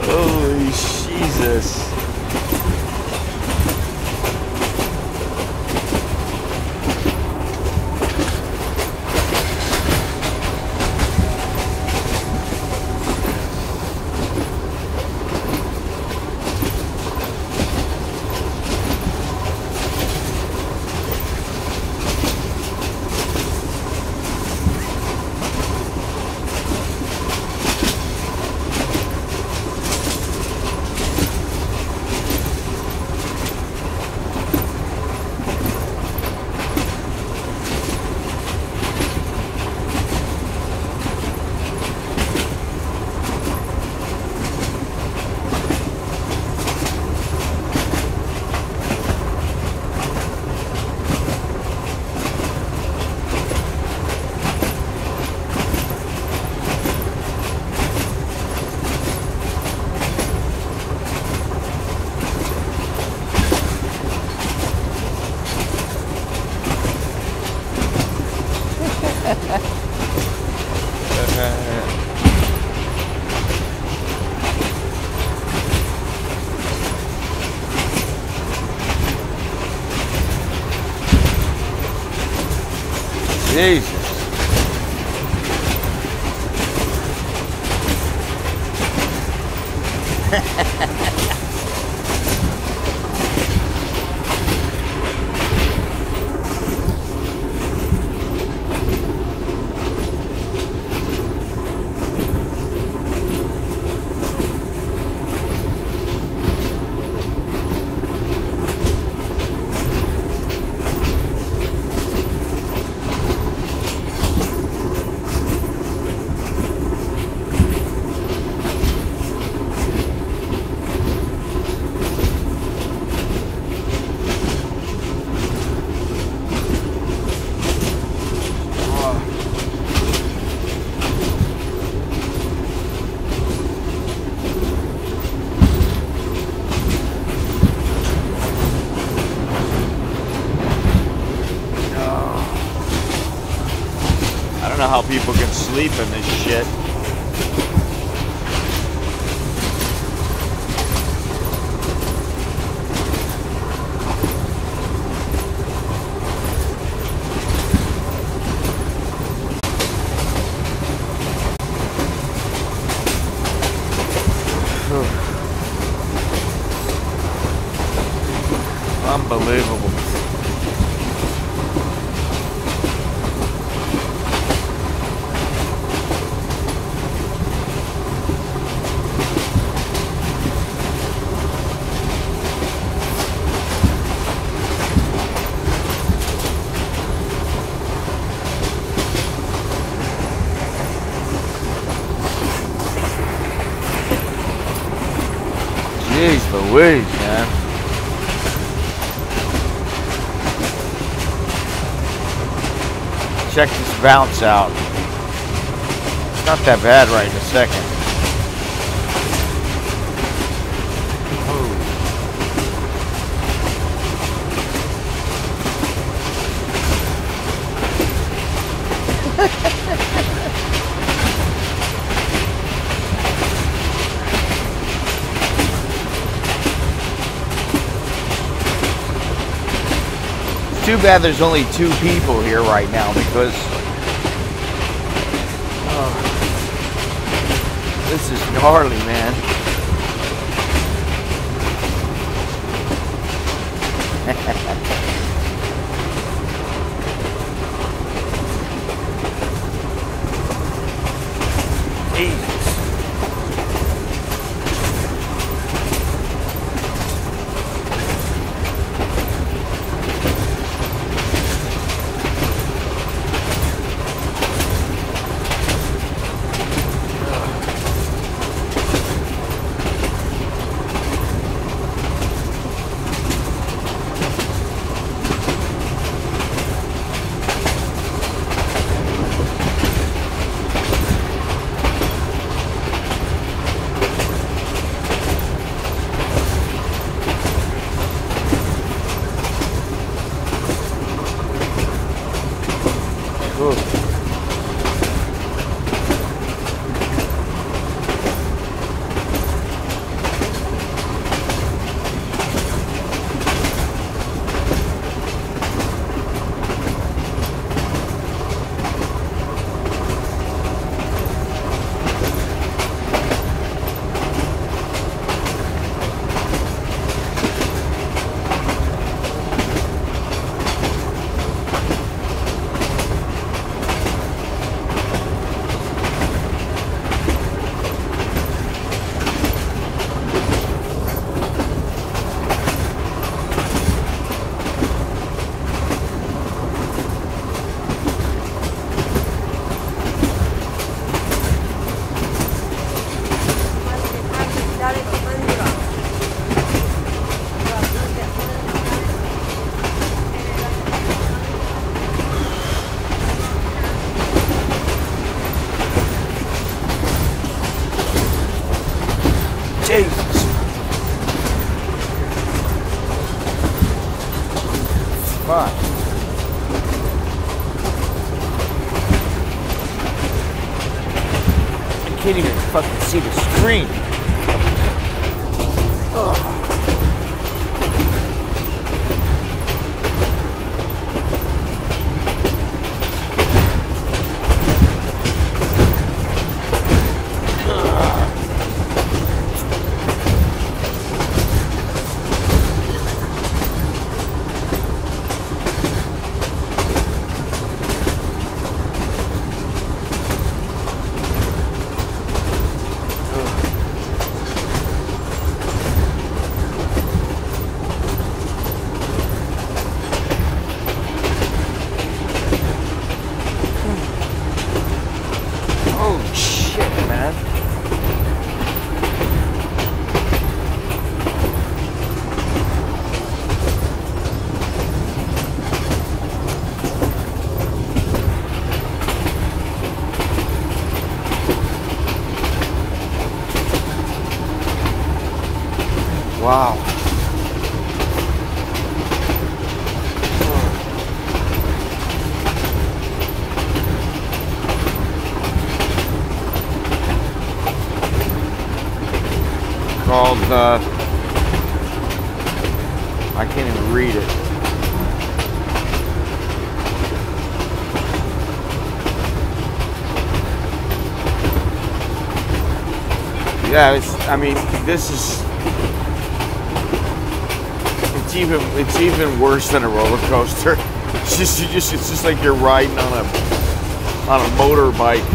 Holy Jesus. Jesus. I don't know how people can sleep in this shit. Unbelievable. Jeez Louise, man. Check this bounce out. It's not that bad right in a second. Too bad there's only 2 people here right now because this is gnarly, man. Jesus. Fuck. I can't even fucking see the screen. Ugh. Wow. Called, I can't even read it. Yeah, I mean, this is, it's even worse than a roller coaster. It's just like you're riding on a motorbike,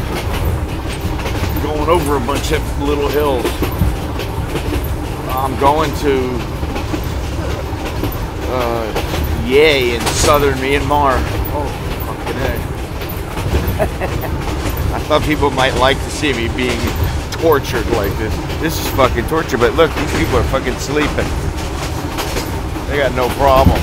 going over a bunch of little hills. I'm going to Yei in southern Myanmar. Oh, fucking heck. I thought people might like to see me being tortured like this. This is fucking torture, but look, these people are fucking sleeping. They got no problem.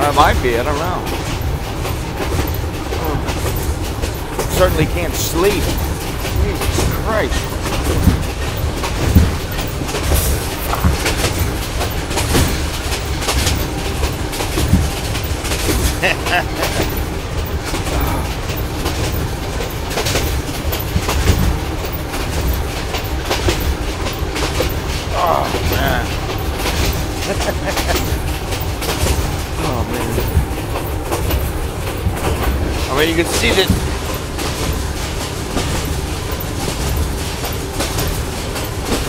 It might be, I don't know. Certainly can't sleep. Jesus Christ. Oh, man. Oh, man. I mean, you can see that.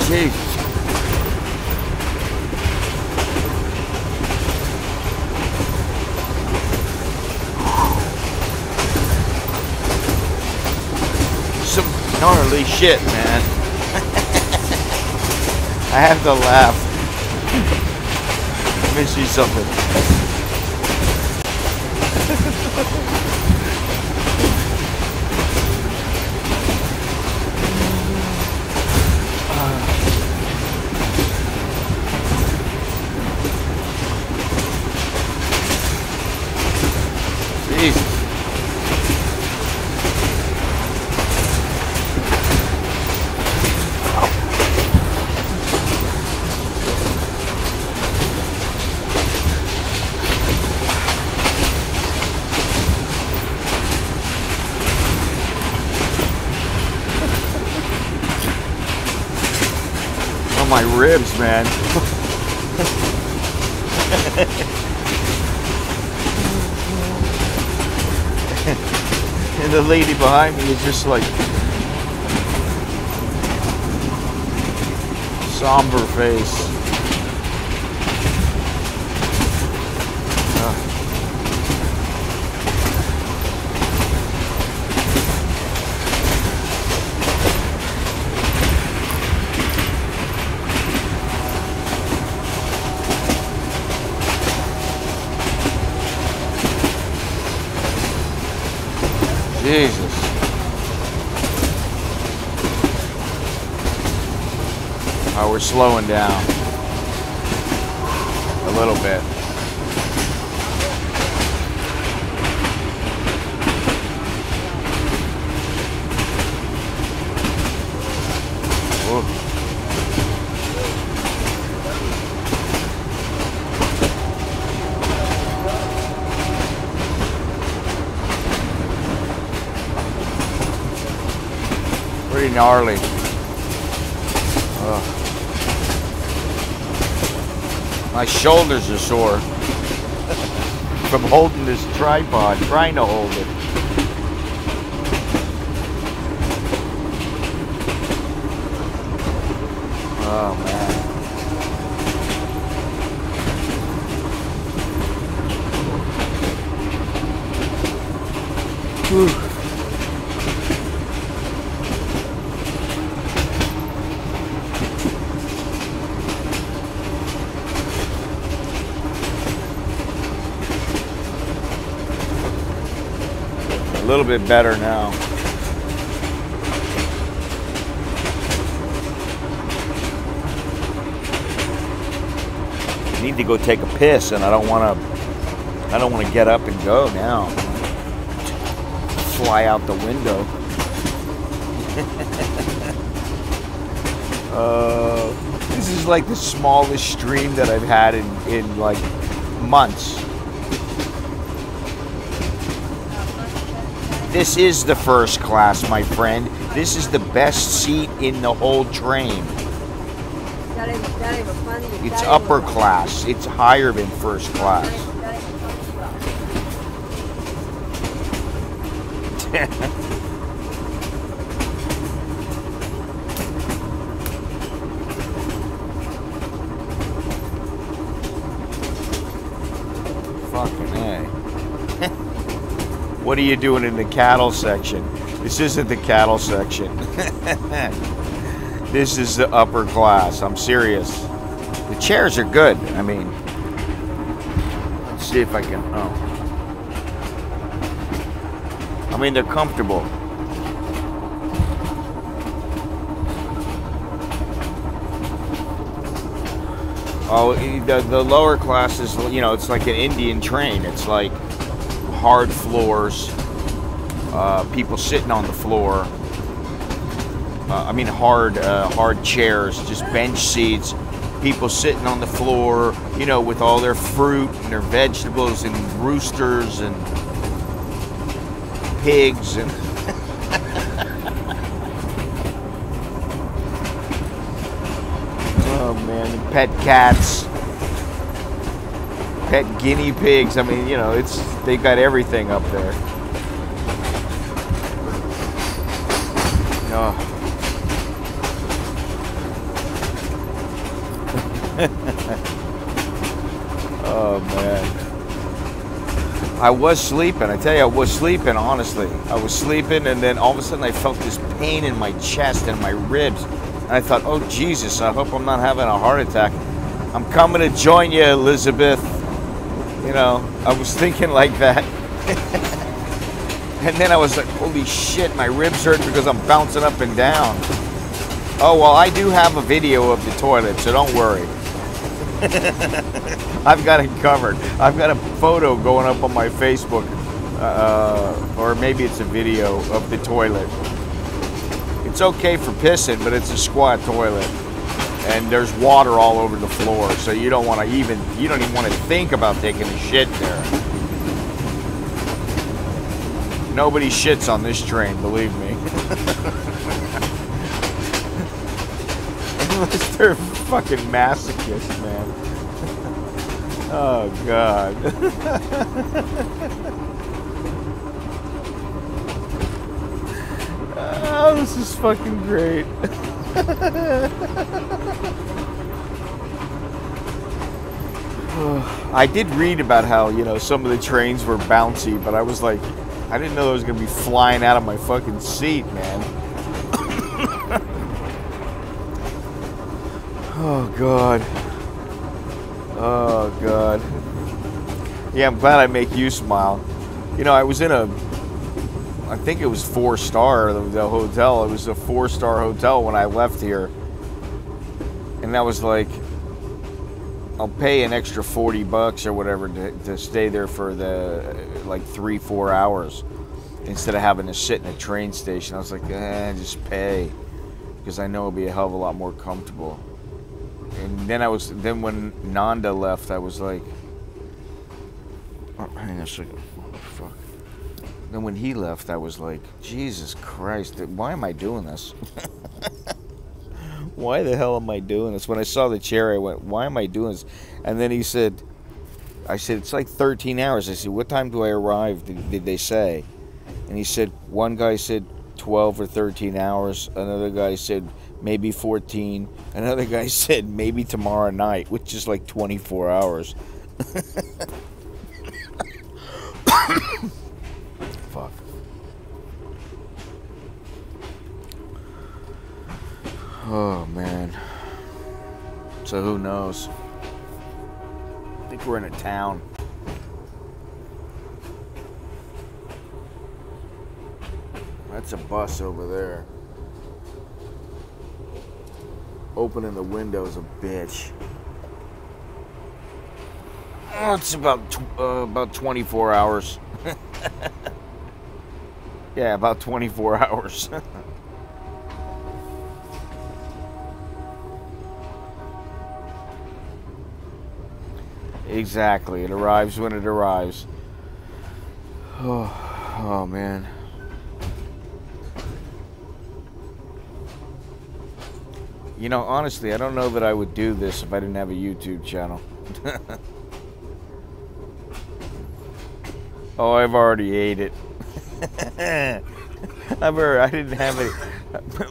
Jesus. Some gnarly shit, man. I have to laugh. Let me see something. Jesus. My ribs, man. And the lady behind me is just like somber face. Jesus. Oh, we're slowing down a little bit. Pretty gnarly. Ugh. My shoulders are sore from holding this tripod, trying to hold it. Oh man. Whew. A little bit better now. I need to go take a piss, and I don't want to get up and go now. Fly out the window. This is like the smallest stream that I've had in like months. This is the first class, my friend. This is the best seat in the whole train. It's upper class. It's higher than first class. Fucking A. What are you doing in the cattle section? This isn't the cattle section. This is the upper class. I'm serious. The chairs are good. I mean, let's see if I can. Oh. I mean, they're comfortable. Oh, the lower class is, you know, it's like an Indian train. It's like hard floors, people sitting on the floor. I mean, hard chairs, just bench seats. People sitting on the floor, you know, with all their fruit and their vegetables and roosters and pigs and oh man, and pet cats, pet guinea pigs. I mean, you know, they got everything up there. Oh. Oh man, I was sleeping. I tell you, I was sleeping, honestly. I was sleeping, and then all of a sudden I felt this pain in my chest and my ribs. And I thought, oh Jesus, I hope I'm not having a heart attack. I'm coming to join you, Elizabeth. You know, I was thinking like that. And then I was like, holy shit, my ribs hurt because I'm bouncing up and down. Oh, well, I do have a video of the toilet, so don't worry. I've got it covered. I've got a photo going up on my Facebook, or maybe it's a video of the toilet. It's okay for pissing, but it's a squat toilet, and there's water all over the floor, so you don't even want to think about taking a shit there. Nobody shits on this train, believe me. Unless they're fucking masochists, man. Oh, God. Oh, this is fucking great. I did read about how, you know, some of the trains were bouncy, but I was like, I didn't know I was going to be flying out of my fucking seat, man. Oh, God. Oh, God. Yeah, I'm glad I make you smile. You know, I was in I think it was 4-star, the hotel. It was a 4-star hotel when I left here. And that was like, I'll pay an extra $40 or whatever to stay there for the, like 3-4 hours instead of having to sit in a train station. I was like, just pay, because I know it'll be a hell of a lot more comfortable. And then when Nanda left, I was like, oh, hang on a second. Oh, fuck. Then when he left, I was like, Jesus Christ, why am I doing this? Why the hell am I doing this? When I saw the chair, I went, why am I doing this? And then he said, I said, it's like 13 hours. I said, what time do I arrive, did they say? And he said, one guy said 12 or 13 hours. Another guy said maybe 14. Another guy said maybe tomorrow night, which is like 24 hours. Fuck. Oh, man. So who knows? I think we're in a town. That's a bus over there. Opening the window's a bitch. Oh, it's about 24 hours. Yeah, about 24 hours. Exactly. It arrives when it arrives. Oh man. You know, honestly, I don't know that I would do this if I didn't have a YouTube channel. Oh, I've already ate it. I didn't have it.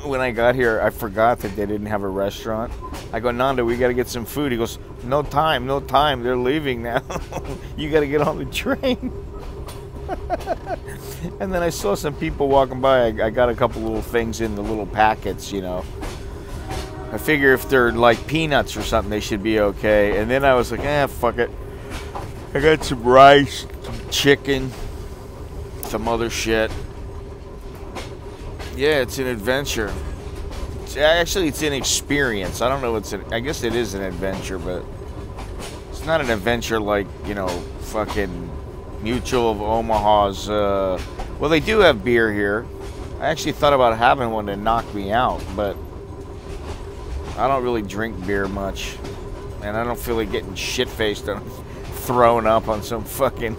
When I got here, I forgot that they didn't have a restaurant. I go, Nanda, we got to get some food. He goes, no time, no time. They're leaving now. You got to get on the train. And then I saw some people walking by. I got a couple little things in the little packets, you know. I figure if they're like peanuts or something, they should be okay. And then I was like, fuck it. I got some rice, some chicken, some other shit. Yeah, it's an adventure. Actually, it's an experience. I don't know what's I guess it is an adventure, but it's not an adventure like, you know, fucking Mutual of Omaha's. Well, they do have beer here. I actually thought about having one to knock me out, but I don't really drink beer much. And I don't feel like getting shit-faced and thrown up on some fucking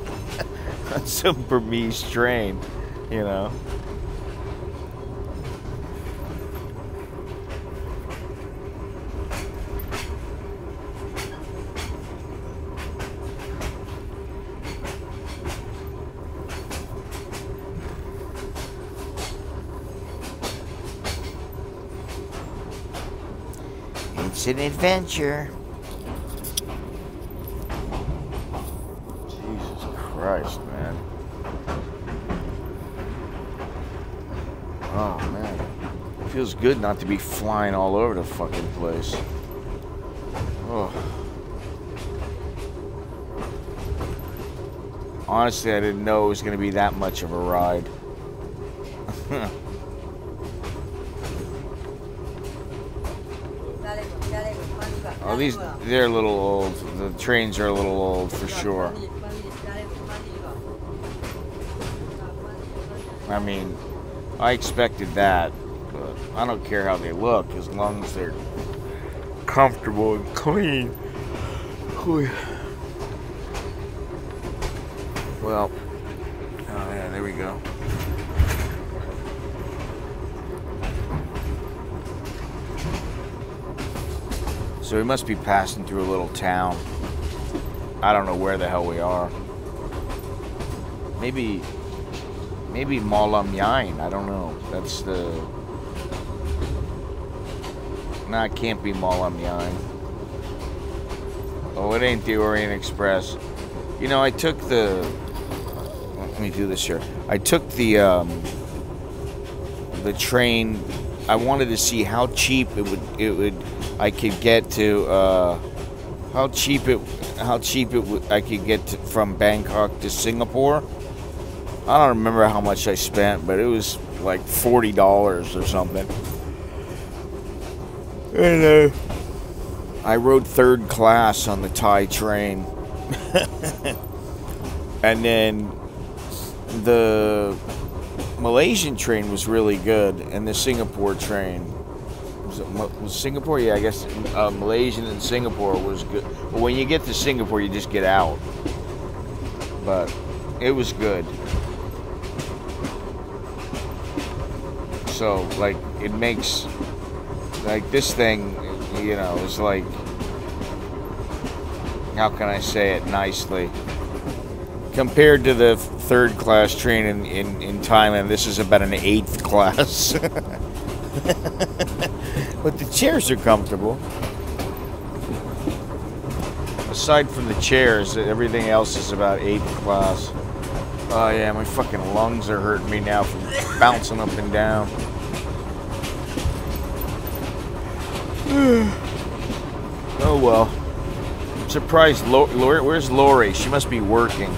on some Burmese train, you know. It's an adventure. Jesus Christ, man. Oh, man. It feels good not to be flying all over the fucking place. Oh. Honestly, I didn't know it was going to be that much of a ride. Oh, they're a little old. The trains are a little old for sure. I mean, I expected that, but I don't care how they look as long as they're comfortable and clean. Well, oh yeah, there we go. So we must be passing through a little town. I don't know where the hell we are. Maybe Malam Yain. I don't know. That's the... Nah, it can't be Malam Yain. Oh, it ain't the Orient Express. You know, I took the... Let me do this here. I took the train. I wanted to see how cheap I could get to how cheap I could get to, from Bangkok to Singapore. I don't remember how much I spent, but it was like $40 or something. And I rode third class on the Thai train. And then the Malaysian train was really good, and the Singapore train was Singapore? Yeah, I guess Malaysian and Singapore was good. But when you get to Singapore, you just get out. But it was good. So, like, it makes, like, this thing, you know, is like, how can I say it nicely? Compared to the third class train in Thailand, this is about an 8th class. But the chairs are comfortable. Aside from the chairs, everything else is about 8th class. Oh yeah, my fucking lungs are hurting me now from bouncing up and down. Oh well. I'm surprised. Lori, where's Lori? She must be working.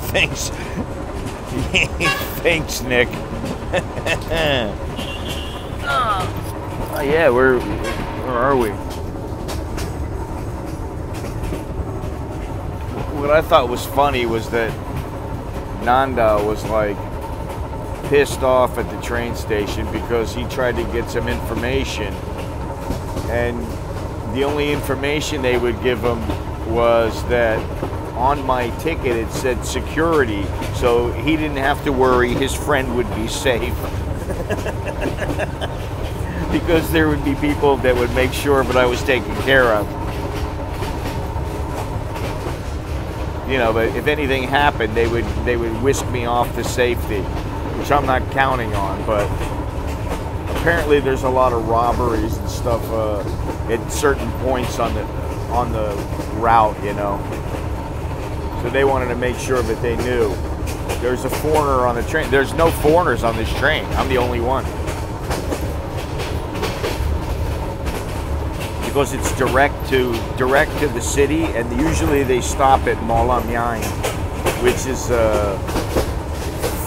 Thanks. Thanks, Nick. Oh yeah, where are we? What I thought was funny was that Nanda was like pissed off at the train station because he tried to get some information, and the only information they would give him was that on my ticket it said security, so he didn't have to worry his friend would be safe. Because there would be people that would make sure that I was taken care of. You know, but if anything happened, they would whisk me off to safety, which I'm not counting on. But apparently, there's a lot of robberies and stuff at certain points on the route. You know, so they wanted to make sure that they knew there's a foreigner on the train. There's no foreigners on this train. I'm the only one. Because it's direct to the city, and usually they stop at Molamyang, which is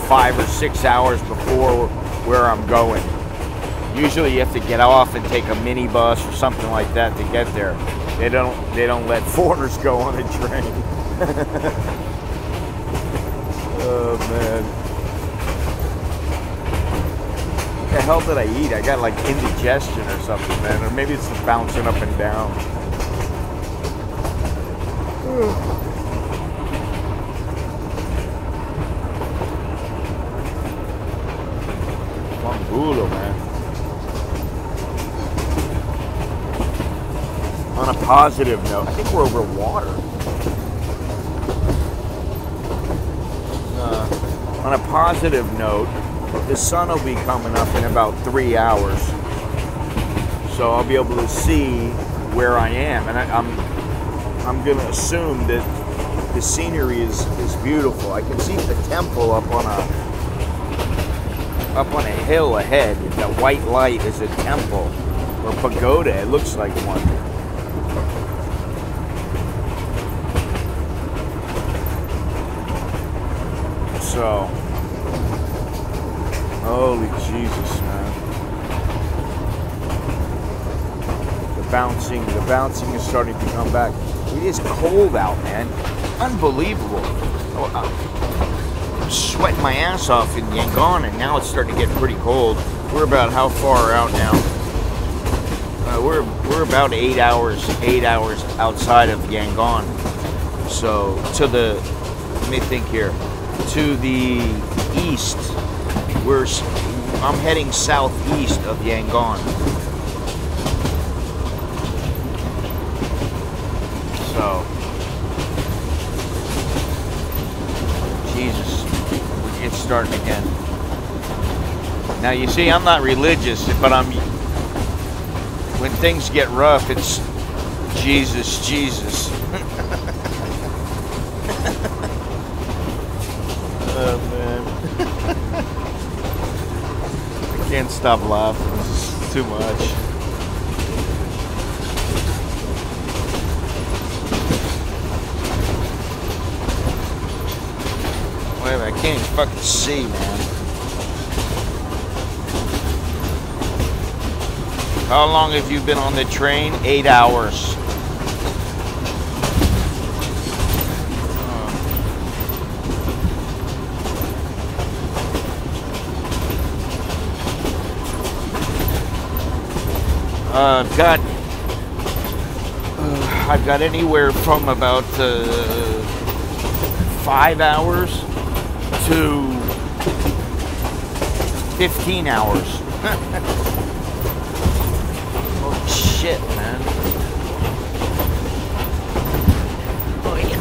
5 or 6 hours before where I'm going. Usually you have to get off and take a minibus or something like that to get there. They don't let foreigners go on a train. Oh man. What the hell did I eat? I got like indigestion or something, man. Or maybe it's just bouncing up and down. Mangulo, man. On a positive note, I think we're over water. On a positive note, the sun will be coming up in about 3 hours, so I'll be able to see where I am, and I'm going to assume that the scenery is beautiful. I can see the temple up on a hill ahead. That white light is a temple or pagoda. It looks like one. So, holy Jesus, man. The bouncing is starting to come back. It is cold out, man. Unbelievable. I'm sweating my ass off in Yangon, and now it's starting to get pretty cold. We're about how far out now? We're about 8 hours outside of Yangon. So let me think here. To the east, I'm heading southeast of Yangon. So, Jesus, it's starting again. Now you see, I'm not religious, but when things get rough, it's Jesus, Jesus. Oh man. I can't stop laughing. This is too much. Wait a minute, I can't even fucking see, man. How long have you been on the train? 8 hours. I've got I've got anywhere from about 5 hours to 15 hours. Holy shit, man. Oh, yeah.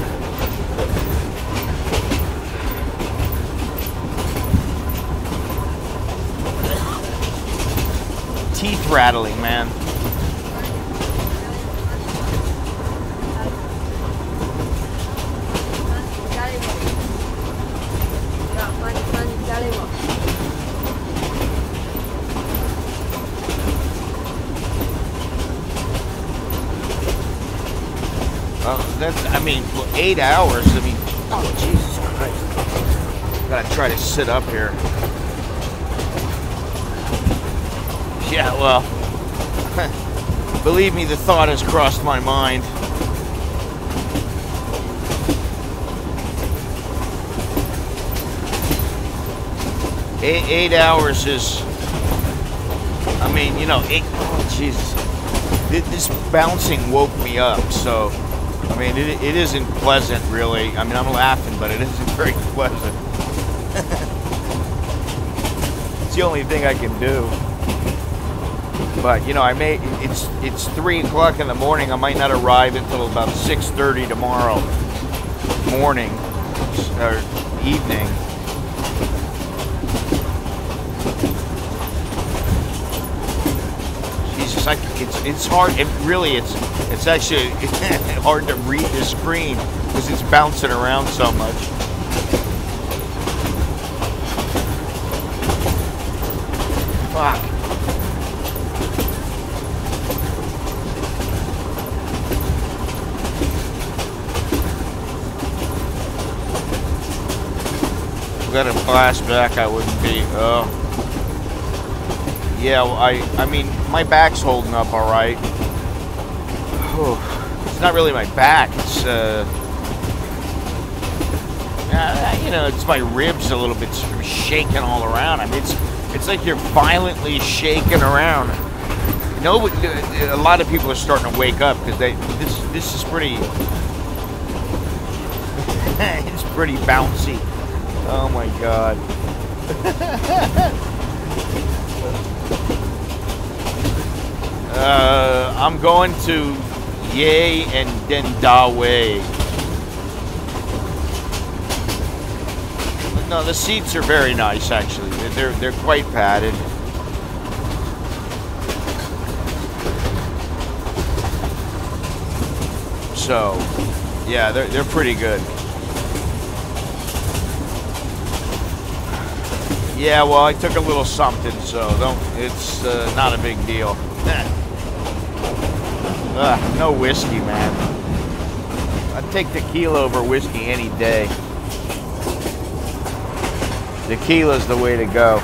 Teeth rattling, man. That's, I mean, 8 hours. I mean, oh, Jesus Christ. Gotta try to sit up here. Yeah, well, believe me, the thought has crossed my mind. Eight hours is, I mean, you know, oh, Jesus. This bouncing woke me up, so, I mean, it isn't pleasant, really. I mean, I'm laughing, but it isn't very pleasant. It's the only thing I can do. But, you know, it's 3 o'clock in the morning. I might not arrive until about 6:30 tomorrow morning, or evening. Jesus, it's hard. It's actually hard to read the screen because it's bouncing around so much. Fuck. If I got a flashback, I wouldn't be. Yeah, well, I mean, my back's holding up all right. It's not really my back. It's, you know, it's my ribs a little bit shaking all around. I mean, it's like you're violently shaking around. You know, a lot of people are starting to wake up because this is pretty. It's pretty bouncy. Oh my God. I'm going to Ye and then Dawei. No, the seats are very nice actually. They're quite padded. So, yeah, they're pretty good. Yeah, well, I took a little something, so it's not a big deal. No whiskey, man. I'd take tequila over whiskey any day. Tequila's the way to go.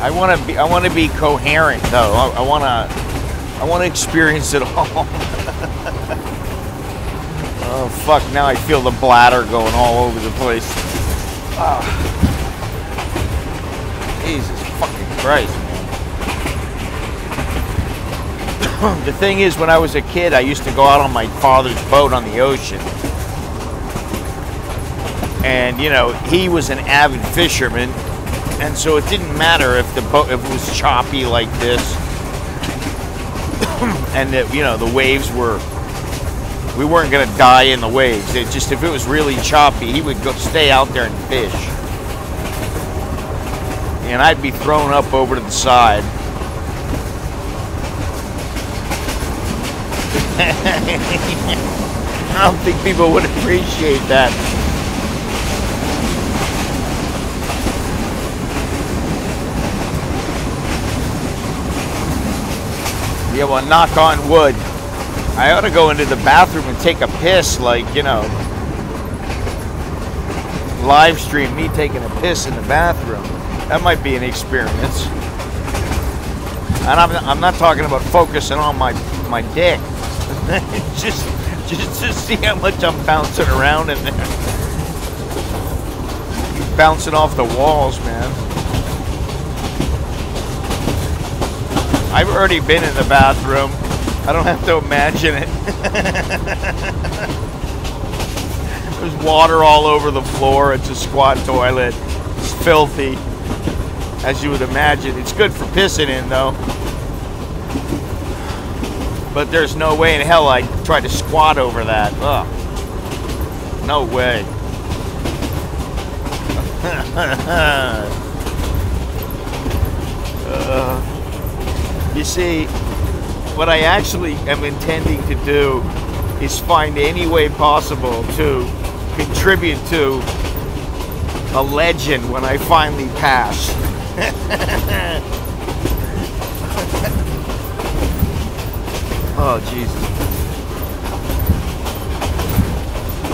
I want to be coherent though. I want to experience it all. Oh fuck! Now I feel the bladder going all over the place. Oh. Jesus fucking Christ, man. The thing is, when I was a kid, I used to go out on my father's boat on the ocean. And, you know, he was an avid fisherman. And so it didn't matter if the boat, if it was choppy like this. And, that, you know, the waves were, we weren't going to die in the waves. It just, if it was really choppy, he would go stay out there and fish. And I'd be thrown up over to the side. I don't think people would appreciate that. Yeah, well, knock on wood. I ought to go into the bathroom and take a piss, like, you know, live stream me taking a piss in the bathroom. That might be an experience. And I'm not talking about focusing on my dick. just to see how much I'm bouncing around in there. Bouncing off the walls, man. I've already been in the bathroom. I don't have to imagine it. There's water all over the floor. It's a squat toilet. It's filthy, as you would imagine. It's good for pissing in, though. But there's no way in hell I'd try to squat over that. Ugh. No way. You see, what I actually am intending to do is find any way possible to contribute to a legend when I finally pass. Oh, Jesus.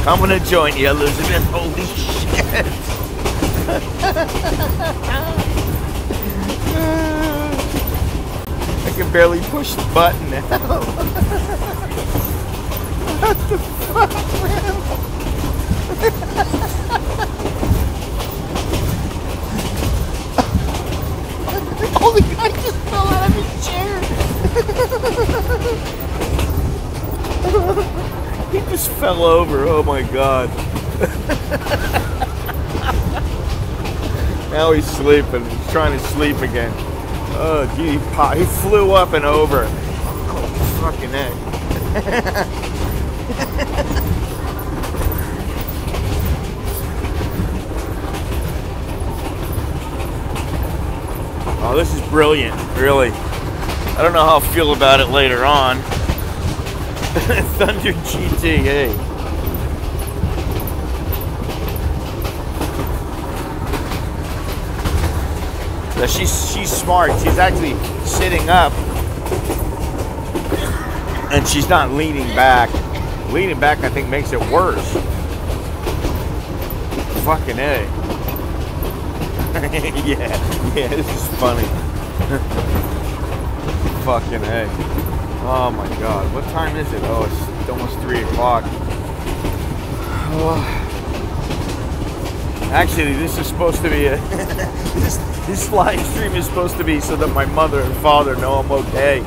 I'm gonna join you, Elizabeth. Holy shit. I can barely push the button now. What the fuck, man? Holy God, I just fell out of his chair. He just fell over. Oh my God. Now he's sleeping. He's trying to sleep again. Oh, gee, he flew up and over. Oh, fucking heck. Oh, this is brilliant, really. I don't know how I'll feel about it later on. Thunder GT, hey. So she's smart. She's actually sitting up, and she's not leaning back. Leaning back, I think, makes it worse. Fucking A. yeah, this is funny. Fucking A. Oh my God, what time is it? Oh, it's almost 3 o'clock. Oh. Actually, this is supposed to be a this live stream is supposed to be so that my mother and father know I'm okay.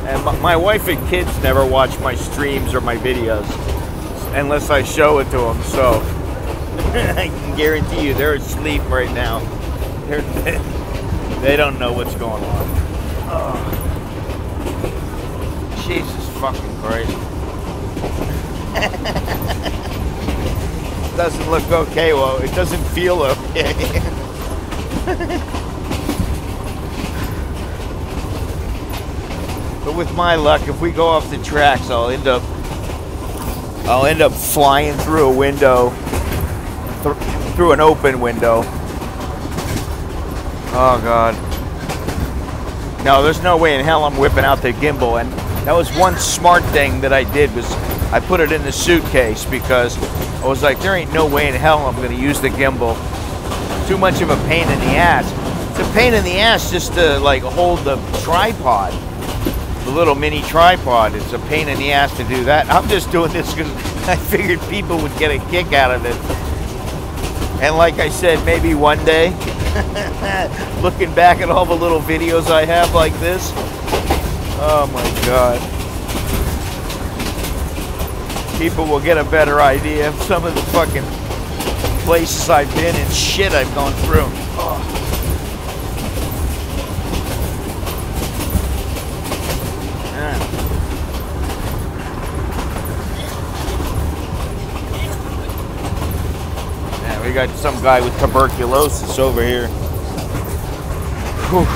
And my wife and kids never watch my streams or my videos unless I show it to them, so I can guarantee you they're asleep right now. They don't know what's going on. Oh. Jesus fucking Christ. Doesn't look okay. Well, it doesn't feel okay. But with my luck, if we go off the tracks, I'll end up flying through a window, through an open window. Oh God. No, there's no way in hell I'm whipping out the gimbal. And that was one smart thing that I did, was I put it in the suitcase, because I was like, there ain't no way in hell I'm going to use the gimbal. Too much of a pain in the ass. It's a pain in the ass just to like hold the tripod. The little mini tripod. It's a pain in the ass to do that. I'm just doing this because I figured people would get a kick out of it. And like I said, maybe one day, looking back at all the little videos I have like this, oh my God, people will get a better idea of some of the fucking places I've been and shit I've gone through. Oh. We got some guy with tuberculosis over here. Whew.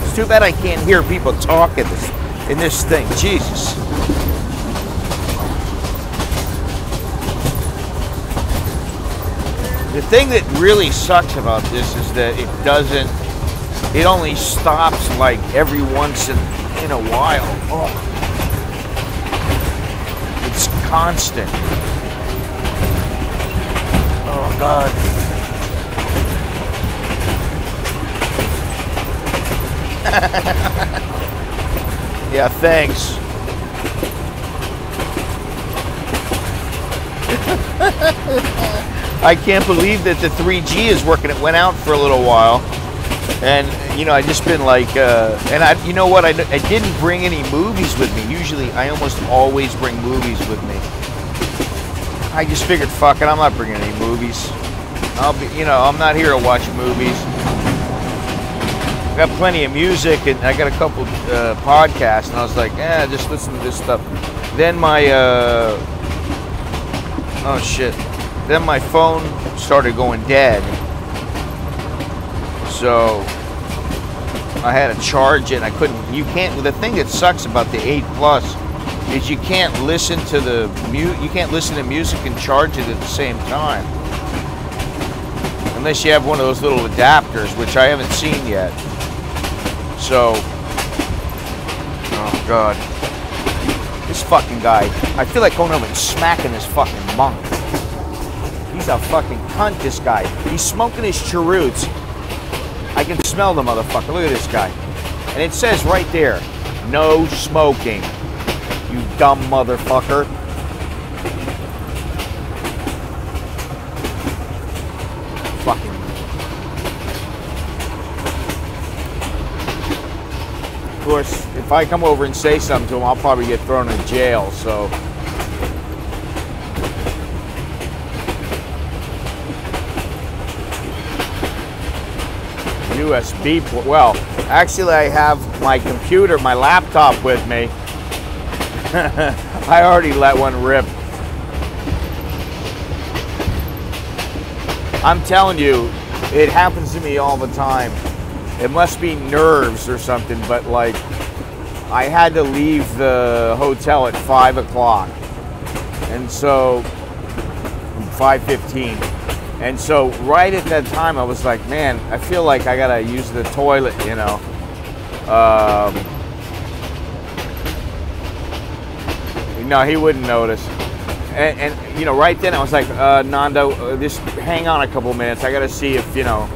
It's too bad I can't hear people talk in this thing. Jesus. The thing that really sucks about this is that it only stops like every once in a while. Oh. It's constant. Oh God. Yeah, thanks. I can't believe that the 3G is working. It went out for a little while. And, you know, I just been like, you know what? I didn't bring any movies with me. Usually, I almost always bring movies with me. I just figured, fuck it, I'm not bringing any movies. I'm not here to watch movies. I got plenty of music, and I got a couple podcasts, and I was like, just listen to this stuff. Then my, oh shit. Then my phone started going dead. So I had to charge it. I couldn't. The thing that sucks about the 8 Plus is you can't listen to music and charge it at the same time, unless you have one of those little adapters, which I haven't seen yet. So, oh god, this fucking guy. I feel like going over and smacking this fucking monk. He's a fucking cunt. This guy. He's smoking his cheroots. I can smell the motherfucker. Look at this guy. And it says right there, no smoking. You dumb motherfucker. Fucking. Of course, if I come over and say something to him, I'll probably get thrown in jail, so. USB port. Well, actually I have my computer, my laptop with me. I already let one rip. I'm telling you, it happens to me all the time. It must be nerves or something, but like, I had to leave the hotel at 5 o'clock. And so, 5:15. And so right at that time, I was like, man, I feel like I gotta use the toilet, you know. No, he wouldn't notice. And you know, right then I was like, Nando, just hang on a couple minutes. I gotta see if, you know,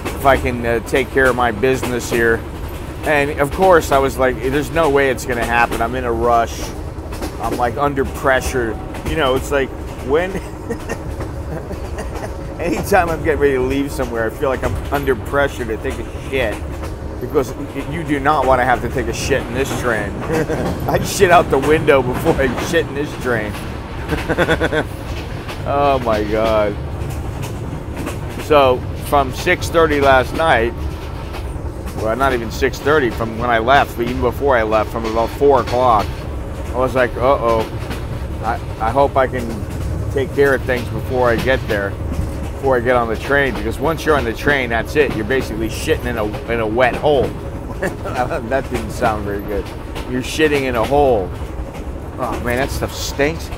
if I can take care of my business here. And of course I was like, there's no way it's gonna happen. I'm in a rush. I'm like under pressure. You know, it's like when... Anytime I'm getting ready to leave somewhere, I feel like I'm under pressure to take a shit, because you do not want to have to take a shit in this train. I'd shit out the window before I shit in this train. Oh my god. So from 6:30 last night, well, not even 6:30, from when I left, but even before I left, from about 4 o'clock, I was like, uh-oh, I hope I can take care of things before I get there. Before I get on the train, because once you're on the train, that's it. You're basically shitting in a wet hole. That didn't sound very good. You're shitting in a hole. Oh man, that stuff stinks.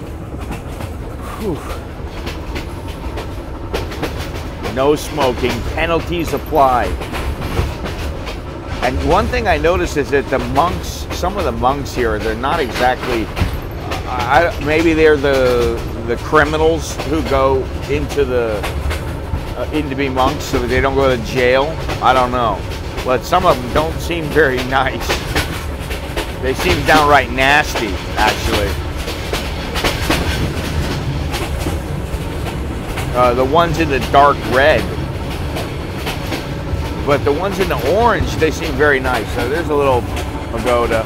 Whew. No smoking. Penalties apply. And one thing I noticed is that the monks, some of the monks here, they're not exactly. Maybe they're the criminals who go into in to be monks so that they don't go to jail. I don't know. But some of them don't seem very nice. They seem downright nasty, actually. The ones in the dark red. But the ones in the orange, they seem very nice. So there's a little pagoda.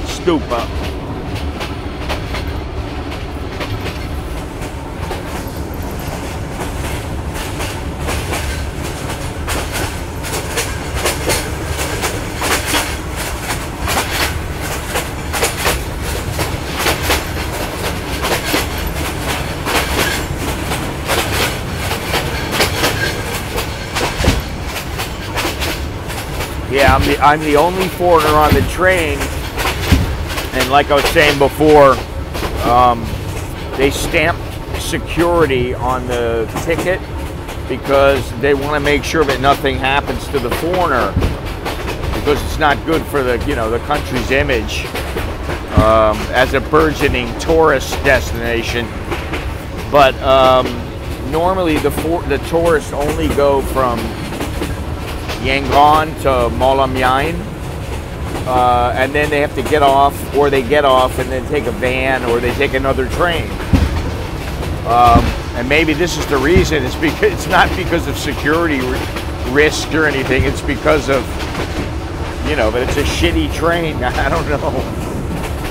Stupa. Yeah, I'm the only foreigner on the train, and like I was saying before, they stamp security on the ticket because they want to make sure that nothing happens to the foreigner, because it's not good for the the country's image as a burgeoning tourist destination. But normally the tourists only go from Yangon to Molamyain, and then they have to get off, or they get off and then take a van, or they take another train. And maybe this is the reason. It's not because of security risk or anything. It's because of, you know, that it's a shitty train. I don't know.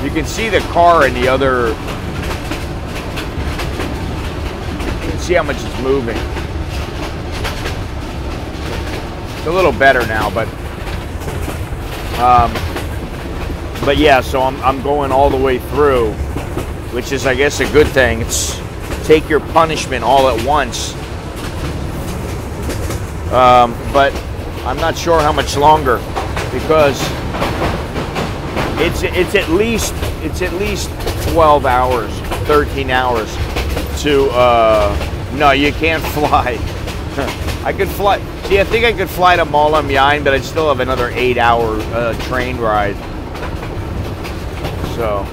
You can see the car in the other. You can see how much it's moving. It's a little better now, but yeah. So I'm going all the way through, which is, I guess, a good thing. It's take your punishment all at once. But I'm not sure how much longer, because it's at least 12 hours, 13 hours to no, you can't fly. I could fly. See, I think I could fly to Malam Yain, but I'd still have another 8-hour train ride. So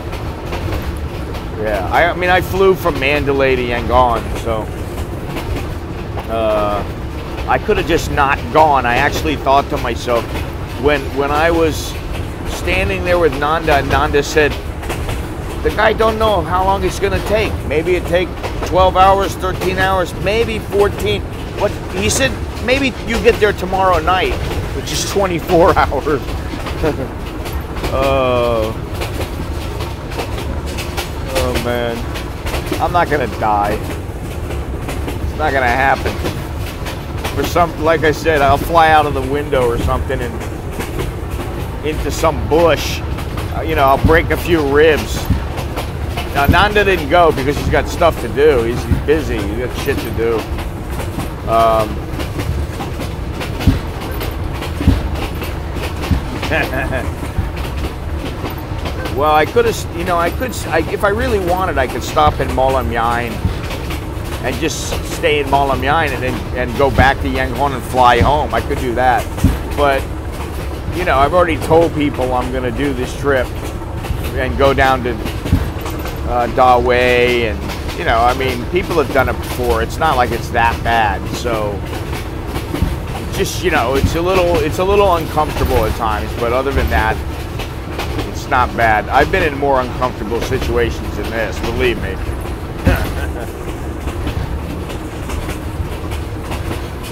yeah, I mean, I flew from Mandalay to Yangon, so I could have just not gone. I actually thought to myself, when I was standing there with Nanda, and Nanda said, the guy don't know how long it's gonna take. Maybe it take 12 hours, 13 hours, maybe 14. What he said, maybe you get there tomorrow night, which is 24 hours. Oh man, I'm not gonna die. It's not gonna happen. For some, like I said, I'll fly out of the window or something and into some bush. You know, I'll break a few ribs. Now Nanda didn't go because he's got stuff to do. He's busy. He's got shit to do. Well, I could have, you know, if I really wanted, I could stop in Malam Yain and just stay in Malam Yain and go back to Yangon and fly home. I could do that. But, you know, I've already told people I'm going to do this trip and go down to Dawei, and, you know, I mean, people have done it before. It's not like it's that bad. So, just, you know, it's a little uncomfortable at times, but other than that, it's not bad. I've been in more uncomfortable situations than this, believe me.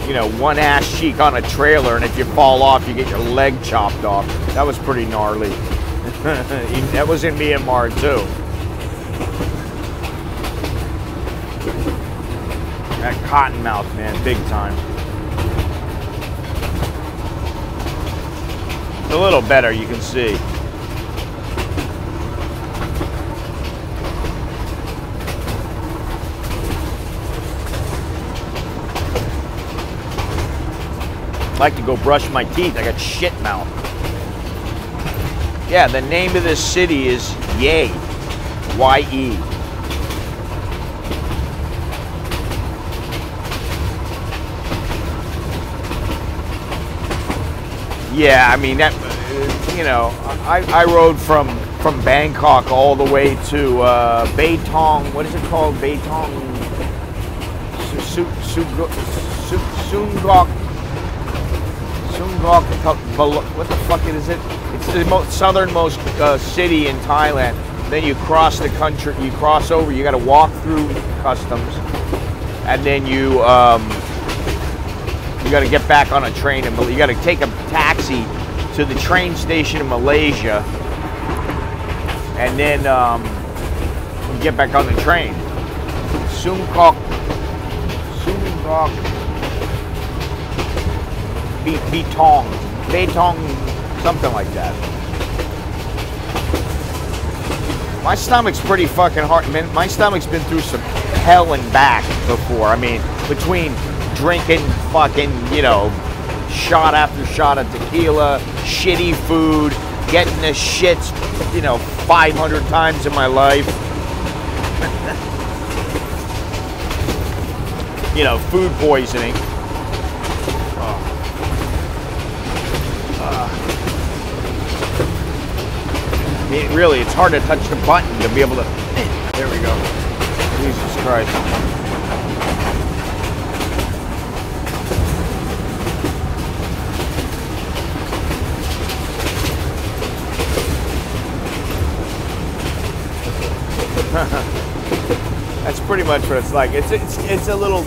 You know, one ass cheek on a trailer, and if you fall off, you get your leg chopped off. That was pretty gnarly. That was in Myanmar too. That cottonmouth, man, big time. It's a little better, you can see. I'd like to go brush my teeth. I got shit mouth. Yeah, the name of this city is Ye. Y-E. Yeah, I mean, that, you know, I rode from Bangkok all the way to Baitong. What is it called? Baitong. Sungok, what the fuck is it? It's the southernmost city in Thailand. Then you cross the country, you cross over, you got to walk through customs, and then you got to get back on a train, and you got to take a taxi to the train station in Malaysia, and then get back on the train. Sungok. Baitong, something like that. My stomach's pretty fucking hard. Man, my stomach's been through some hell and back before. I mean, between drinking fucking, you know, shot after shot of tequila, shitty food, getting the shits, you know, 500 times in my life. You know, food poisoning. I mean, really, it's hard to touch the button to be able to... There we go. Jesus Christ. That's pretty much what it's like. It's a little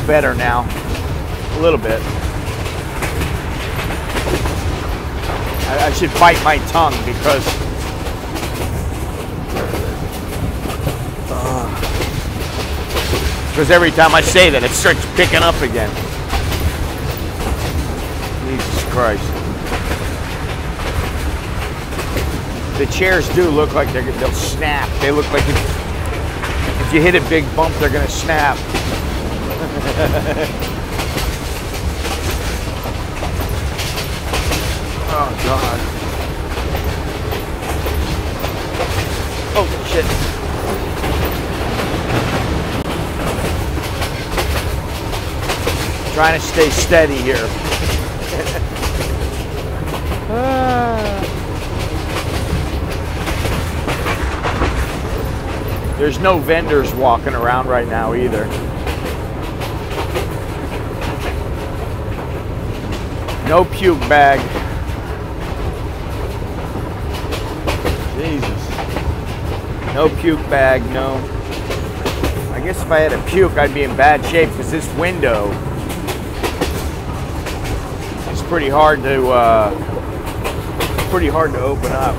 better now, a little bit. I should bite my tongue because every time I say that, it starts picking up again. Jesus Christ. The chairs do look like they'll snap. They look like if you hit a big bump, they're gonna snap. Oh God. Oh shit. Trying to stay steady here. There's no vendors walking around right now either. No puke bag. Jesus. No puke bag, no. I guess if I had a puke, I'd be in bad shape because this window is pretty hard to open up.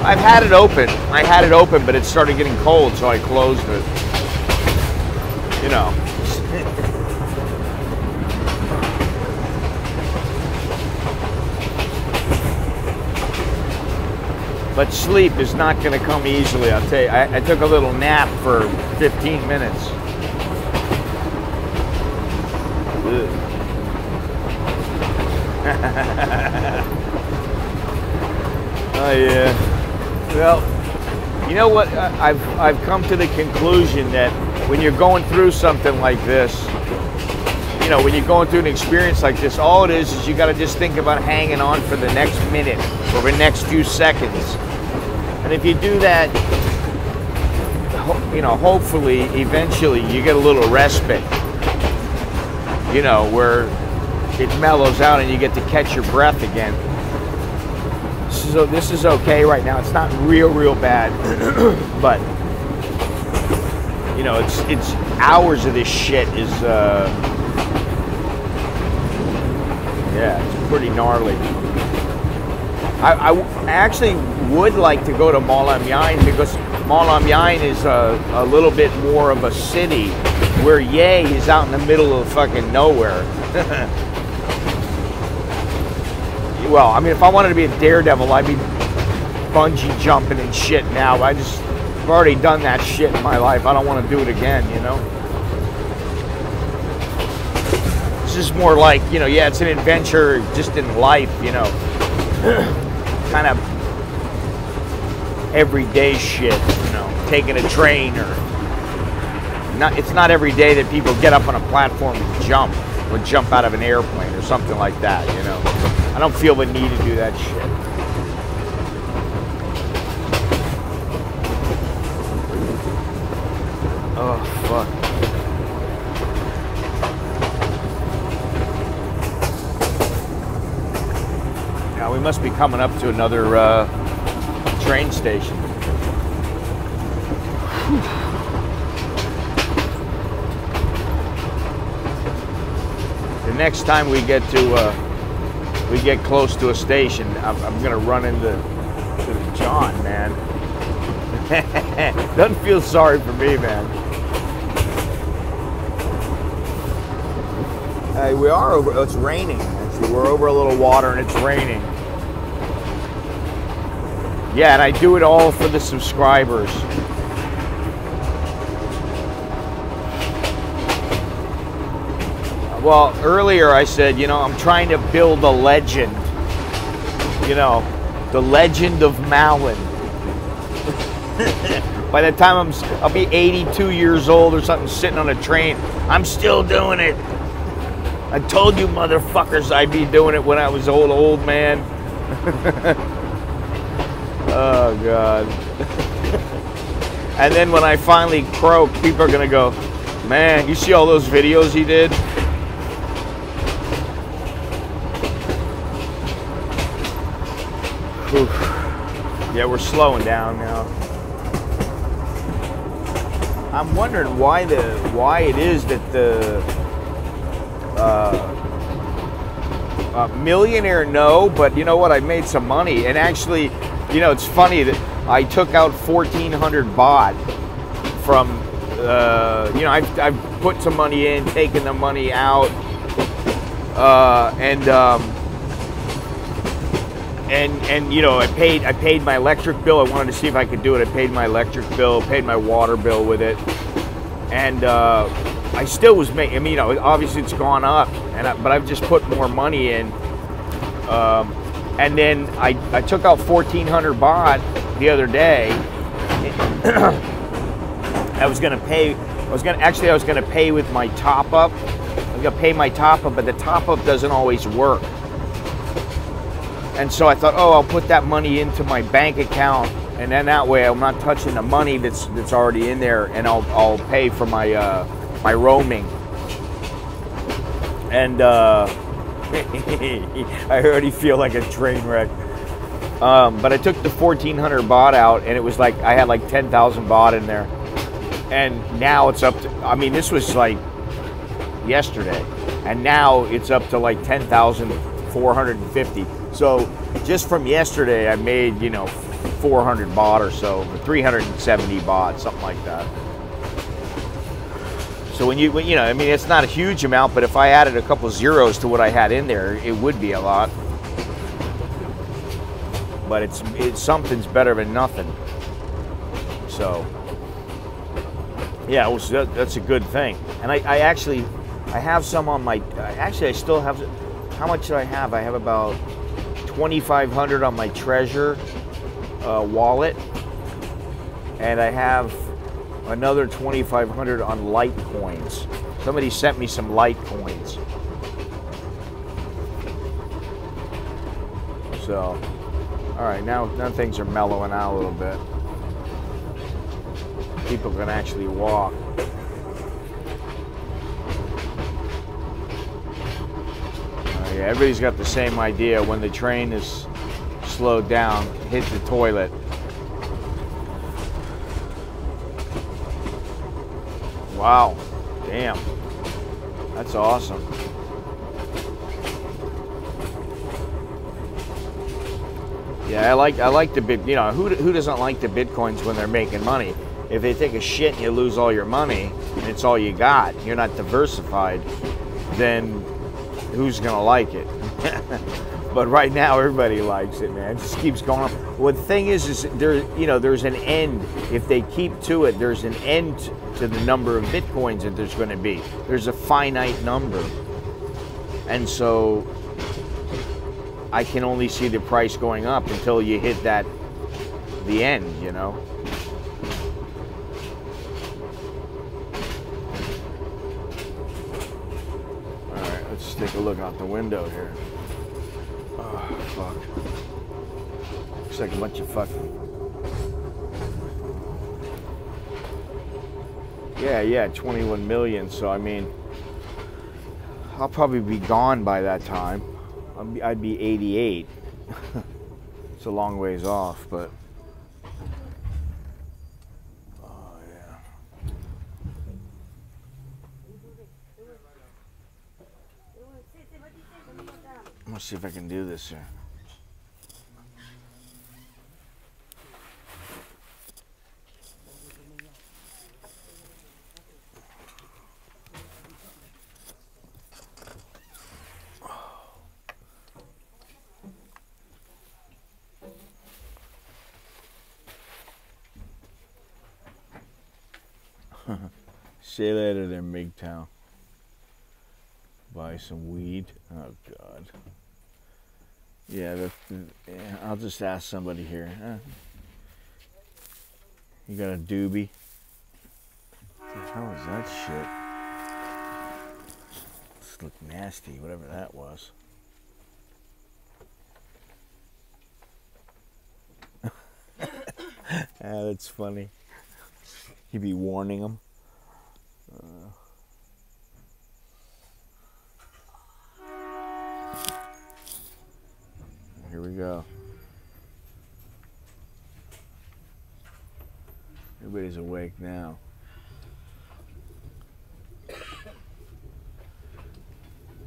I've had it open. I had it open, but it started getting cold, so I closed it. You know. But sleep is not going to come easily, I'll tell you. I took a little nap for 15 minutes. Oh yeah. Well, you know what? I've come to the conclusion that when you're going through something like this, you know, when you're going through an experience like this, all it is you got to just think about hanging on for the next minute or the next few seconds. And if you do that, you know, hopefully, eventually, you get a little respite. You know, where it mellows out and you get to catch your breath again. So this is okay right now. It's not real bad, but you know, it's hours of this shit is yeah, it's pretty gnarly. I actually would like to go to Ma Lam Yin because Ma Lam Yin is a little bit more of a city, where Ye is out in the middle of fucking nowhere. Well, I mean, if I wanted to be a daredevil, I'd be bungee jumping and shit now. I've already done that shit in my life. I don't want to do it again, you know? This is more like, you know, yeah, it's an adventure just in life, you know? Kind of everyday shit, you know? Taking a train or... It's not every day that people get up on a platform and jump, or jump out of an airplane or something like that, you know? I don't feel the need to do that shit. Oh, fuck. Now we must be coming up to another train station. Whew. The next time we get close to a station, I'm gonna run into John, man. Doesn't feel sorry for me, man. We are over. It's raining. Actually, we're over a little water and it's raining. Yeah, and I do it all for the subscribers. Well, earlier I said, you know, I'm trying to build a legend. You know, the legend of Malin. By the time I'll be 82 years old or something, sitting on a train, I'm still doing it. I told you motherfuckers I'd be doing it when I was old man. Oh, God. And then when I finally croak, people are going to go, man, you see all those videos he did? Oof. Yeah, we're slowing down now. I'm wondering why it is that the millionaire, no, but you know what? I made some money, and actually, you know, it's funny that I took out 1,400 baht from, you know, I've put some money in, taken the money out, and you know, I paid my electric bill. I wanted to see if I could do it. I paid my electric bill, paid my water bill with it, and I still was making. I mean, you know, obviously it's gone up, but I've just put more money in, and then I took out 1,400 baht the other day. I was gonna pay with my top up. I was gonna pay my top up, but the top up doesn't always work. And so I thought, oh, I'll put that money into my bank account, and then that way I'm not touching the money that's already in there, and I'll pay for my my roaming. And I already feel like a train wreck. But I took the 1,400 baht out, and it was like I had like 10,000 baht in there, and now it's up to. I mean, this was like yesterday, and now it's up to like 10,450. So just from yesterday, I made, you know, 400 baht or so, 370 baht, something like that. So when you know, I mean, it's not a huge amount, but if I added a couple zeros to what I had in there, it would be a lot. But it's something's better than nothing. So yeah, that's a good thing. And I actually have some on my. Actually, I still have. How much do I have? I have about 2,500 on my Treasure wallet, and I have another 2,500 on Litecoins. Somebody sent me some Litecoins. So, all right, now things are mellowing out a little bit. People can actually walk. Yeah, everybody's got the same idea. When the train is slowed down, hit the toilet. Wow, damn, that's awesome. Yeah, I like the bit. You know, who doesn't like the Bitcoins when they're making money? If they take a shit and you lose all your money and it's all you got, you're not diversified, then who's gonna like it? But right now everybody likes it, man. It just keeps going up. Well, the thing is there's an end. If they keep to it, there's an end to the number of Bitcoins that there's going to be. There's a finite number, and so I can only see the price going up until you hit the end, you know. Let's take a look out the window here. Oh, fuck. Looks like a bunch of fucking... Yeah, 21 million. So, I mean, I'll probably be gone by that time. I'd be 88. It's a long ways off, but... Oh, yeah. I'm gonna see if I can do this here. See you later there, MGTOW. Buy some weed. Oh, God. Yeah, I'll just ask somebody here. You got a doobie? What the hell is that shit? This looked nasty, whatever that was. That's funny. You be warning them. Here we go. Everybody's awake now.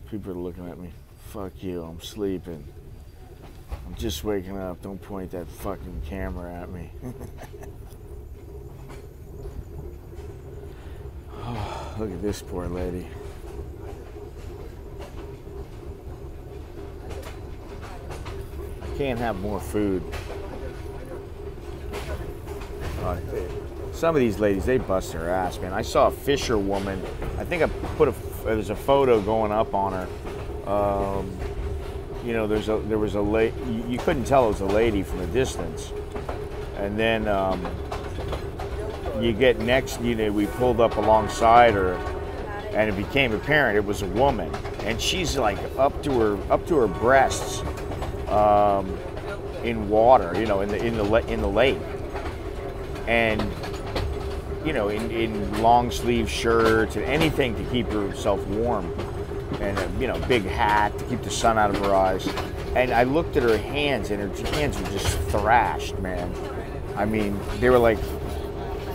People are looking at me. Fuck you, I'm sleeping. I'm just waking up. Don't point that fucking camera at me. Oh, look at this poor lady. I can't have more food. Some of these ladies, they bust their ass, man. I saw a fisherwoman. I think I put there's a photo going up on her. You know, there was a lady. You couldn't tell it was a lady from a distance. And then you get next. You know, we pulled up alongside her, and it became apparent it was a woman, and she's like up to her breasts in water. You know, in the lake, and you know, in long sleeve shirts and anything to keep herself warm, and a, you know, big hat to keep the sun out of her eyes. And I looked at her hands, and her hands were just thrashed, man. I mean, they were like,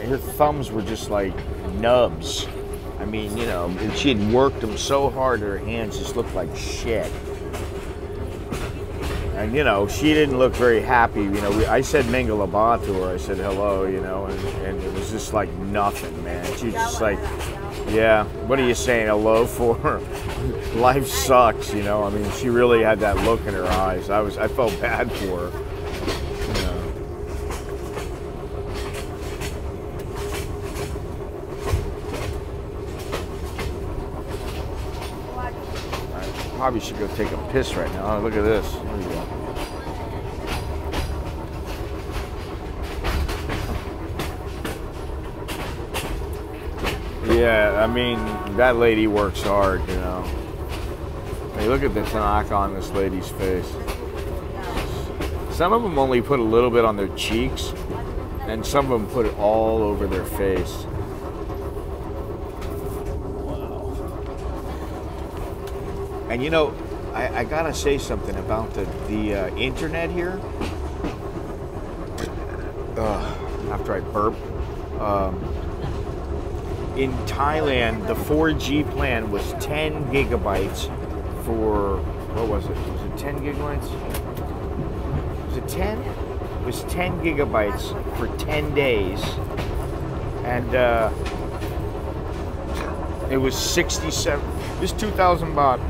her thumbs were just like nubs. I mean, you know, she had worked them so hard, her hands just looked like shit. And, you know, she didn't look very happy. You know, I said Mingalaba to her. I said hello, you know, and it was just like nothing, man. She was just like, yeah, what are you saying hello for? Life sucks, you know. I mean, she really had that look in her eyes. I felt bad for her. You know. I probably should go take a piss right now. Oh, look at this. There we go. Yeah, I mean, that lady works hard, you know. Hey, look at the Tanaka on this lady's face. Some of them only put a little bit on their cheeks, and some of them put it all over their face. Wow. And you know, I gotta say something about the internet here. After I burp. In Thailand, the 4G plan was 10 gigabytes for, what was it? Was it 10 gigabytes? Was it 10? It was 10 gigabytes for 10 days. And it was 67, this 2,000 baht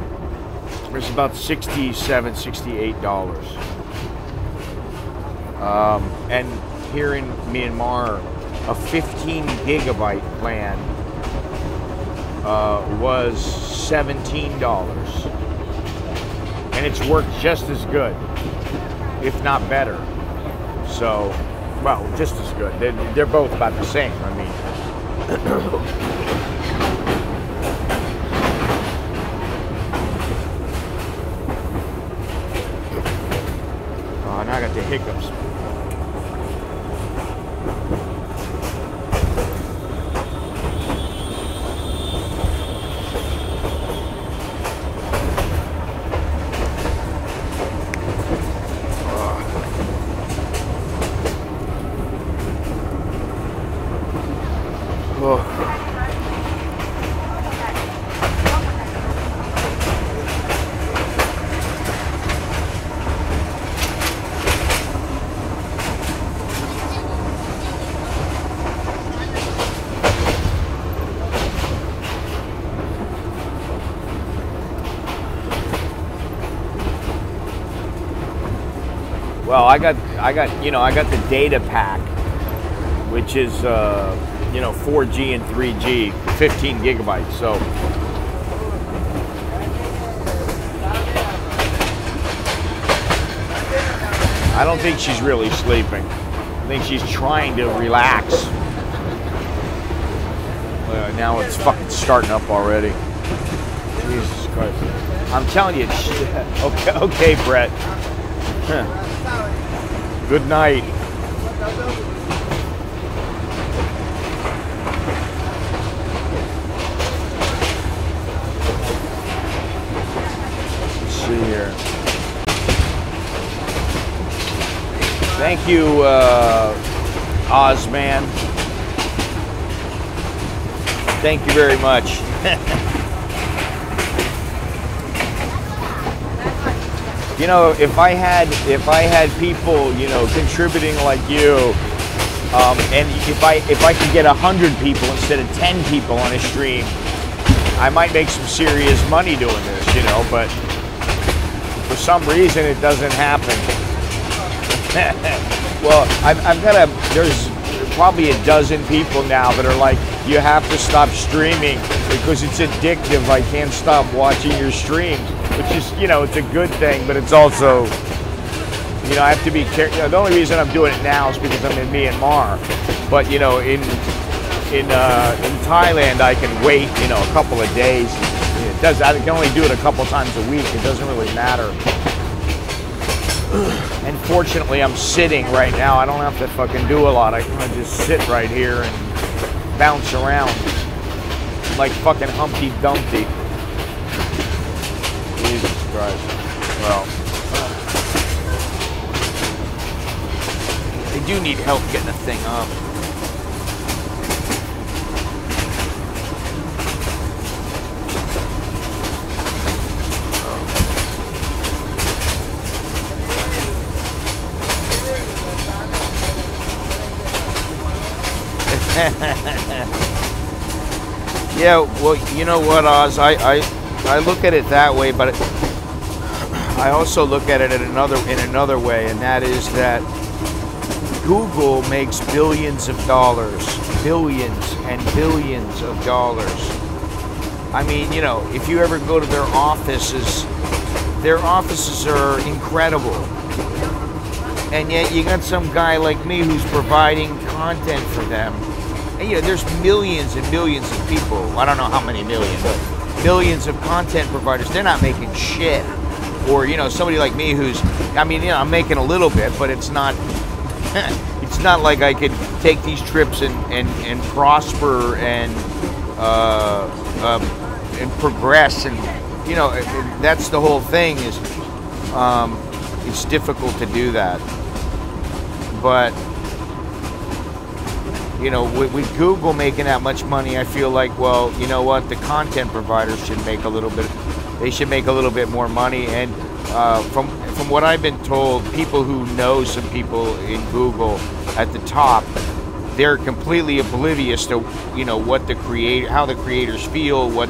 was about $67, $68. And here in Myanmar, a 15 gigabyte plan was $17, and it's worked just as good, if not better. So, well, just as good. They're both about the same. I mean, oh, now I got the hiccups. Well, I got the data pack, which is you know, 4G and 3G, 15 gigabytes. So I don't think she's really sleeping. I think she's trying to relax. Now it's fucking starting up already. Jesus Christ! I'm telling you, okay, Brett. Good night. Let's see here. Thank you, Ozman. Thank you very much. You know, if I had people, you know, contributing like you, and if I could get 100 people instead of 10 people on a stream, I might make some serious money doing this, you know. But for some reason, it doesn't happen. Well, there's probably a dozen people now that are like, you have to stop streaming because it's addictive. I can't stop watching your streams, which is, you know, it's a good thing, but it's also, you know, I have to be careful. You know, the only reason I'm doing it now is because I'm in Myanmar. But, you know, in Thailand, I can wait, you know, a couple of days. I can only do it a couple times a week. It doesn't really matter. And fortunately, I'm sitting right now. I don't have to fucking do a lot. I can just sit right here and bounce around like fucking Humpty Dumpty. Jesus Christ. Well, I do need help getting the thing up. Yeah, well, you know what, Oz? I look at it that way, but I also look at it in another way, and that is that Google makes billions of dollars, billions and billions of dollars. I mean, you know, if you ever go to their offices are incredible. And yet you got some guy like me who's providing content for them. And, you know, there's millions and millions of people. I don't know how many million, but millions of content providers. They're not making shit. Or, you know, somebody like me who's, I mean, you know, I'm making a little bit, but it's not, it's not like I could take these trips and prosper and progress. And, you know, that's the whole thing is, it's difficult to do that. But, you know, with Google making that much money, I feel like, well, you know what, the content providers should make a little bit, they should make a little bit more money. And from what I've been told, people who know some people in Google at the top, they're completely oblivious to, you know, what how the creators feel, what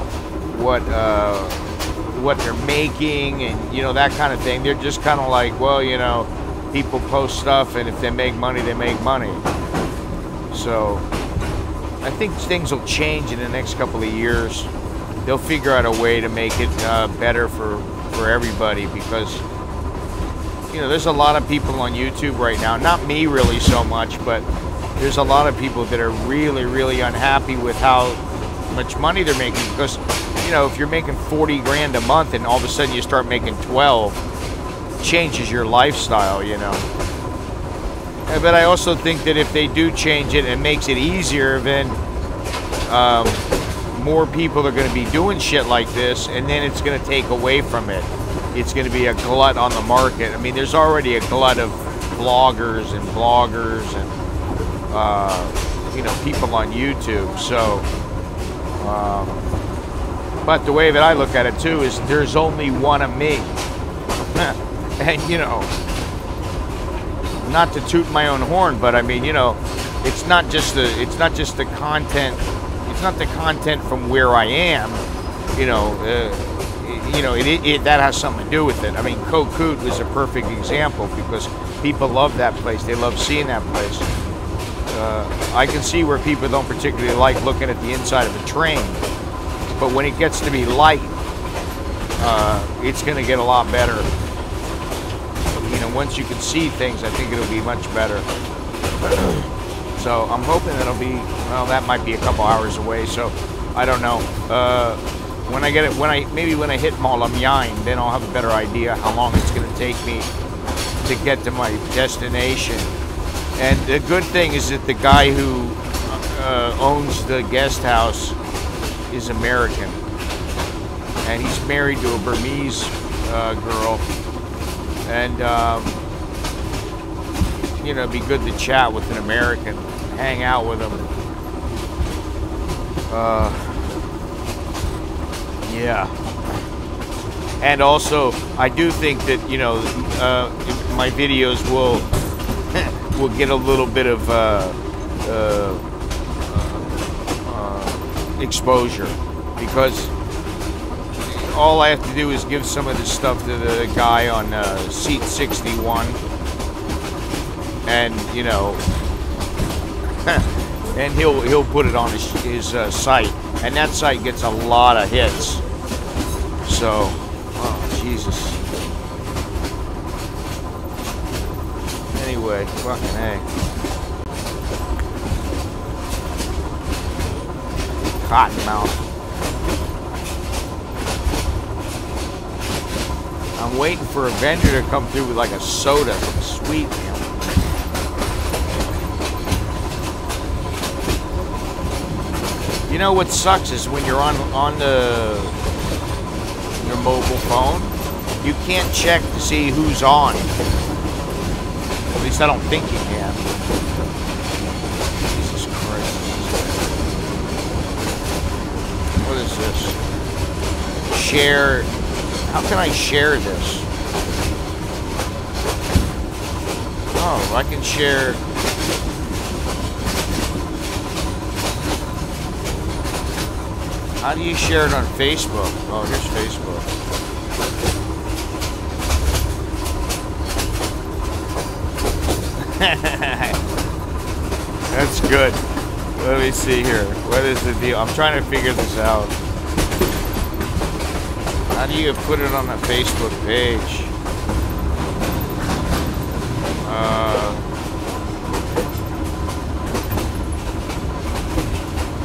they're making, and, you know, that kind of thing. They're just kind of like, well, you know, people post stuff, and if they make money, they make money. So I think things will change in the next couple of years. They'll figure out a way to make it better for everybody, because, you know, there's a lot of people on YouTube right now, not me really so much, but there's a lot of people that are really, really unhappy with how much money they're making, because, you know, if you're making 40 grand a month and all of a sudden you start making 12, it changes your lifestyle, you know. But I also think that if they do change it and makes it easier, then more people are going to be doing shit like this, and then it's going to take away from it. It's going to be a glut on the market. I mean, there's already a glut of bloggers and you know, people on YouTube. So, but the way that I look at it too is there's only one of me, and, you know, not to toot my own horn, but I mean, you know, it's not just the content. It's not the content from where I am. You know, that has something to do with it. I mean, Kokoot was a perfect example, because people love that place. They love seeing that place. I can see where people don't particularly like looking at the inside of a train, but when it gets to be light, it's going to get a lot better. You know, once you can see things, I think it'll be much better. So I'm hoping it'll be, well, that might be a couple hours away, so I don't know. When I get it, maybe when I hit Malam Yain, then I'll have a better idea how long it's going to take me to get to my destination. And the good thing is that the guy who owns the guest house is American, and he's married to a Burmese girl. And, you know, it'd be good to chat with an American, hang out with him. Yeah. And also, I do think that, you know, my videos will will get a little bit of exposure, because all I have to do is give some of this stuff to the guy on seat 61, and you know, and he'll put it on his site, and that site gets a lot of hits. So, oh Jesus. Anyway, fucking A. Cottonmouth. I'm waiting for a vendor to come through with like a soda, sweet, man. You know what sucks is when you're on your mobile phone, you can't check to see who's on. At least I don't think you can. Jesus Christ. What is this? Share. How can I share this? Oh, I can share. How do you share it on Facebook? Oh, here's Facebook. That's good. Let me see here. What is the deal? I'm trying to figure this out. How do you put it on the Facebook page?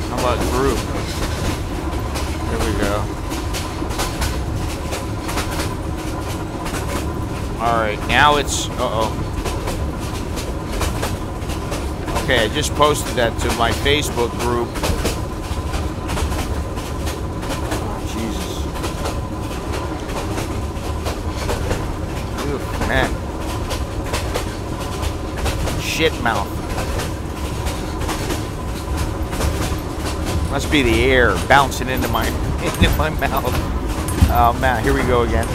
How about group? There we go. Alright, now it's... Uh-oh. Okay, I just posted that to my Facebook group. Oh, Jesus. Ew, man. Shit mouth. Must be the air bouncing into my mouth. Oh man, here we go again.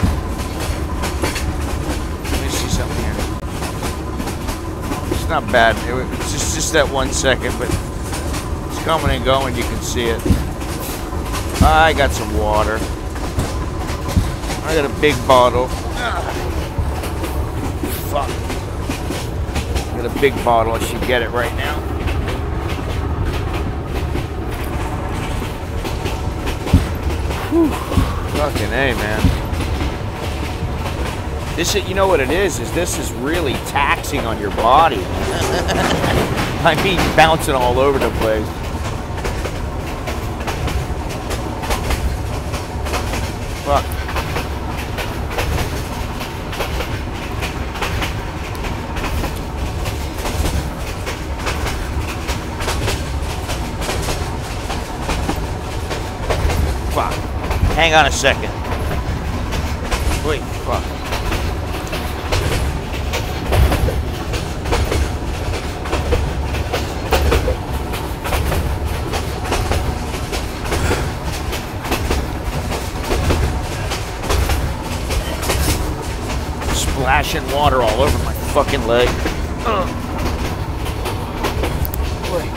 Let me see something here. It's not bad. It's just that 1 second, but it's coming and going. You can see it. I got some water. I got a big bottle. Fuck. I got a big bottle. I should get it right now. Whew. Fucking A, man. This is, you know what it is this is really taxing on your body. I mean, bouncing all over the place. Fuck. Fuck. Hang on a second. Wait, fuck. Splashing water all over my fucking leg. Wait.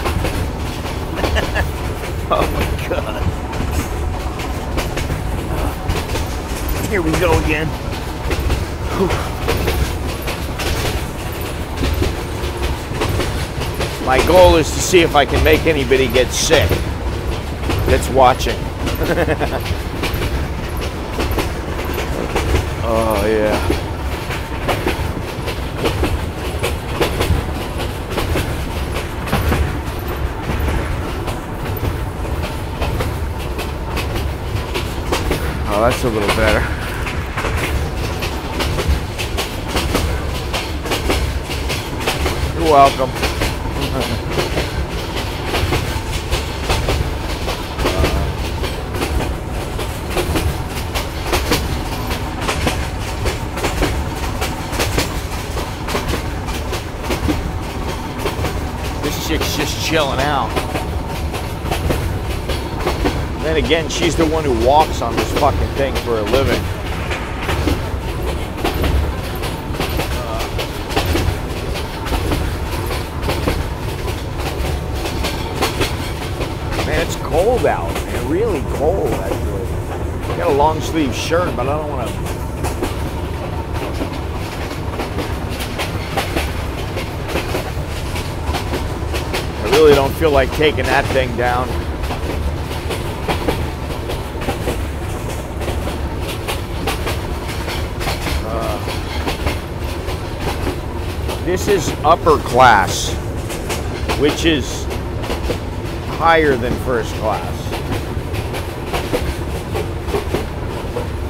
Oh my God. Here we go again. Whew. My goal is to see if I can make anybody get sick that's watching. Oh yeah. Oh, that's a little better. You're welcome. This chick's just chilling out. Then again, she's the one who walks on this fucking thing for a living. Man, it's cold out, man. Really cold, actually. I got a long sleeve shirt, but I don't want to. I really don't feel like taking that thing down. This is upper class, which is higher than first class.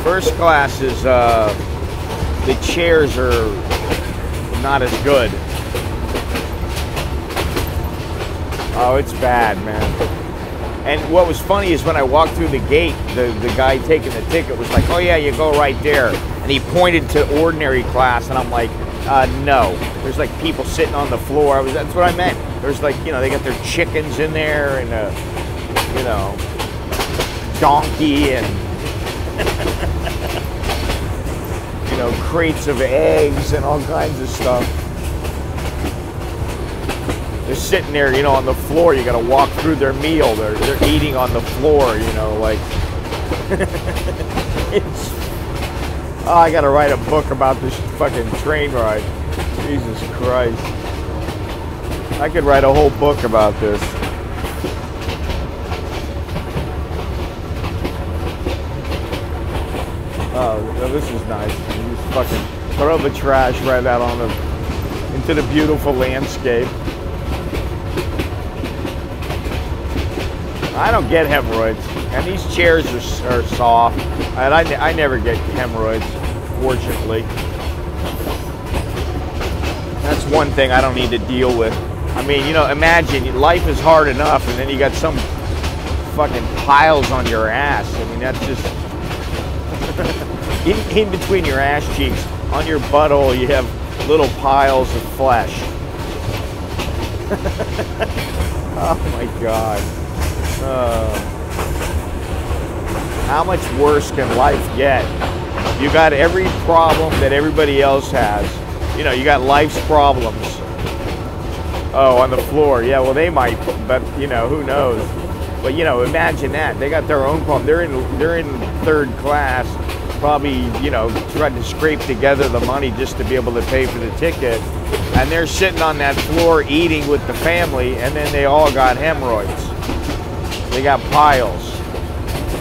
First class is, the chairs are not as good. Oh, it's bad, man. And what was funny is when I walked through the gate, the guy taking the ticket was like, oh yeah, you go right there. And he pointed to ordinary class, and I'm like, no. There's like people sitting on the floor. That's what I meant. There's like, you know, they got their chickens in there and, you know, donkey and, you know, crates of eggs and all kinds of stuff. They're sitting there, you know, on the floor. You got to walk through their meal. They're eating on the floor, you know, like. Oh, I got to write a book about this fucking train ride. Jesus Christ. I could write a whole book about this. Oh, this is nice. You just fucking throw the trash right out on into the beautiful landscape. I don't get hemorrhoids, and these chairs are soft, and I never get hemorrhoids, fortunately. That's one thing I don't need to deal with. I mean, you know, imagine, life is hard enough, and then you got some fucking piles on your ass. I mean, that's just... in between your ass cheeks, on your butthole, you have little piles of flesh. Oh my God. How much worse can life get? You got every problem that everybody else has. You know, you got life's problems. Oh, on the floor. Yeah, well, they might, but you know, who knows? But you know, imagine that. They got their own problem. They're in third class, probably, you know, trying to scrape together the money just to be able to pay for the ticket. And they're sitting on that floor eating with the family, and then they all got hemorrhoids. They got piles,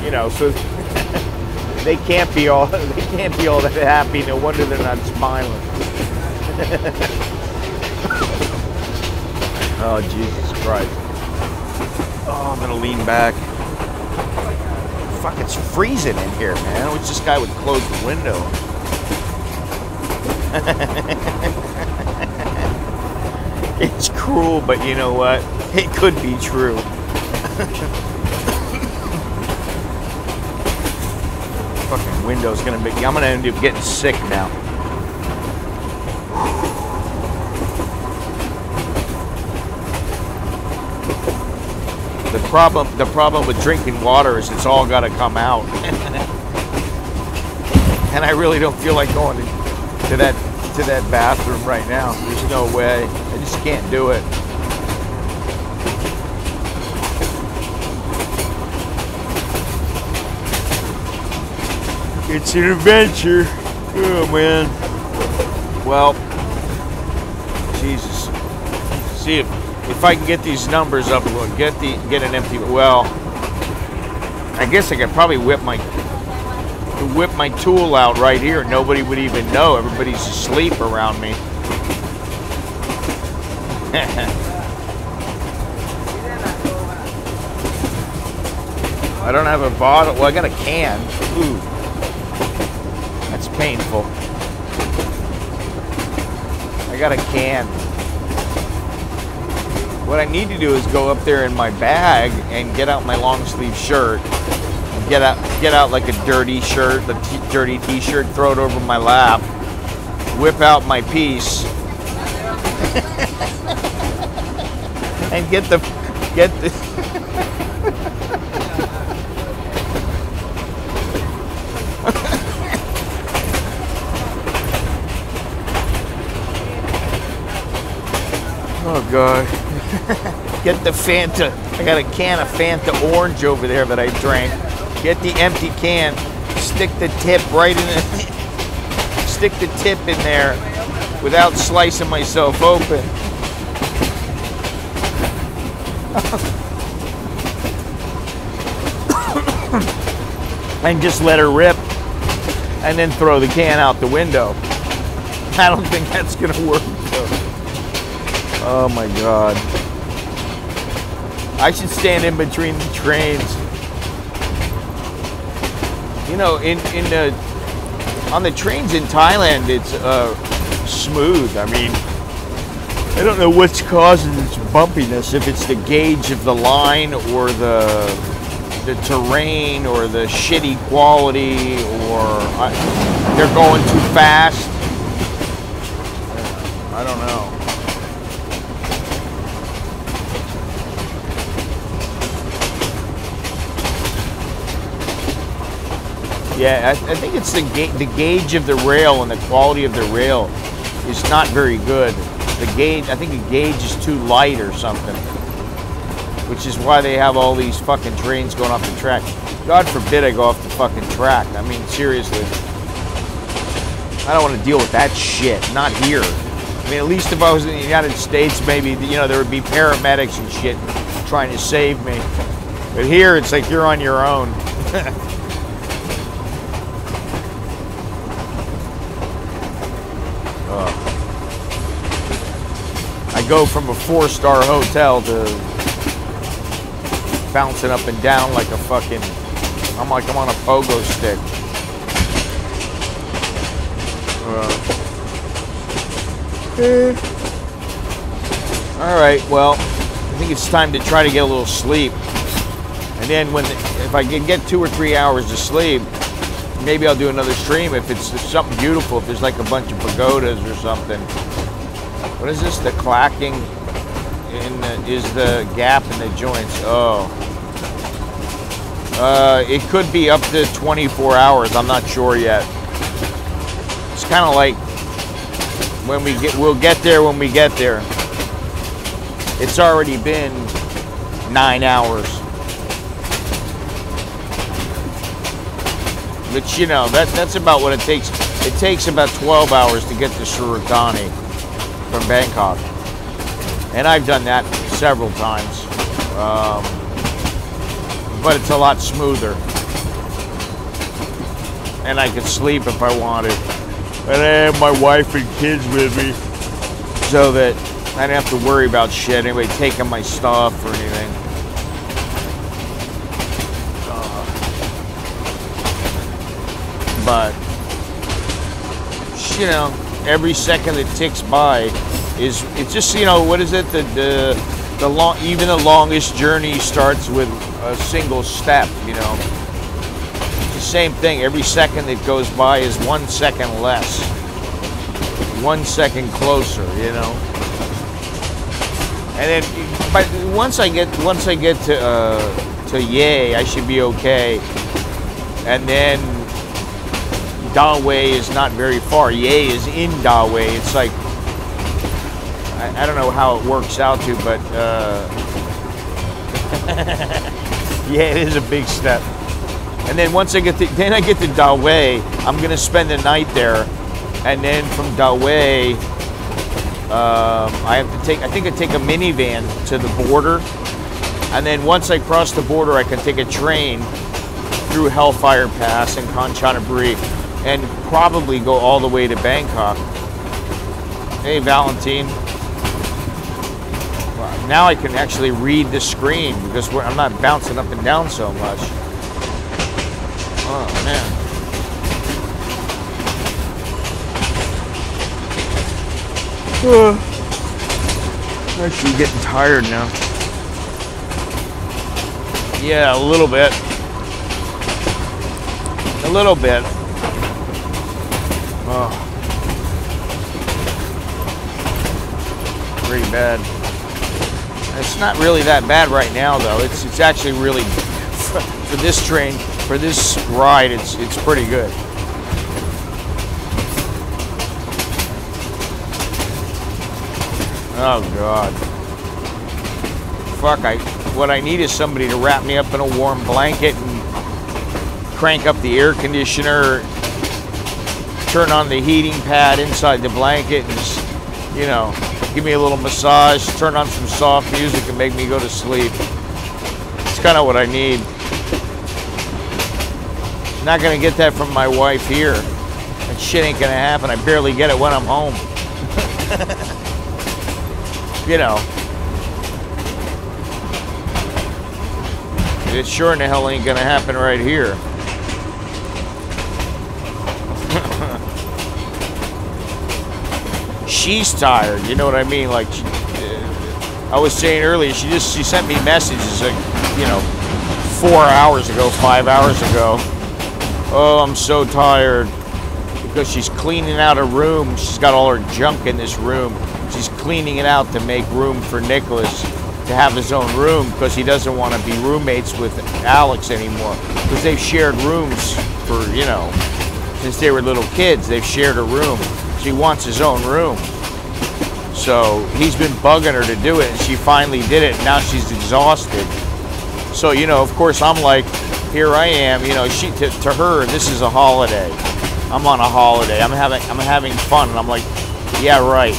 you know, so they can't be all that happy. No wonder they're not smiling. Oh, Jesus Christ. Oh, I'm gonna lean back. Fuck, it's freezing in here, man. I wish this guy would close the window. It's cruel, but you know what? It could be true. Fucking window's gonna be. I'm gonna end up getting sick now. The problem with drinking water is it's all got to come out, and I really don't feel like going to that bathroom right now. There's no way. I just can't do it. It's an adventure. Oh, man. Well, Jesus. See if I can get these numbers up, we'll get an empty. Well, I guess I could probably whip my tool out right here. Nobody would even know. Everybody's asleep around me. I don't have a bottle. Well, I got a can. Ooh. That's painful. I got a can. What I need to do is go up there in my bag and get out my long sleeve shirt. And get out like a dirty shirt, the dirty t-shirt, throw it over my lap, whip out my piece, and get the Oh God. Get the Fanta. I got a can of Fanta orange over there that I drank. Get the empty can. Stick the tip right in it. Stick the tip in there without slicing myself open. And just let her rip and then throw the can out the window. I don't think that's gonna work though. Oh my God. I should stand in between the trains. You know, on the trains in Thailand, it's smooth. I mean, I don't know what's causing this bumpiness, if it's the gauge of the line or the terrain or the shitty quality, or they're going too fast. I don't know. Yeah, I think it's the gauge of the rail, and the quality of the rail is not very good. The gauge, I think the gauge is too light or something, which is why they have all these fucking trains going off the track. God forbid I go off the fucking track. I mean, seriously. I don't want to deal with that shit. Not here. I mean, at least if I was in the United States, maybe, you know, there would be paramedics and shit trying to save me. But here, it's like you're on your own. I go from a 4-star hotel to bouncing up and down like a fucking, I'm on a pogo stick. All right, well, I think it's time to try to get a little sleep. And then if I can get 2 or 3 hours of sleep, maybe I'll do another stream if it's something beautiful, if there's like a bunch of pagodas or something. What is this? The clacking is the gap in the joints. Oh. It could be up to 24 hours. I'm not sure yet. It's kind of like we'll get there when we get there. It's already been 9 hours. But you know, that's about what it takes. It takes about 12 hours to get to Suratani from Bangkok. And I've done that several times. But it's a lot smoother. And I could sleep if I wanted. And I have my wife and kids with me, so that I don't have to worry about shit, anybody taking my stuff or anything. But, you know, every second that ticks by it's just, you know, what is it, even the longest journey starts with a single step, you know. It's the same thing. Every second that goes by is 1 second less, 1 second closer, you know. And then, but once I get to Yei, I should be okay. And then Dawei is not very far. Yei is in Dawei. It's like, I don't know how it works out to, but yeah, it is a big step. And then once I get to Dawei, I'm gonna spend the night there, and then from Dawei, I think I take a minivan to the border, and then once I cross the border, I can take a train through Hellfire Pass and Kanchanaburi, and probably go all the way to Bangkok. Hey, Valentine. Well, now I can actually read the screen because I'm not bouncing up and down so much. Oh, man. I'm actually getting tired now. Yeah, a little bit. A little bit. Oh. Pretty bad. It's not really that bad right now, though. It's actually really, for this train, for this ride, it's pretty good. Oh God. Fuck, what I need is somebody to wrap me up in a warm blanket and crank up the air conditioner, turn on the heating pad inside the blanket, and just, you know, give me a little massage, turn on some soft music and make me go to sleep. It's kind of what I need. Not gonna get that from my wife here. That shit ain't gonna happen. I barely get it when I'm home. You know. It sure in the hell ain't gonna happen right here. She's tired, you know what I mean? Like, I was saying earlier, she sent me messages, like, you know, 4 hours ago, 5 hours ago. Oh, I'm so tired. Because she's cleaning out a room. She's got all her junk in this room. She's cleaning it out to make room for Nicholas to have his own room, because he doesn't want to be roommates with Alex anymore. Because they've shared rooms for, you know, since they were little kids. They've shared a room. So he wants his own room. So he's been bugging her to do it, and she finally did it. Now she's exhausted. So, you know, of course, I'm like, here I am. You know, to her, this is a holiday. I'm on a holiday. I'm having fun. And I'm like, yeah, right.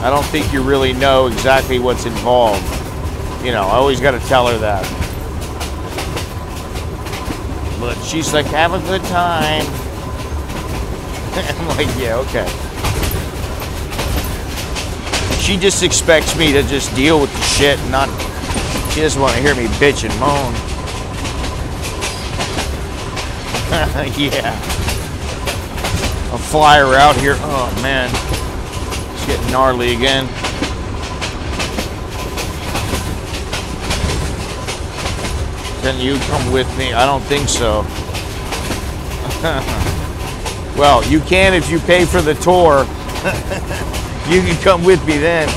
I don't think you really know exactly what's involved. You know, I always got to tell her that. But she's like, have a good time. I'm like, yeah, okay. She just expects me to just deal with the shit and not, she doesn't want to hear me bitch and moan. Yeah. I'll fly her out here. Oh, man. It's getting gnarly again. Can you come with me? I don't think so. Well, you can if you pay for the tour. You can come with me then.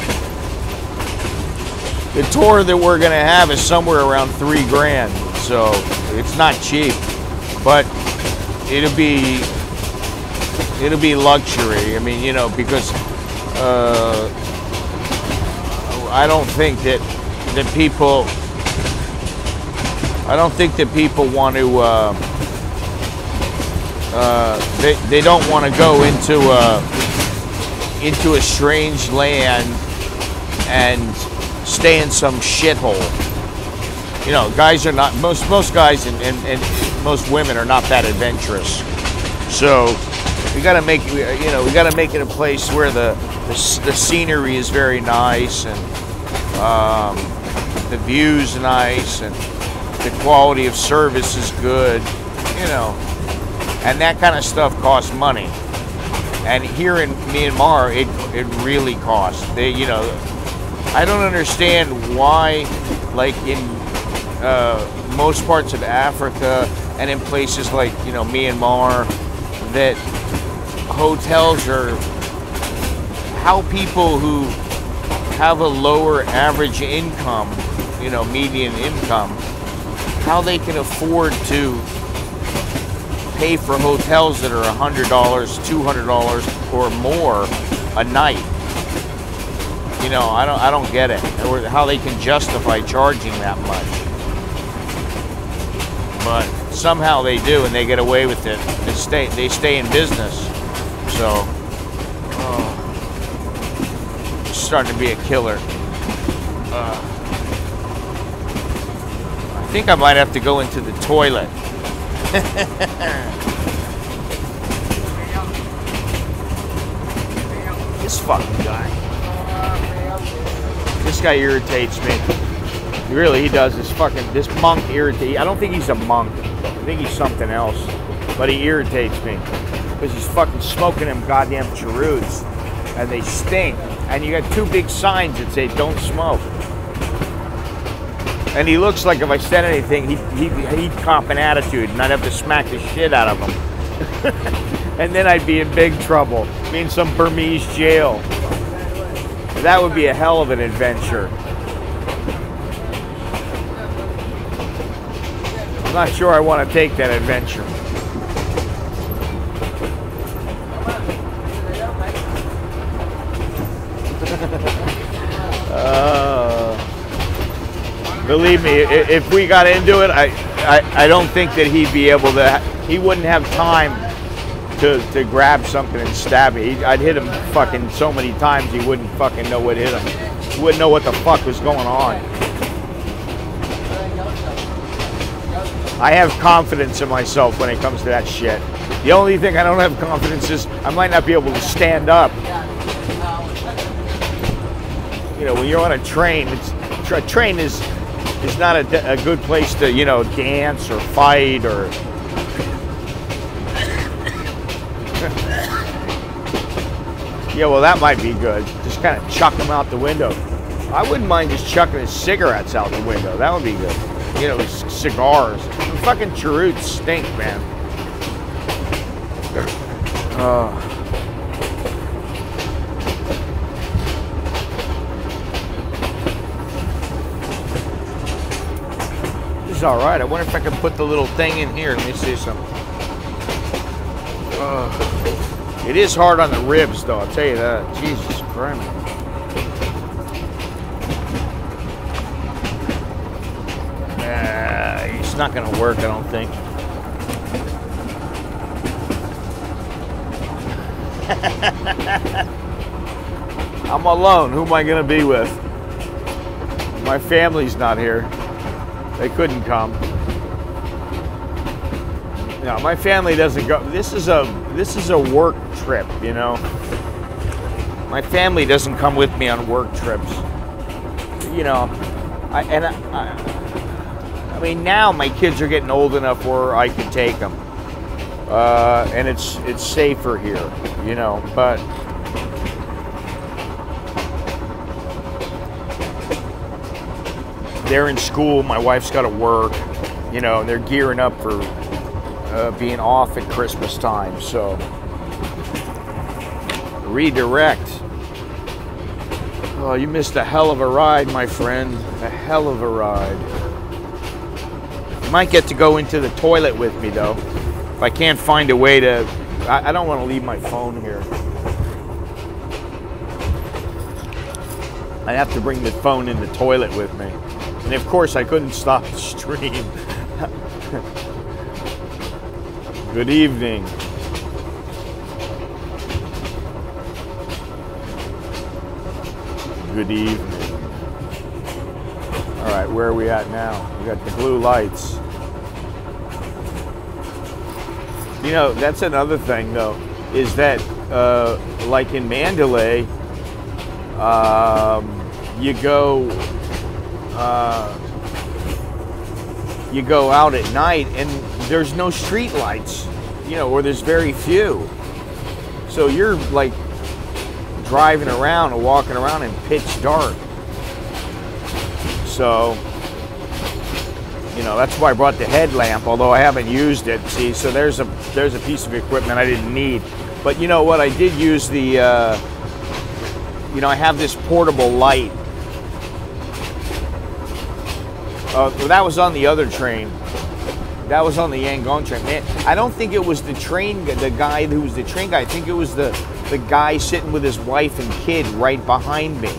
The tour that we're gonna have is somewhere around $3 grand, so it's not cheap, but it'll be luxury. I mean, you know, because I don't think that people want to. They don't want to go into a strange land and stay in some shithole. You know, guys are not, most guys and most women are not that adventurous. So we got to make it a place where the scenery is very nice, and the view's nice, and the quality of service is good. You know, and that kind of stuff costs money. And here in Myanmar, it really costs. You know, I don't understand why, like in most parts of Africa and in places like, you know, Myanmar, that hotels are, how people who have a lower average income, you know, median income, how they can afford to pay for hotels that are $100, $200 or more a night. You know, I don't get it, or how they can justify charging that much. But somehow they do, and they get away with it. They stay in business. So, it's starting to be a killer. I think I might have to go into the toilet. This fucking guy. This guy irritates me. He does. This monk irritates. I don't think he's a monk. I think he's something else. But he irritates me because he's fucking smoking them goddamn cheroots, and they stink. And you got two big signs that say "Don't smoke." And he looks like if I said anything, he'd cop an attitude, and I'd have to smack the shit out of him. And then I'd be in big trouble, be in some Burmese jail. That would be a hell of an adventure. I'm not sure I want to take that adventure. Believe me, if we got into it, I don't think that he'd be able to. He wouldn't have time to grab something and stab me. I'd hit him fucking so many times he wouldn't fucking know what hit him. He wouldn't know what the fuck was going on. I have confidence in myself when it comes to that shit. The only thing I don't have confidence is I might not be able to stand up. You know, when you're on a train, a train is not a good place to, you know, dance or fight or. Yeah, well, that might be good. Just kind of chuck them out the window. I wouldn't mind just chucking his cigarettes out the window. That would be good. You know, cigars. The fucking cheroots stink, man. This is all right. I wonder if I can put the little thing in here. Let me see something. It is hard on the ribs, though. I'll tell you that. Jesus Christ. It's not going to work, I don't think. I'm alone. Who am I going to be with? My family's not here. They couldn't come. No, my family doesn't go. This is a work trip, you know. My family doesn't come with me on work trips. You know, I mean, now my kids are getting old enough where I can take them, and it's safer here, you know. But they're in school. My wife's got to work, you know, and they're gearing up for being off at Christmas time. So redirect. Oh, you missed a hell of a ride, my friend. A hell of a ride. You might get to go into the toilet with me, though. If I can't find a way to... I don't want to leave my phone here. I have to bring the phone in the toilet with me. And of course, I couldn't stop the stream. Good evening. Good evening. All right, where are we at now? We got the blue lights. You know, that's another thing, though, is that like in Mandalay, you go out at night and there's no street lights, you know, or there's very few. So you're like driving around and walking around in pitch dark. So, you know, that's why I brought the headlamp, although I haven't used it. See, so there's a piece of equipment I didn't need. But you know what? I did use the, you know, I have this portable light. That was on the other train. That was on the Yangon train. Man, I don't think it was the guy who was the train guy. I think it was the guy sitting with his wife and kid right behind me.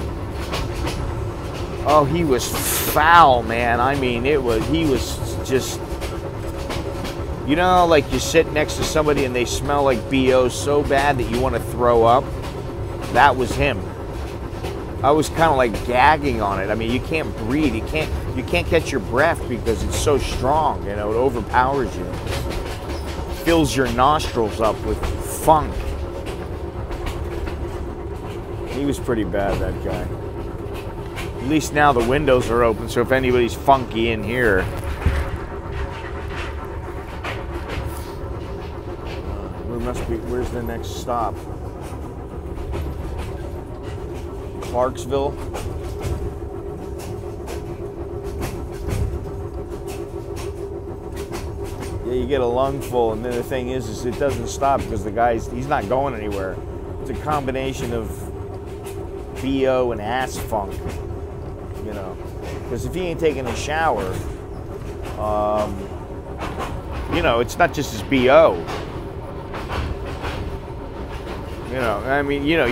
Oh, he was foul, man. I mean, he was just, you know, like you sit next to somebody and they smell like BO so bad that you want to throw up. That was him. I was kind of like gagging on it. I mean, you can't breathe. You can't catch your breath because it's so strong. You know, it overpowers you. Fills your nostrils up with funk. He was pretty bad, that guy. At least now the windows are open, so if anybody's funky in here. Where's the next stop? Clarksville. Yeah, you get a lung full, and then the thing is it doesn't stop because he's not going anywhere. It's a combination of BO and ass funk, you know. Because if he ain't taking a shower, you know, it's not just his BO. You know, I mean, you know,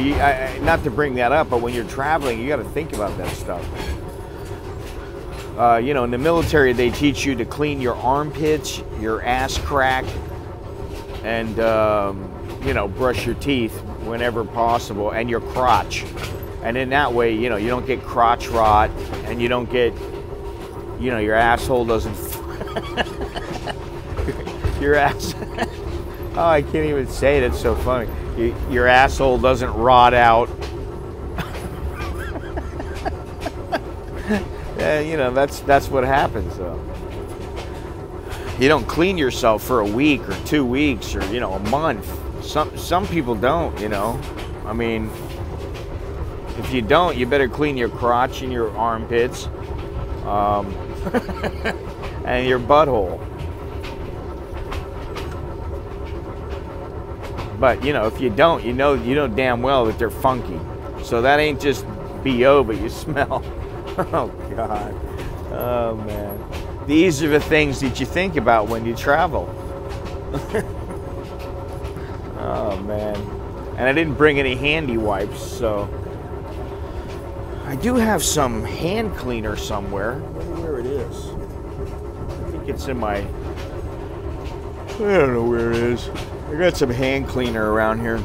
not to bring that up, but when you're traveling, you got to think about that stuff. You know, in the military, they teach you to clean your armpits, your ass crack, and, you know, brush your teeth whenever possible, and your crotch. And in that way, you know, you don't get crotch rot, and you don't get, you know, your asshole doesn't, your ass, oh, I can't even say it, it's so funny. Your asshole doesn't rot out. Yeah, you know, that's what happens, though. You don't clean yourself for a week or 2 weeks or, you know, a month. Some people don't, you know. I mean, if you don't, you better clean your crotch and your armpits, and your butthole. But, you know, if you don't, you know damn well that they're funky. So that ain't just BO, but you smell. Oh, God. Oh, man. These are the things that you think about when you travel. Oh, man. And I didn't bring any handy wipes, so. I do have some hand cleaner somewhere. I wonder where it is. I think it's in my, I don't know where it is. I got some hand cleaner around here.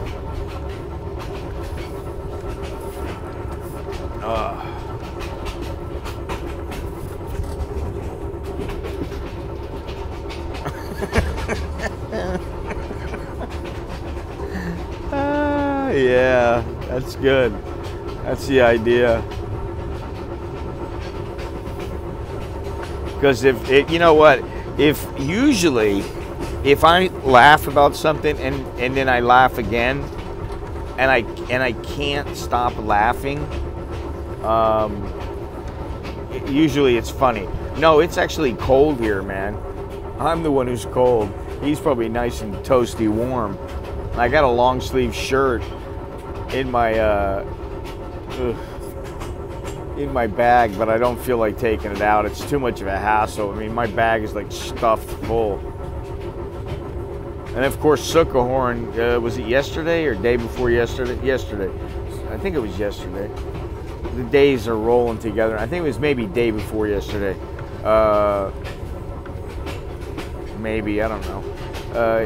Yeah, that's good. That's the idea. Because if it, you know what, if I laugh about something and then I laugh again, and I can't stop laughing, usually it's funny. No, it's actually cold here, man. I'm the one who's cold. He's probably nice and toasty warm. I got a long sleeve shirt in my bag, but I don't feel like taking it out. It's too much of a hassle. I mean, my bag is like stuffed full. And of course, Sukkahorn, was it yesterday or day before yesterday? Yesterday. I think it was yesterday. The days are rolling together. I think it was maybe day before yesterday. Maybe, I don't know.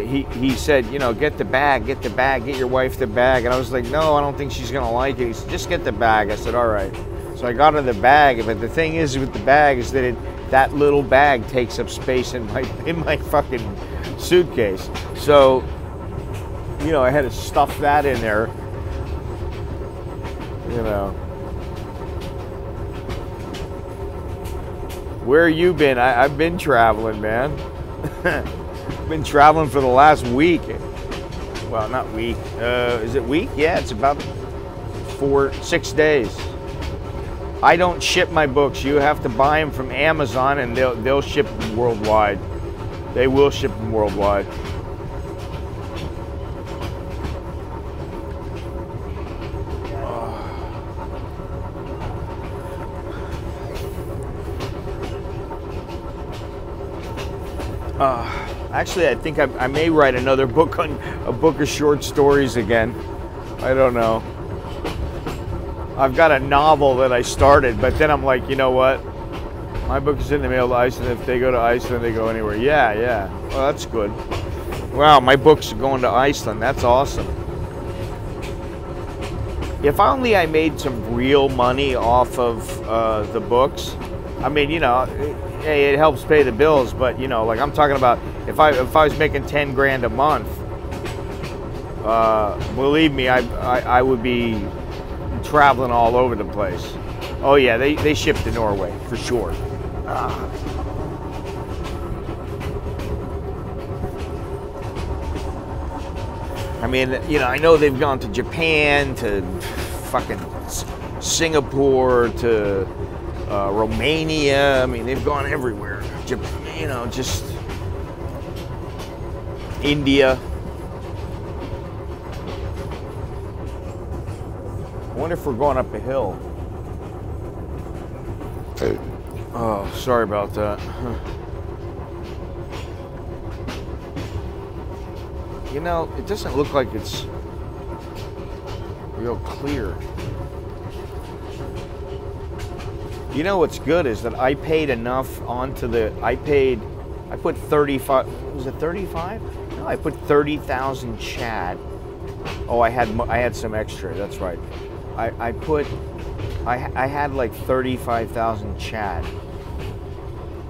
He said, you know, get the bag, get your wife the bag. And I was like, no, I don't think she's gonna like it. He said, just get the bag. I said, all right. So I got her the bag, but the thing is with the bag is that that little bag takes up space in my fucking suitcase. So, you know, I had to stuff that in there. You know. Where you been? I've been traveling, man. Been traveling for the last week. Well, not week. Is it week? Yeah, it's about 6 days. I don't ship my books. You have to buy them from Amazon, and they'll ship them worldwide. They will ship them worldwide. Actually, I think I may write another book on a book of short stories again. I don't know. I've got a novel that I started, but then I'm like, you know what? My book is in the mail to Iceland. If they go to Iceland, they go anywhere. Yeah, yeah. Well, that's good. Wow, my book's going to Iceland. That's awesome. If only I made some real money off of the books. I mean, you know, hey, it helps pay the bills, but you know, like I'm talking about, if I was making 10 grand a month, believe me, I would be traveling all over the place. Oh yeah, they ship to Norway for sure. I mean, you know, I know they've gone to Japan, to fucking Singapore, to Romania. I mean, they've gone everywhere. You know, just India. I wonder if we're going up a hill. Oh, sorry about that. You know, it doesn't look like it's real clear. You know what's good is that I paid enough onto the, I put 35, was it 35? No, I put 30,000 CAD. Oh, I had some extra, that's right. I had like 35,000 CAD.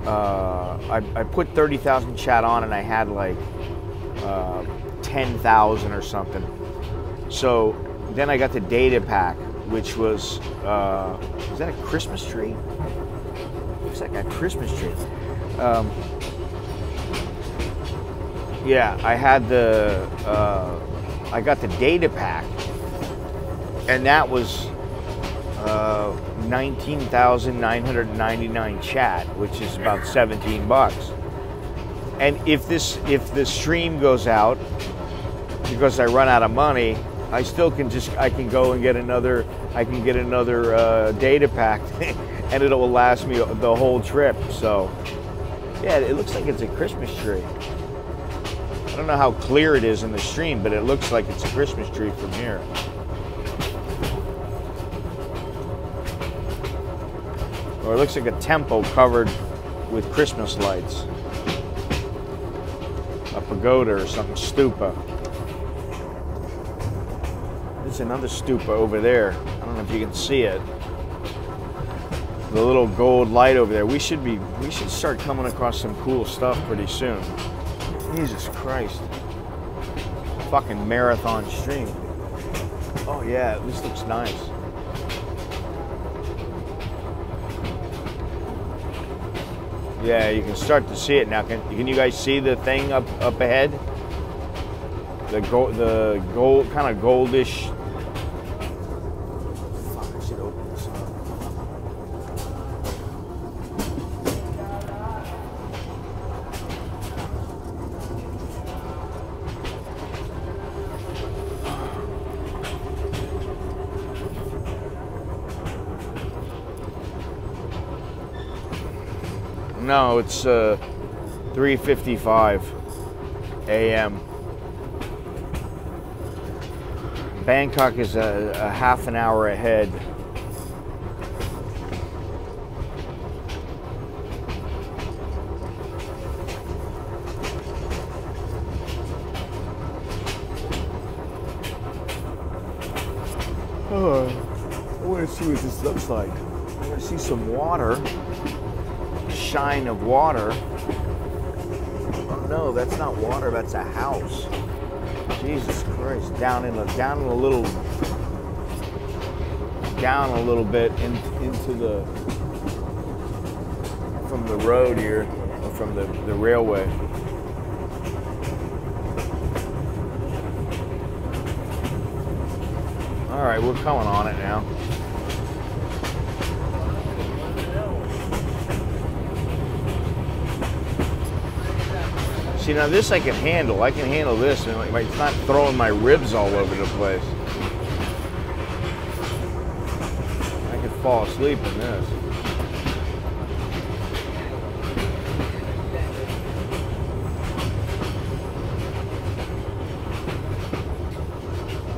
I put 30,000 CAD on and I had like 10,000 or something. So then I got the data pack, which was, is that a Christmas tree? Looks like a Christmas tree. Yeah, I had the, I got the data pack, and that was 19,999 CAD, which is about 17 bucks. And if the stream goes out because I run out of money, I still can I can go and get another data pack and it will last me the whole trip. So yeah, it looks like it's a Christmas tree. I don't know how clear it is in the stream, but it looks like it's a Christmas tree from here. Or it looks like a temple covered with Christmas lights. A pagoda or something, stupa. There's another stupa over there. I don't know if you can see it. The little gold light over there. We should start coming across some cool stuff pretty soon. Jesus Christ. Fucking marathon stream. Oh yeah, this looks nice. Yeah, you can start to see it now. Can you guys see the thing up ahead? The gold, kind of goldish. Fuck, I should open this up. No, it's 3:55 a.m. Bangkok is a half an hour ahead. Oh, I want to see what this looks like. I want to see some water. Shine of water. Oh no, that's not water, that's a house. Jesus Christ, down a little bit into the, from the road here, or from the railway. All right, we're coming on it now. See, now this I can handle. I can handle this, and it's not throwing my ribs all over the place. I could fall asleep in this.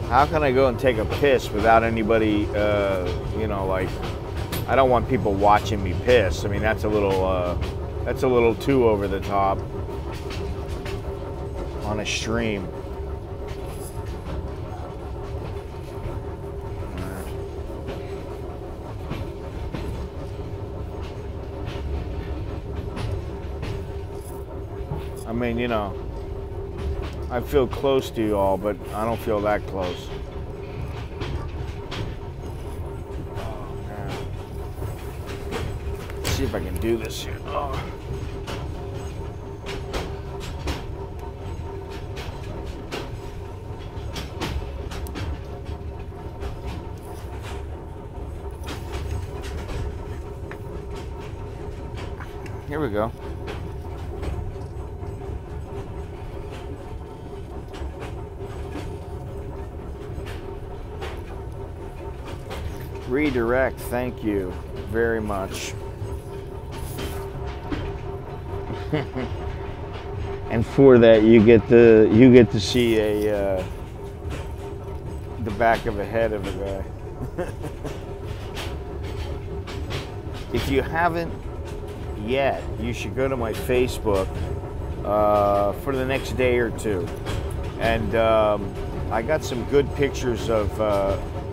How can I go and take a piss without anybody, you know, like, I don't want people watching me piss. I mean, that's a little too over the top. On a stream. I mean, you know, I feel close to you all, but I don't feel that close. Oh, man. Let's see if I can do this here. Oh. Here we go. Redirect, thank you very much. And for that you get to see the back of the head of a guy. if you haven't yet, you should go to my Facebook for the next day or two. And I got some good pictures of,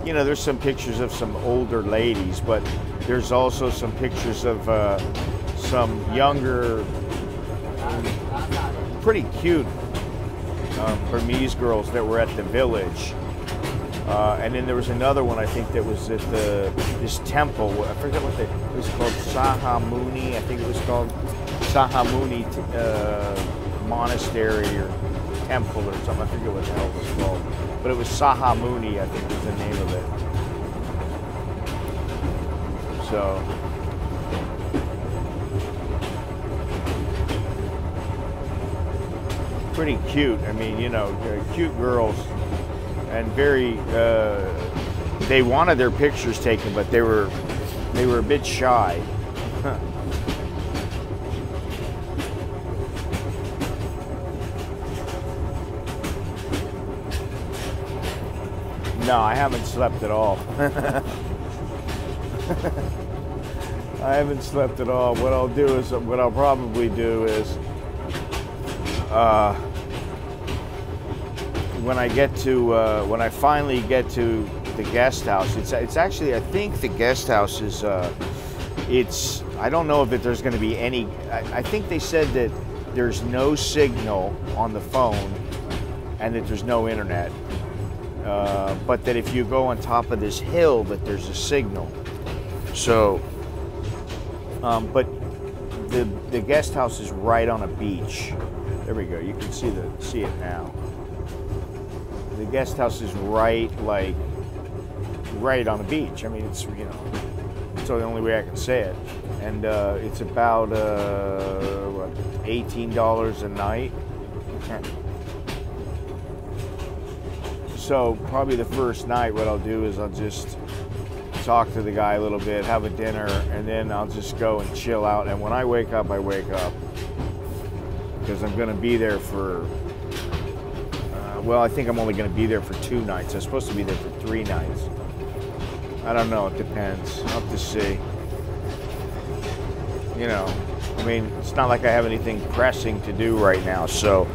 you know, there's some pictures of some older ladies, but there's also some pictures of some younger, pretty cute Burmese girls that were at the village. And then there was another one, I think, that was at this temple. I forget what it was called, Sahamuni. I think it was called Sahamuni Monastery or Temple or something. I forget what the hell it was called. But it was Sahamuni, I think was the name of it. So. Pretty cute. I mean, you know, cute girls. And very, they wanted their pictures taken, but they were a bit shy. No, I haven't slept at all. I haven't slept at all. What I'll probably do is, when I finally get to the guest house, it's actually, I think the guest house is, I don't know if there's going to be any, I think they said that there's no signal on the phone and that there's no internet, but that if you go on top of this hill that there's a signal. So, but the guest house is right on a beach. There we go, you can see it now. The guest house is right on the beach. I mean, it's, you know, it's the only way I can say it. And it's about what, $18 a night. So probably the first night, what I'll do is I'll just talk to the guy a little bit, have a dinner, and then I'll just go and chill out. And when I wake up, I wake up, because I'm going to be there for. Well, I think I'm only going to be there for 2 nights. I'm supposed to be there for 3 nights. I don't know. It depends. I'll have to see. You know, I mean, it's not like I have anything pressing to do right now. So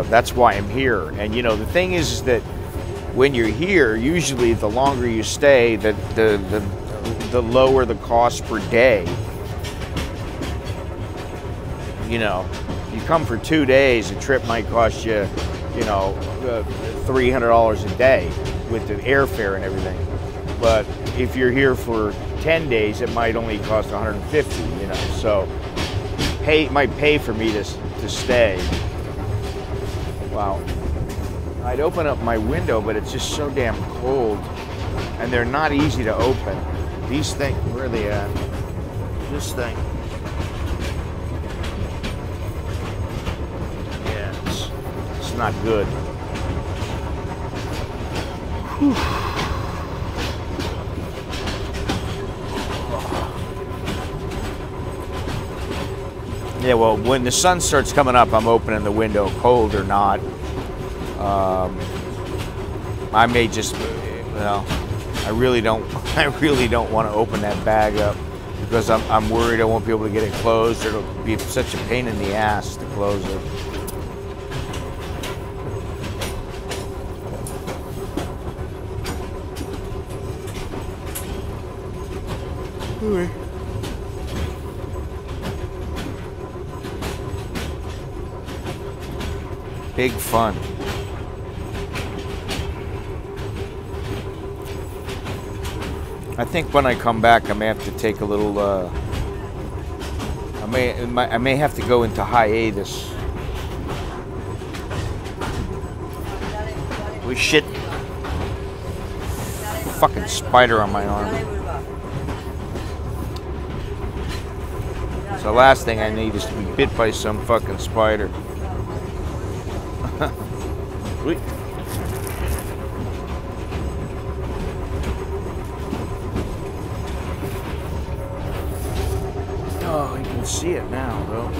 that's why I'm here. And, you know, the thing is that when you're here, usually the longer you stay, the lower the cost per day. You know, you come for 2 days, a trip might cost you, you know, $300 a day with the airfare and everything. But if you're here for 10 days, it might only cost $150, you know. So it might pay for me to stay. Wow. I'd open up my window, but it's just so damn cold. And they're not easy to open. These things, where are they at? This thing. Yeah, it's not good. Whew. Yeah, well, when the sun starts coming up, I'm opening the window, cold or not. I may just, well, I really don't want to open that bag up because I'm worried I won't be able to get it closed. It'll be such a pain in the ass to close it. Anyway. Big fun. I think when I come back, I may have to take a little. I may have to go into hiatus. Oh shit! Fucking spider on my arm. So the last thing I need is to be bit by some fucking spider. Wait. Oh, you can see it now, though.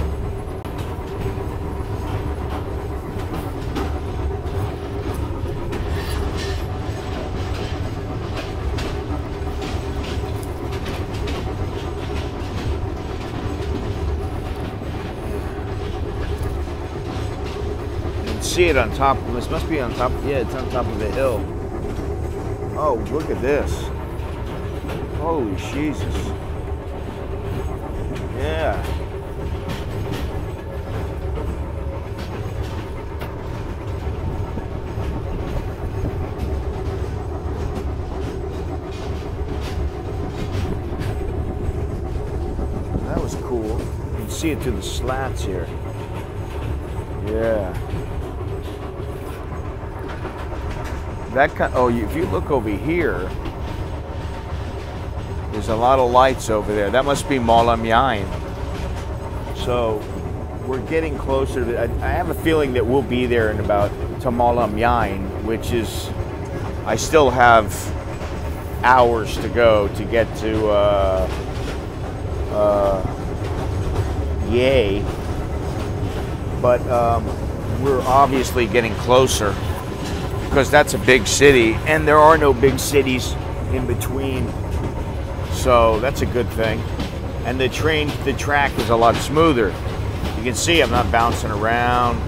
see it on top. This must be on top. Yeah, it's on top of the hill. Oh, look at this. Holy Jesus. Yeah. That was cool. You can see it through the slats here. Yeah. That kind. Oh, if you look over here, there's a lot of lights over there. That must be Malam Yain. So we're getting closer to. I have a feeling that we'll be there in about to Malam Yain, which is. I still have hours to go to get to Yay. But we're obviously getting closer because that's a big city, and there are no big cities in between, so that's a good thing. And the track is a lot smoother. You can see I'm not bouncing around.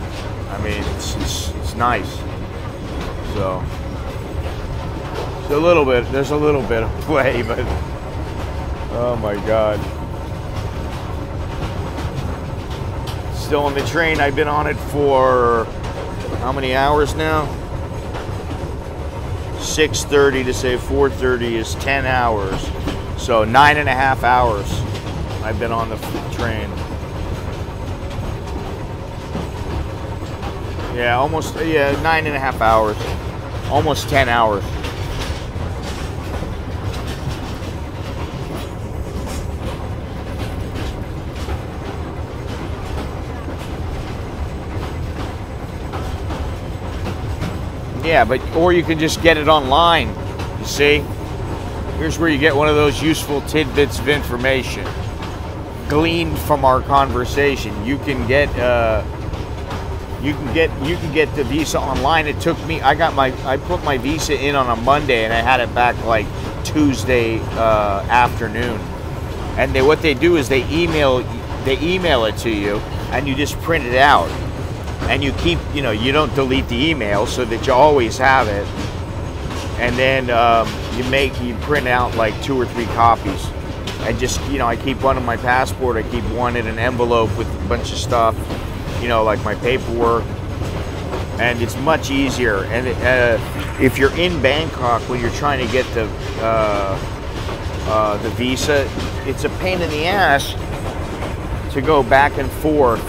I mean, it's nice. So there's a little bit of play, but oh my God. Still on the train. I've been on it for how many hours now? 6:30 to say 4:30 is 10 hours. So 9.5 hours I've been on the train. Yeah, almost, yeah, 9.5 hours. Almost 10 hours. Yeah, or you can just get it online, you see? Here's where you get one of those useful tidbits of information gleaned from our conversation. You can get the visa online. It took me, I put my visa in on a Monday and I had it back like Tuesday afternoon. And what they do is they email it to you and you just print it out. And you keep, you don't delete the email so that you always have it. And then you print out like 2 or 3 copies. And just, I keep one on my passport. I keep one in an envelope with a bunch of stuff, like my paperwork. And it's much easier. And if you're in Bangkok when you're trying to get the visa, it's a pain in the ass to go back and forth.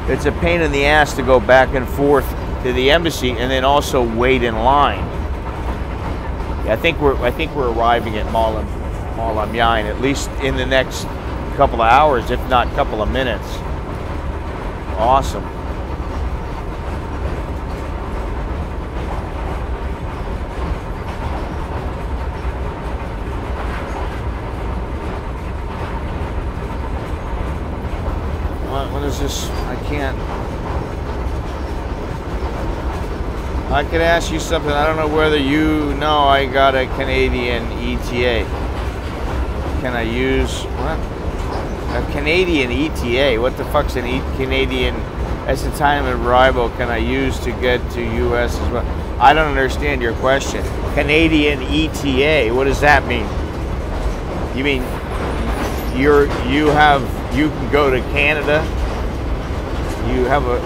It's a pain in the ass to go back and forth to the embassy and then also wait in line. Yeah, I think we're arriving at Malam Yain at least in the next couple of hours, if not couple of minutes. Awesome. What is this? I could ask you something. I don't know whether you know I got a Canadian ETA. Can I use what? A Canadian ETA? What the fuck's an Canadian? That's the time of arrival. Can I use to get to U.S. as well? I don't understand your question. Canadian ETA. What does that mean? You mean you can go to Canada? You have a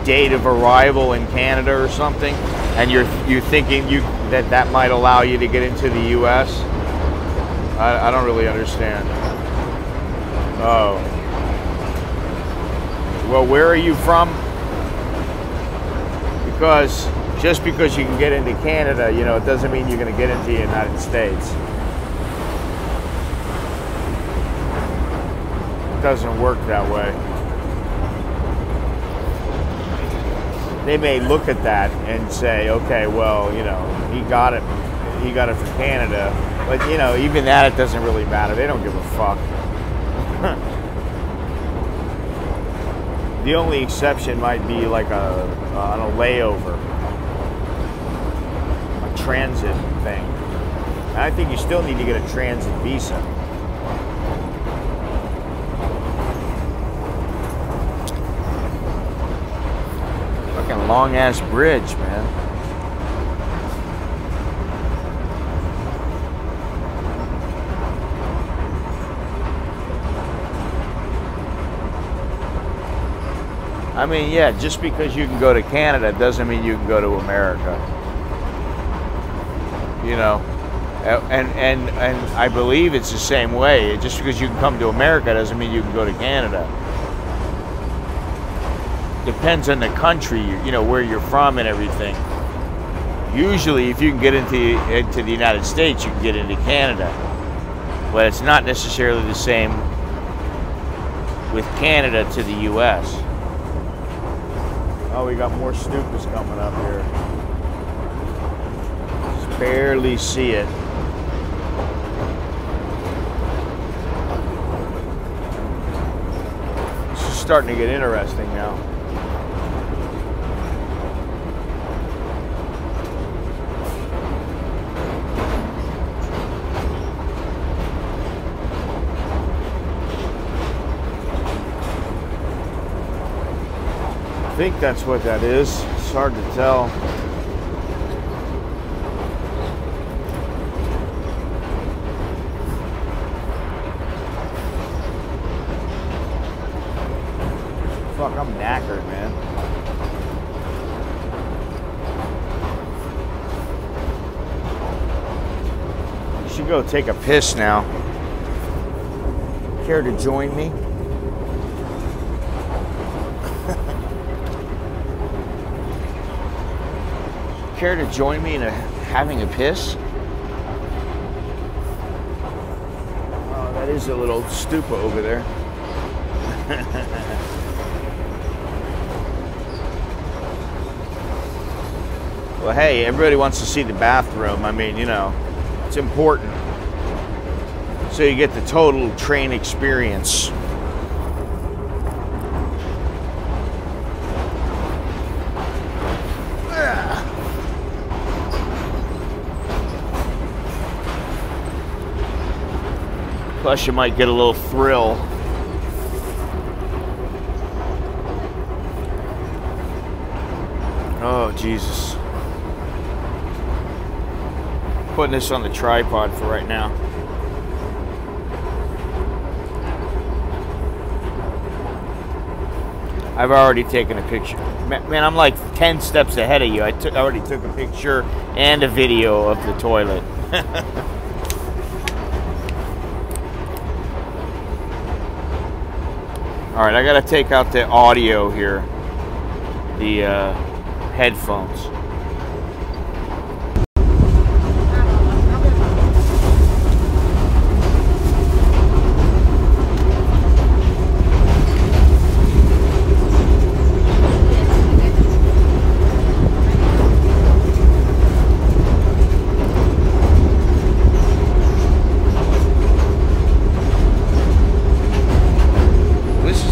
date of arrival in Canada or something, and you're thinking that might allow you to get into the U.S. I don't really understand. Oh, well, where are you from? Because just because you can get into Canada, it doesn't mean you're going to get into the United States. It doesn't work that way. They may look at that and say, okay, well, he got it for Canada, but even that, it doesn't really matter. They don't give a fuck. The only exception might be like on a layover, a transit thing. And I think you still need to get a transit visa. fucking long ass bridge, man. I mean, yeah, just because you can go to Canada doesn't mean you can go to America. You know, and I believe it's the same way. Just because you can come to America doesn't mean you can go to Canada. Depends on the country, you know, where you're from and everything. Usually, if you can get into the United States, you can get into Canada. But it's not necessarily the same with Canada to the U.S. Oh, we got more Stupas coming up here. Just barely see it. This is starting to get interesting now. I think that's what that is. It's hard to tell. Fuck, I'm knackered, man. You should go take a piss now. Care to join me? Care to join me in having a piss? Oh, that is a little stupa over there. Well, hey, everybody wants to see the bathroom. I mean, you know, it's important. So you get the total train experience. Plus, you might get a little thrill. Oh, Jesus. Putting this on the tripod for right now. I've already taken a picture. Man, I'm like 10 steps ahead of you. I already took a picture and a video of the toilet. All right, I gotta take out the audio here, the headphones.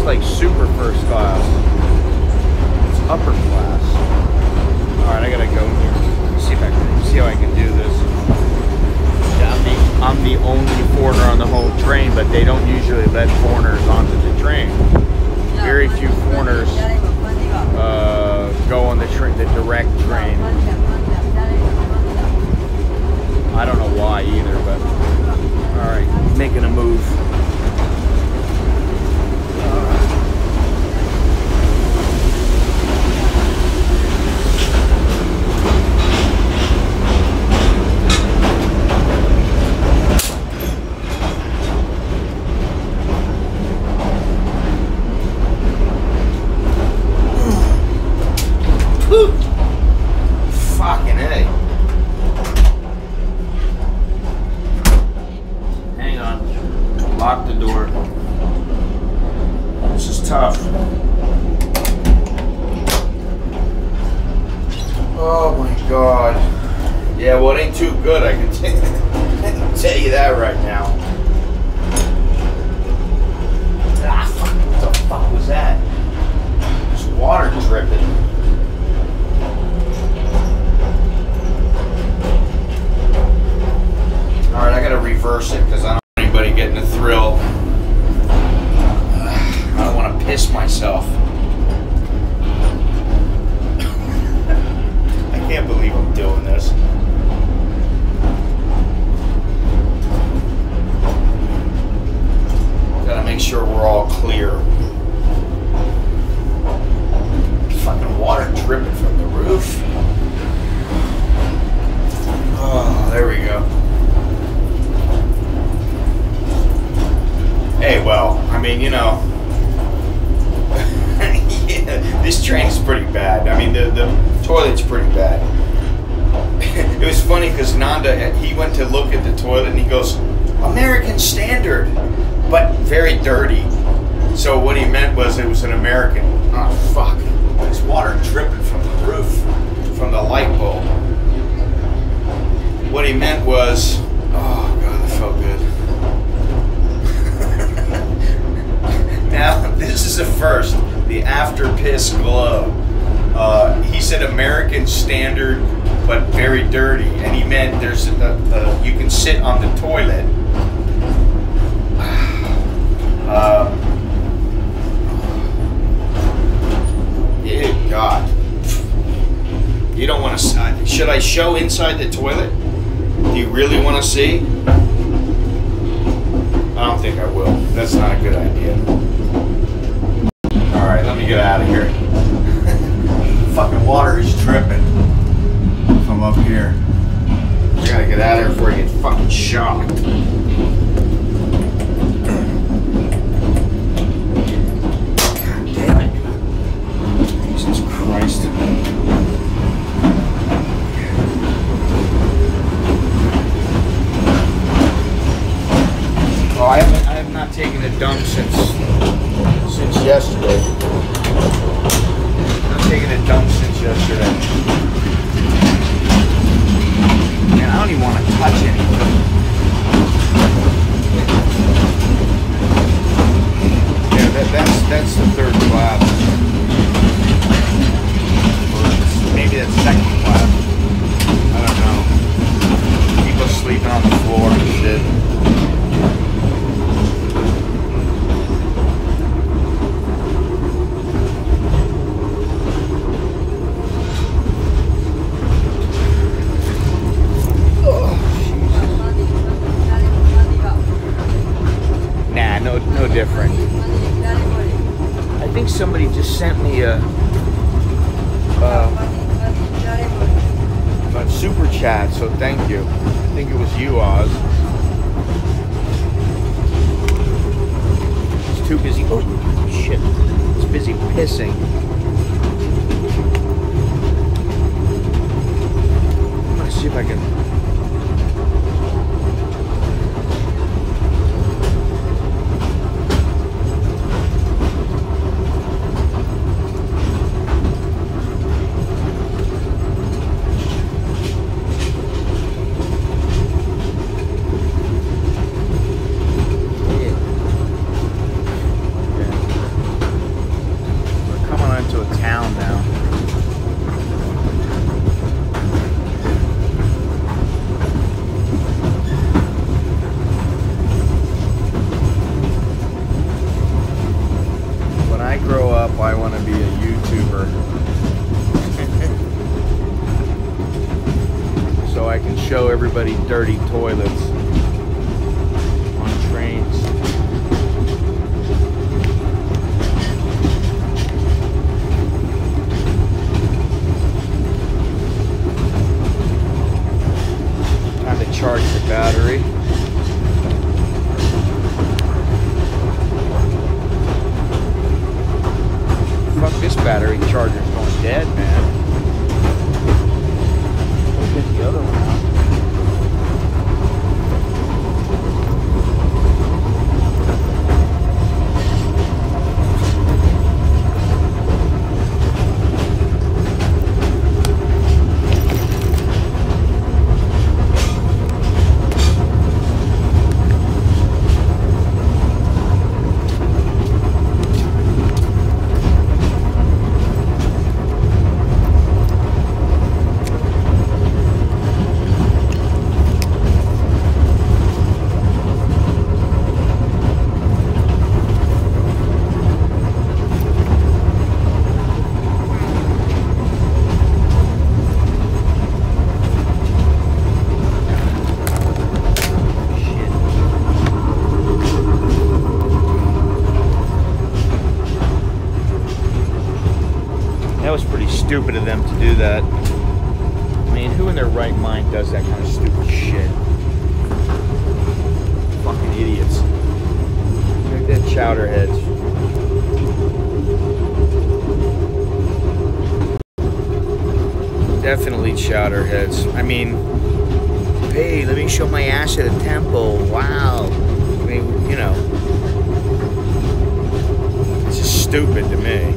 Like super first class. It's upper class. Alright, I gotta go here. See if I can see how I can do this. I'm the only foreigner on the whole train, but they don't usually let foreigners onto the train. Very few foreigners go on the direct train. I don't know why either, but alright, making a move. Fucking A. Hang on. Lock the door. This is tough. Oh my God. Yeah, well, it ain't too good. I can tell you that right now. Ah, fuck. What the fuck was that? There's water dripping. Alright, I gotta reverse it because I don't want anybody getting a thrill. I don't want to piss myself. roof. Oh, there we go. Hey, well, I mean, you know, yeah, this train's pretty bad. I mean, the toilet's pretty bad. It was funny because Nanda, he went to look at the toilet and he goes, American standard, but very dirty. So what he meant was it was an American. Oh, fuck. There's water dripping from the roof, from the light bulb. What he meant was, oh, God, that felt good. Now, this is the first, the after piss glow. He said American standard, but very dirty, and he meant there's you can sit on the toilet. God, you don't want to. Should I show inside the toilet? Do you really want to see? I don't think I will. That's not a good idea. All right, let me get out of here. Fucking water is dripping from up here. I gotta get out of here before I get fucking shocked. God damn it. Jesus Christ. Oh, I have not taken a dump since yesterday. I've taken a dump since yesterday. Man, I don't even want to touch anything. Yeah, that's the third class. Or maybe that's second class. I don't know. People sleeping on the floor and shit. No different. I think somebody just sent me a super chat, so thank you. I think it was you, Oz. He's too busy. Oh, shit. He's busy pissing. I'm gonna see if I can. I want to be a YouTuber so I can show everybody dirty toilets on trains. Time to charge the battery. Fuck, this battery charger's going dead, man. Look at the other one out. stupid of them to do that. I mean, who in their right mind does that kind of stupid shit? Fucking idiots. They're dead chowderheads. Definitely chowderheads. I mean, hey, let me show my ass at a temple. Wow. I mean, you know, it's just stupid to me.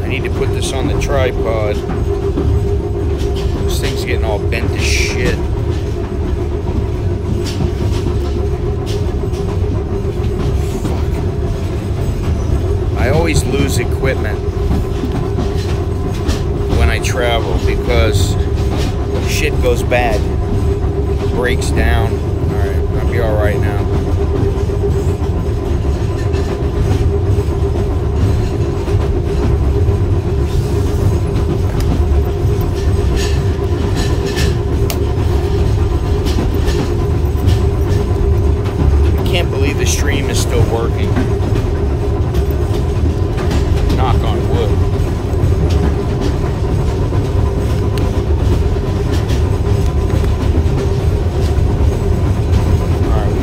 I need to put this on the tripod. This thing's getting all bent to shit. Fuck. I always lose equipment when I travel because shit goes bad, breaks down. Alright, I'll be alright now. I can't believe the stream is still working. Knock on wood.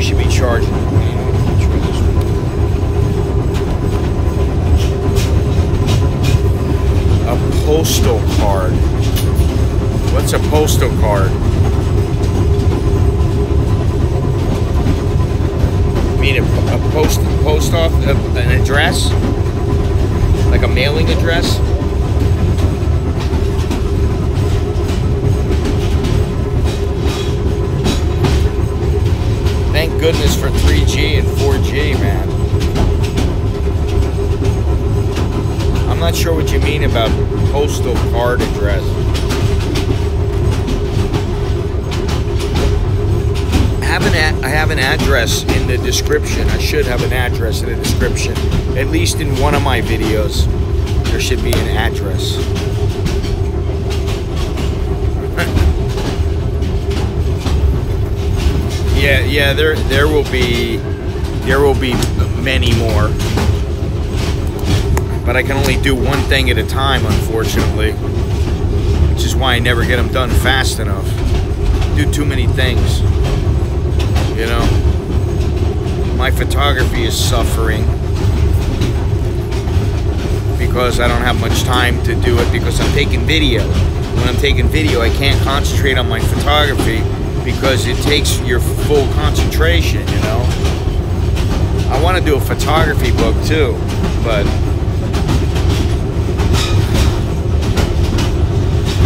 Should be charging. A postal card. What's a postal card? You mean a post off an address? Like a mailing address? Thank goodness for 3G and 4G, man. I'm not sure what you mean about postal card address. I have an address in the description. I should have an address in the description. At least in one of my videos, there should be an address. Yeah, there will be many more, but I can only do one thing at a time, unfortunately, which is why I never get them done fast enough. Do too many things, you know. My photography is suffering because I don't have much time to do it because I'm taking video. When I'm taking video, I can't concentrate on my photography because it takes your full concentration, you know. I want to do a photography book too, but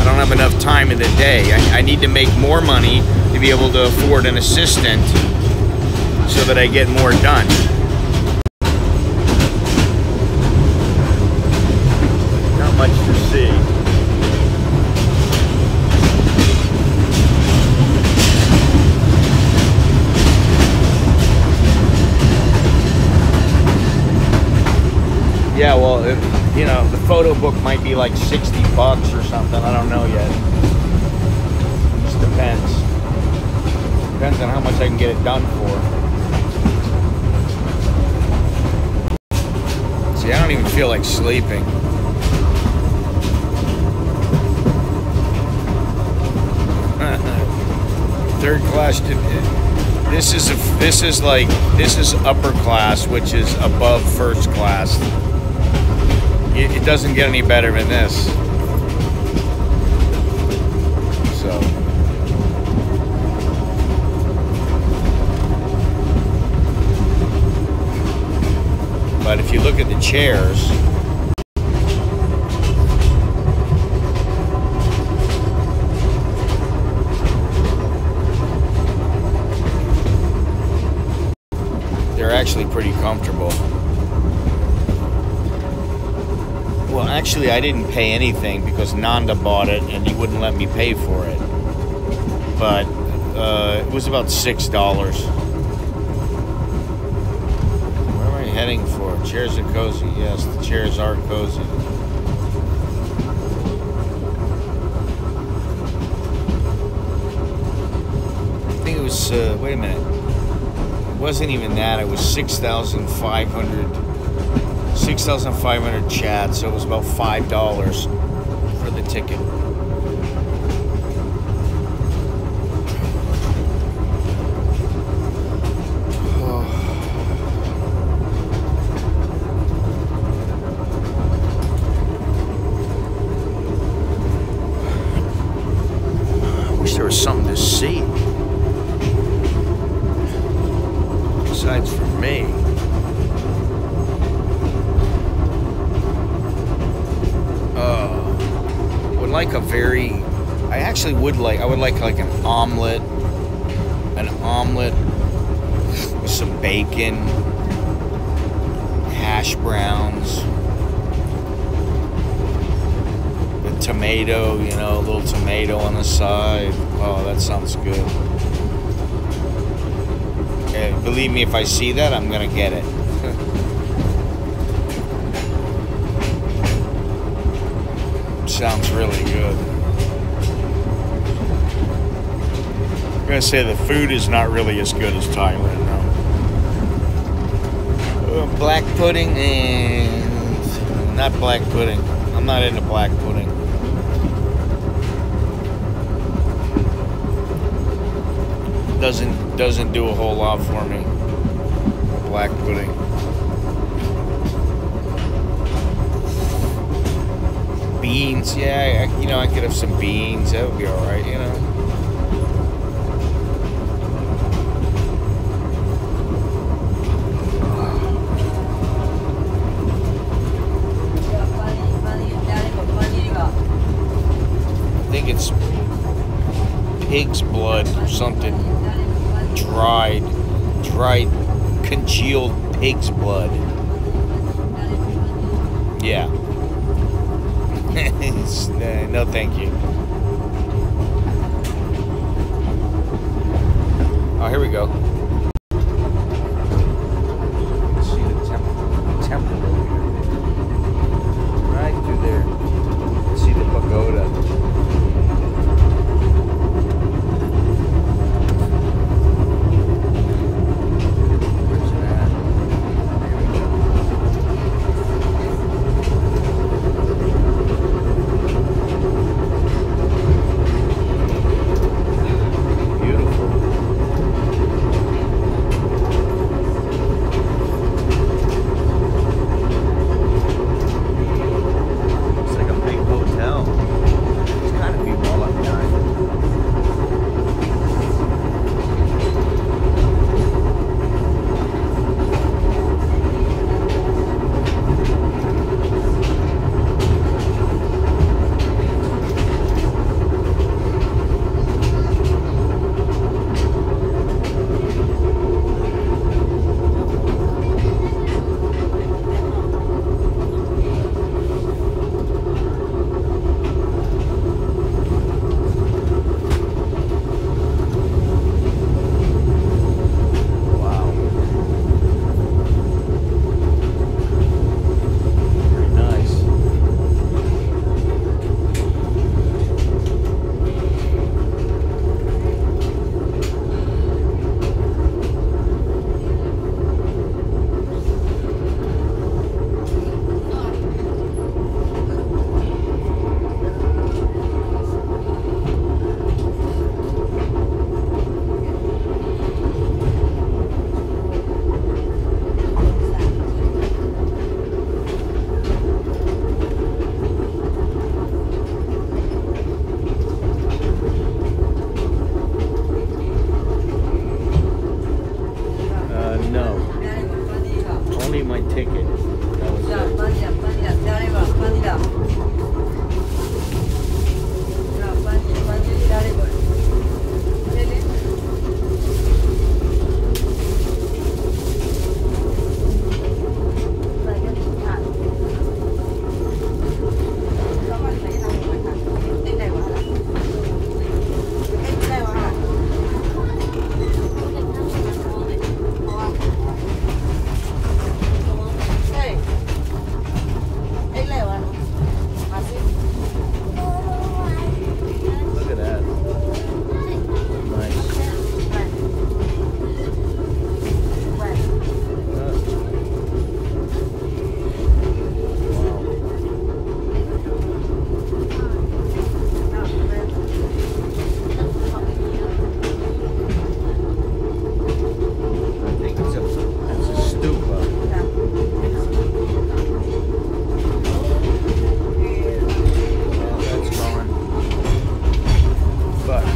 I don't have enough time in the day. I need to make more money to be able to afford an assistant so that I get more done. Not much to see. Yeah, well, you know, the photo book might be like 60 bucks or something. I don't know yet. It just depends. Depends on how much I can get it done for. See, I don't even feel like sleeping. Third class. This is upper class, which is above first class. It doesn't get any better than this. So, but if you look at the chairs, they're actually pretty comfortable. Well, actually, I didn't pay anything because Nanda bought it and he wouldn't let me pay for it. But it was about $6. Where am I heading for? Chairs are cozy. Yes, the chairs are cozy. I think it was, wait a minute. It wasn't even that. It was 6,500 chats, so it was about $5. a ticket. There was something to see besides for me. Would like a very, I would like an omelet with some bacon, hash browns, tomato, you know, a little tomato on the side. Oh, that sounds good. And believe me, if I see that, I'm gonna get it. Sounds really good. I'm gonna say the food is not really as good as Thailand, no. Black pudding and not black pudding. I'm not into black pudding. Doesn't do a whole lot for me. Black pudding. Beans, yeah, you know, I could have some beans. That would be all right, you know. I think it's pig's blood or something. Dried, congealed pig's blood. Yeah. No, thank you. Oh, here we go. Let's see the temple over here. Right through there. Let's see the pagoda.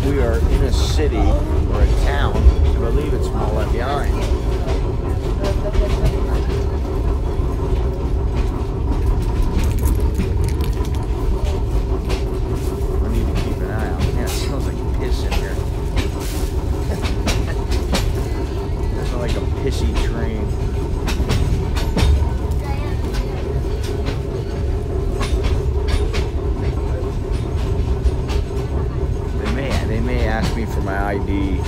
We are in a city or a town. I believe it's Malawian. I need to keep an eye out. Man, it smells like piss in here. It's like a pissy train. They may ask me for my ID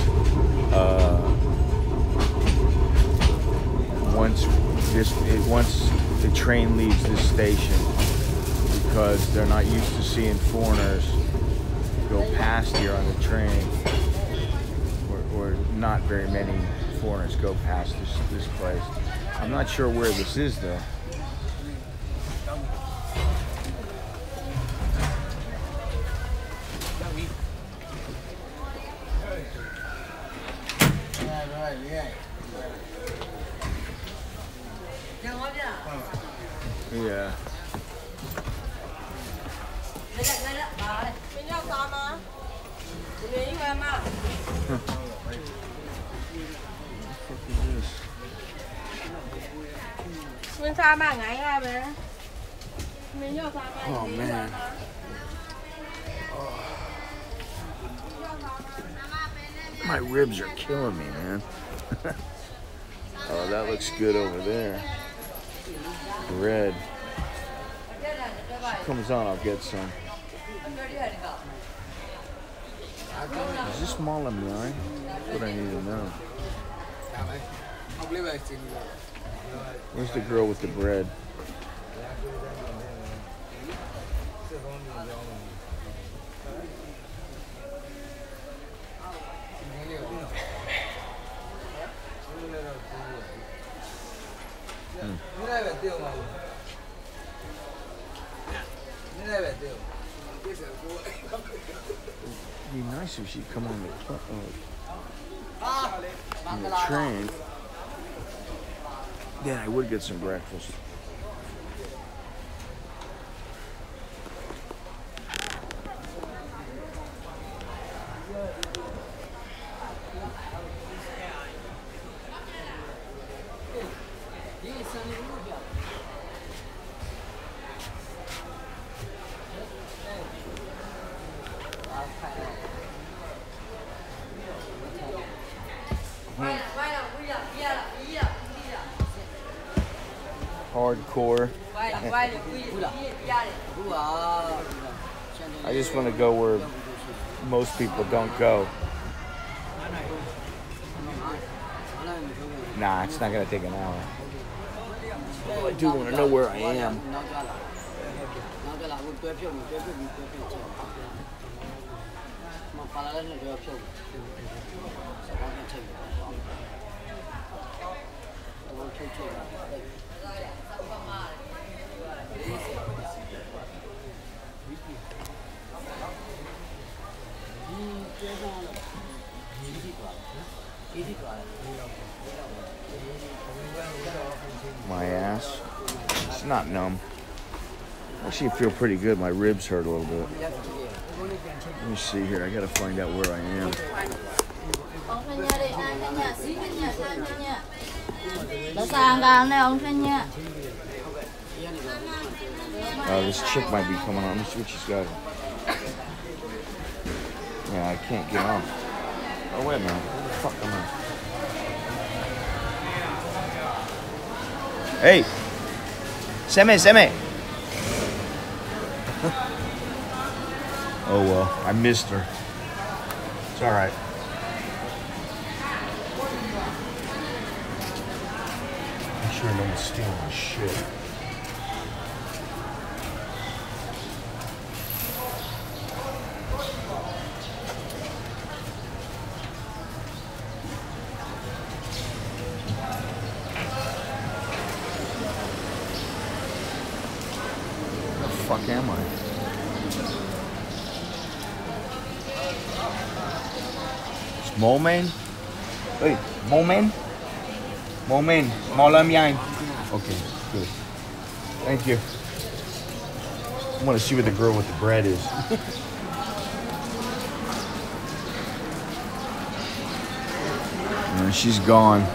once the train leaves this station, because they're not used to seeing foreigners go past here on the train, or not very many foreigners go past this place. I'm not sure where this is though. Yeah. Oh man. Oh. My ribs are killing me, man. Oh, that looks good over there. Red. If it comes on, I'll get some. Is this malam line? That's what I need to know. Where's the girl with the bread? It'd be nice if she'd come on the train. Then I would get some breakfast. Hardcore. I just want to go where most people don't go. Nah, it's not going to take an hour. Well, I do want to know where I am. My ass, it's not numb. Actually, I feel pretty good. My ribs hurt a little bit. Let me see here. I gotta find out where I am. This chick might be coming on. Let me see what she's got. Yeah, I can't get on. Oh, wait a minute. Where the fuck am I? Hey! Seme! Oh well, I missed her. It's alright. I'm sure no one's stealing my shit. Where the fuck am I? It's Momen? Hey, Momen? Momen, Malam Yang. Okay, good. Thank you. I want to see where the girl with the bread is. She's gone.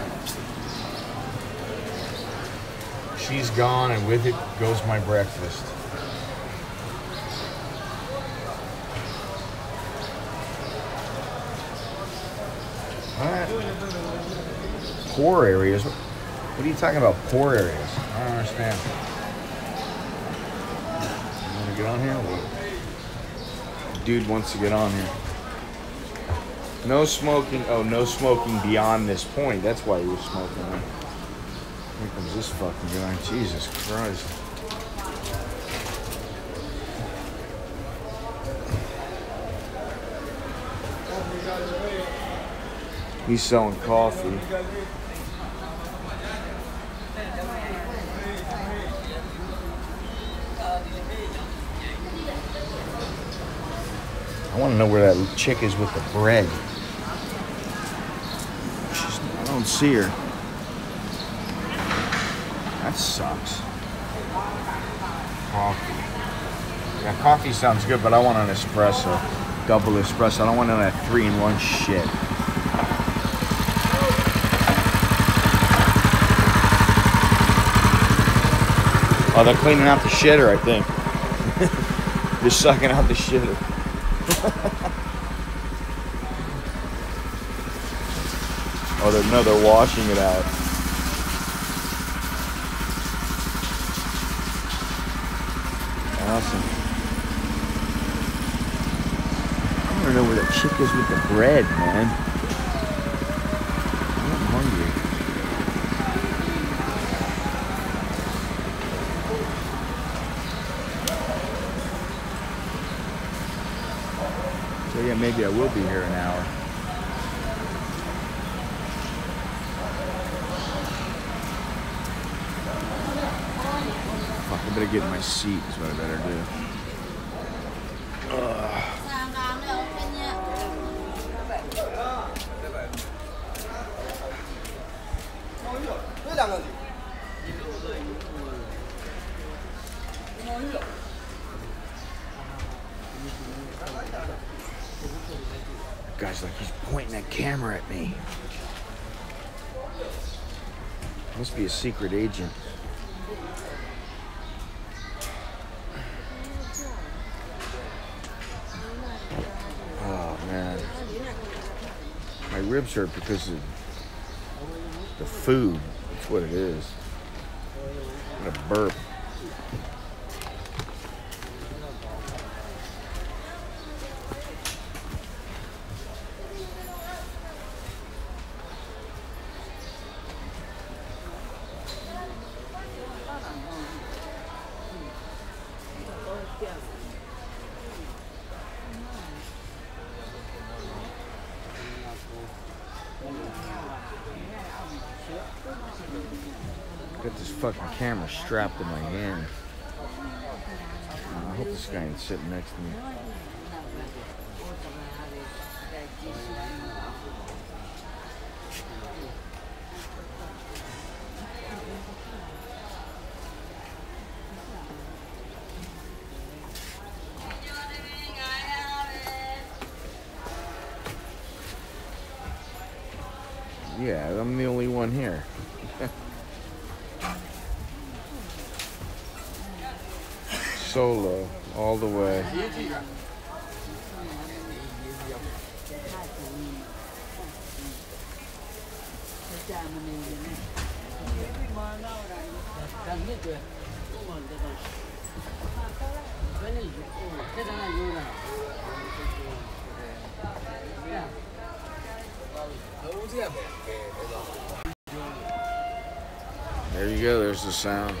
She's gone, and with it goes my breakfast. Poor areas? What are you talking about, poor areas? I don't understand. You want to get on here? What? Dude wants to get on here. No smoking. Oh, no smoking beyond this point. That's why he was smoking. Here comes this fucking guy. Jesus Christ. He's selling coffee. I want to know where that chick is with the bread. I don't see her. That sucks. Coffee. Yeah, coffee sounds good, but I want an espresso. Double espresso. I don't want none of that 3-in-1 shit. Oh, they're cleaning out the shitter, I think. They're sucking out the shitter. Oh, they're washing it out. Awesome. I don't know where that chick is with the bread, man. I'm hungry. So yeah, maybe I will be here an hour. Fuck, I better get in my seat is what I better do. Guy's like, he's pointing that camera at me. Must be a secret agent. Oh man, my ribs hurt because of the food. That's what it is. I'm gonna burp. Got this fucking camera strapped in my hand. I hope this guy ain't sitting next to me. Yeah, I'm the only one here. Solo, all the way. There you go, there's the sound.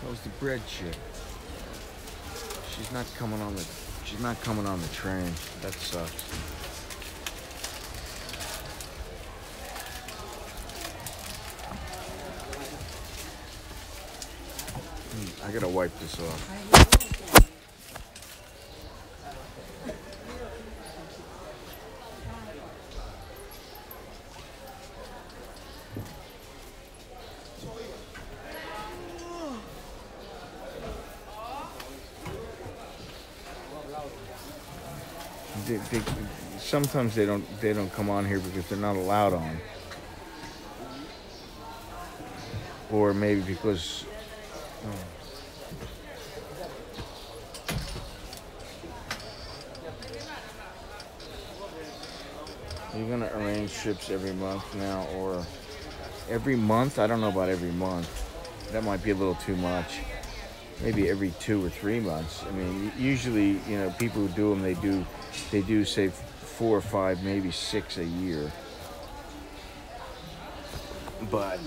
That was the bread chick. She's not coming on the She's not coming on the train. That sucks. I gotta wipe this off. Sometimes they don't come on here because they're not allowed on, or maybe because you're gonna arrange trips every month now, or every month. I don't know about every month. That might be a little too much. Maybe every 2 or 3 months. I mean, usually, you know, people who do them, they do say 4 or 5, maybe 6 a year. But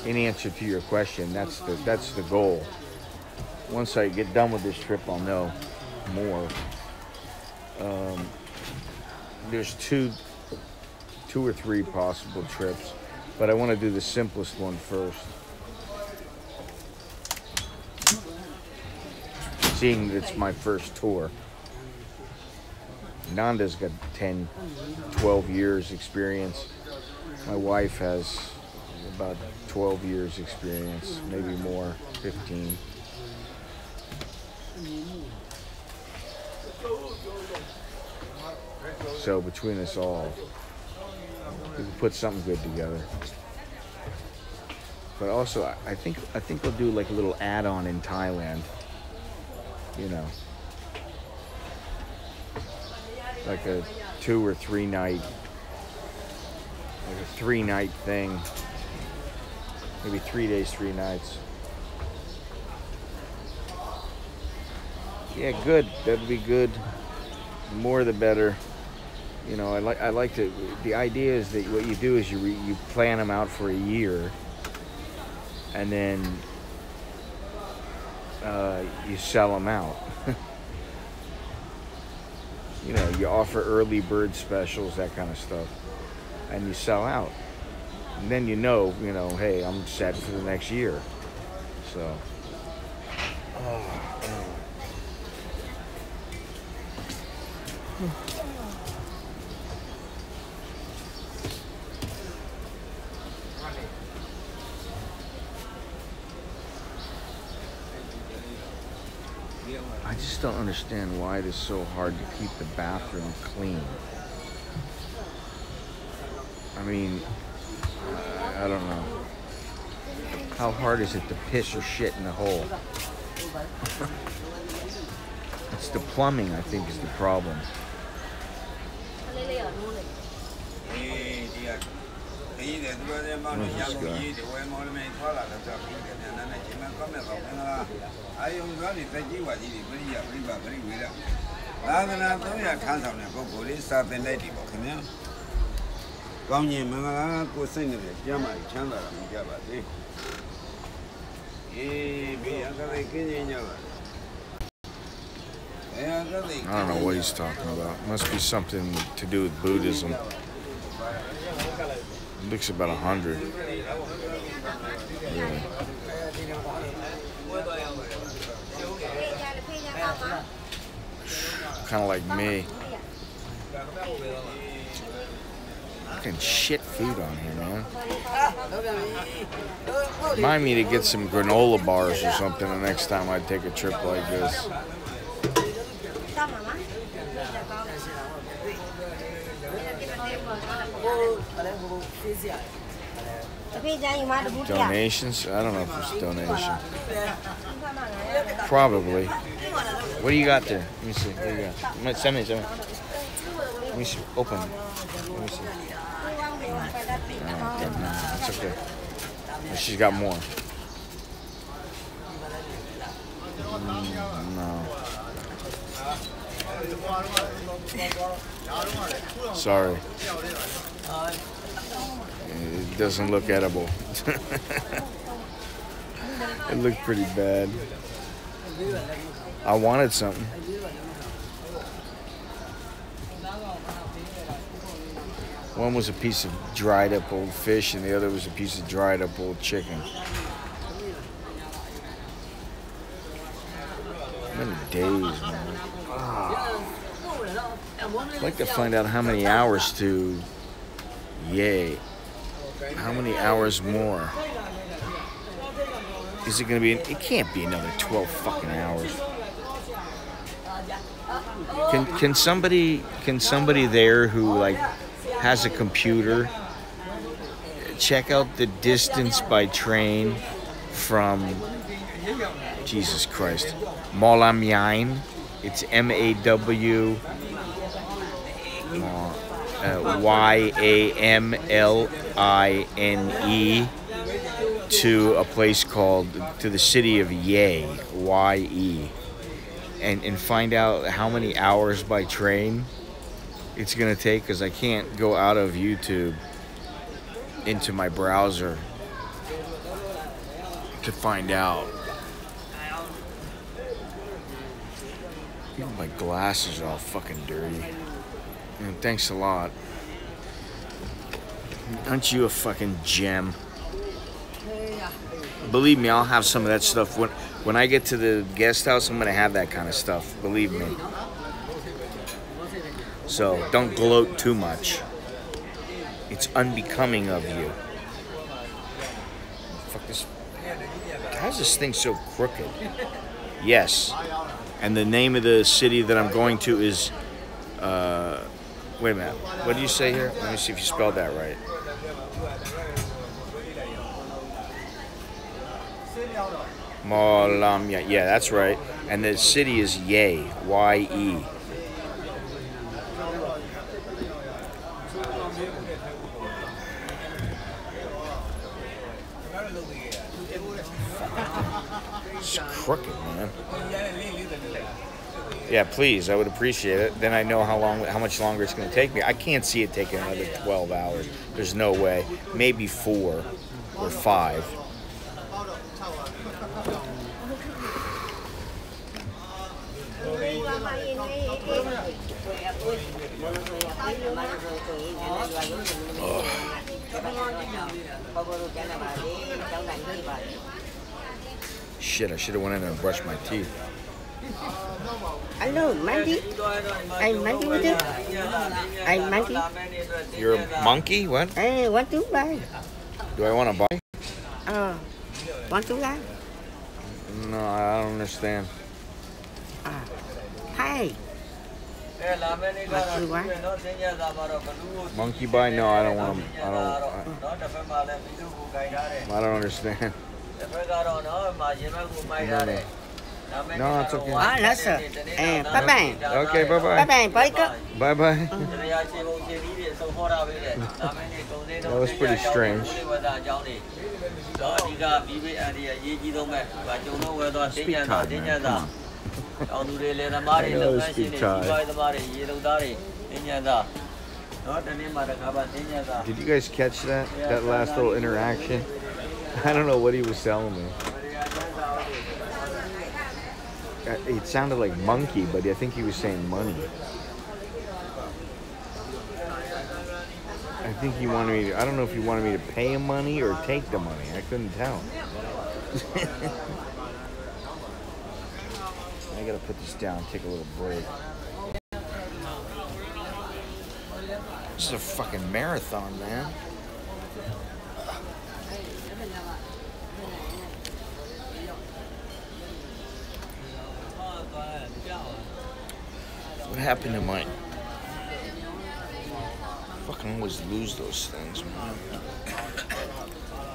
in answer to your question, that's the goal. Once I get done with this trip, I'll know more. There's two or 3 possible trips, but I want to do the simplest one first. Seeing that it's my first tour. Nanda's got 10, 12 years experience. My wife has about 12 years experience, maybe more, 15. So between us all, we can put something good together. But also, I think we'll do like a little add-on in Thailand. You know, like a 2 or 3 night, like a 3-night thing. Maybe 3 days, 3 nights. Yeah, good. That'd be good. The more the better. You know, I like to. The idea is that what you do is you plan them out for a year, and then you sell them out. You know, you offer early bird specials, that kind of stuff, and you sell out. And then you know, hey, I'm set for the next year. So. I just don't understand why it is so hard to keep the bathroom clean. I mean, I don't know. How hard is it to piss or shit in the hole? It's the plumbing, I think, is the problem. Where's this guy? I don't know what he's talking about. Must be something to do with Buddhism. It looks about 100. Yeah. Kind of like me. Fucking shit food on here, man. Remind me to get some granola bars or something the next time I take a trip like this. Donations? I don't know if it's donation. Probably. What do you got there? Let me see. What do you got? Send me. Let me see. Open. Let me see. Oh, okay. No, it's okay. She's got more. No. Sorry. It doesn't look edible. It looked pretty bad. I wanted something. One was a piece of dried up old fish and the other was a piece of dried up old chicken. Many days, man. I'd like to find out how many hours to... Yay. How many hours more? Is it going to be... It can't be another 12 fucking hours. Can somebody there who, like, has a computer check out the distance by train from... Jesus Christ. Mawlamyine. It's MAW... YAMLINE to a place called, to the city of Ye, YE, and find out how many hours by train it's gonna take, because I can't go out of YouTube into my browser to find out. Even my glasses are all fucking dirty. And thanks a lot. Aren't you a fucking gem? Believe me, I'll have some of that stuff. When I get to the guest house, I'm gonna have that kind of stuff. Believe me. So don't gloat too much. It's unbecoming of you. Fuck this. How's this thing so crooked? Yes. And the name of the city that I'm going to is... wait a minute. What do you say here? Let me see if you spelled that right. Mawlamyine. Yeah, that's right. And the city is Ye. Y-E. It's crooked, man. Yeah, please. I would appreciate it. Then I know how much longer it's going to take me. I can't see it taking another 12 hours. There's no way. Maybe 4 or 5. Oh. Shit, I should have went in there and brushed my teeth. Hello, monkey. I'm monkey with you. I'm monkey. You're a monkey? What? Hey, want to buy? Do I want to buy? Want to buy? No, I don't understand. Hi. Monkey buy? No, I don't want to. I don't understand. No, it's okay. Oh, no, sir. Bye-bye. Okay, bye-bye. Bye-bye, boy. Bye-bye. That was pretty strange. Speak Thai, man. Come on. I know speak Thai. Did you guys catch that? That last little interaction? I don't know what he was telling me. It sounded like monkey, but I think he was saying money. I think he wanted me to, I don't know if he wanted me to pay him money or take the money. I couldn't tell. I gotta put this down, take a little break. This is a fucking marathon, man. What happened to mine? Fucking always lose those things, man.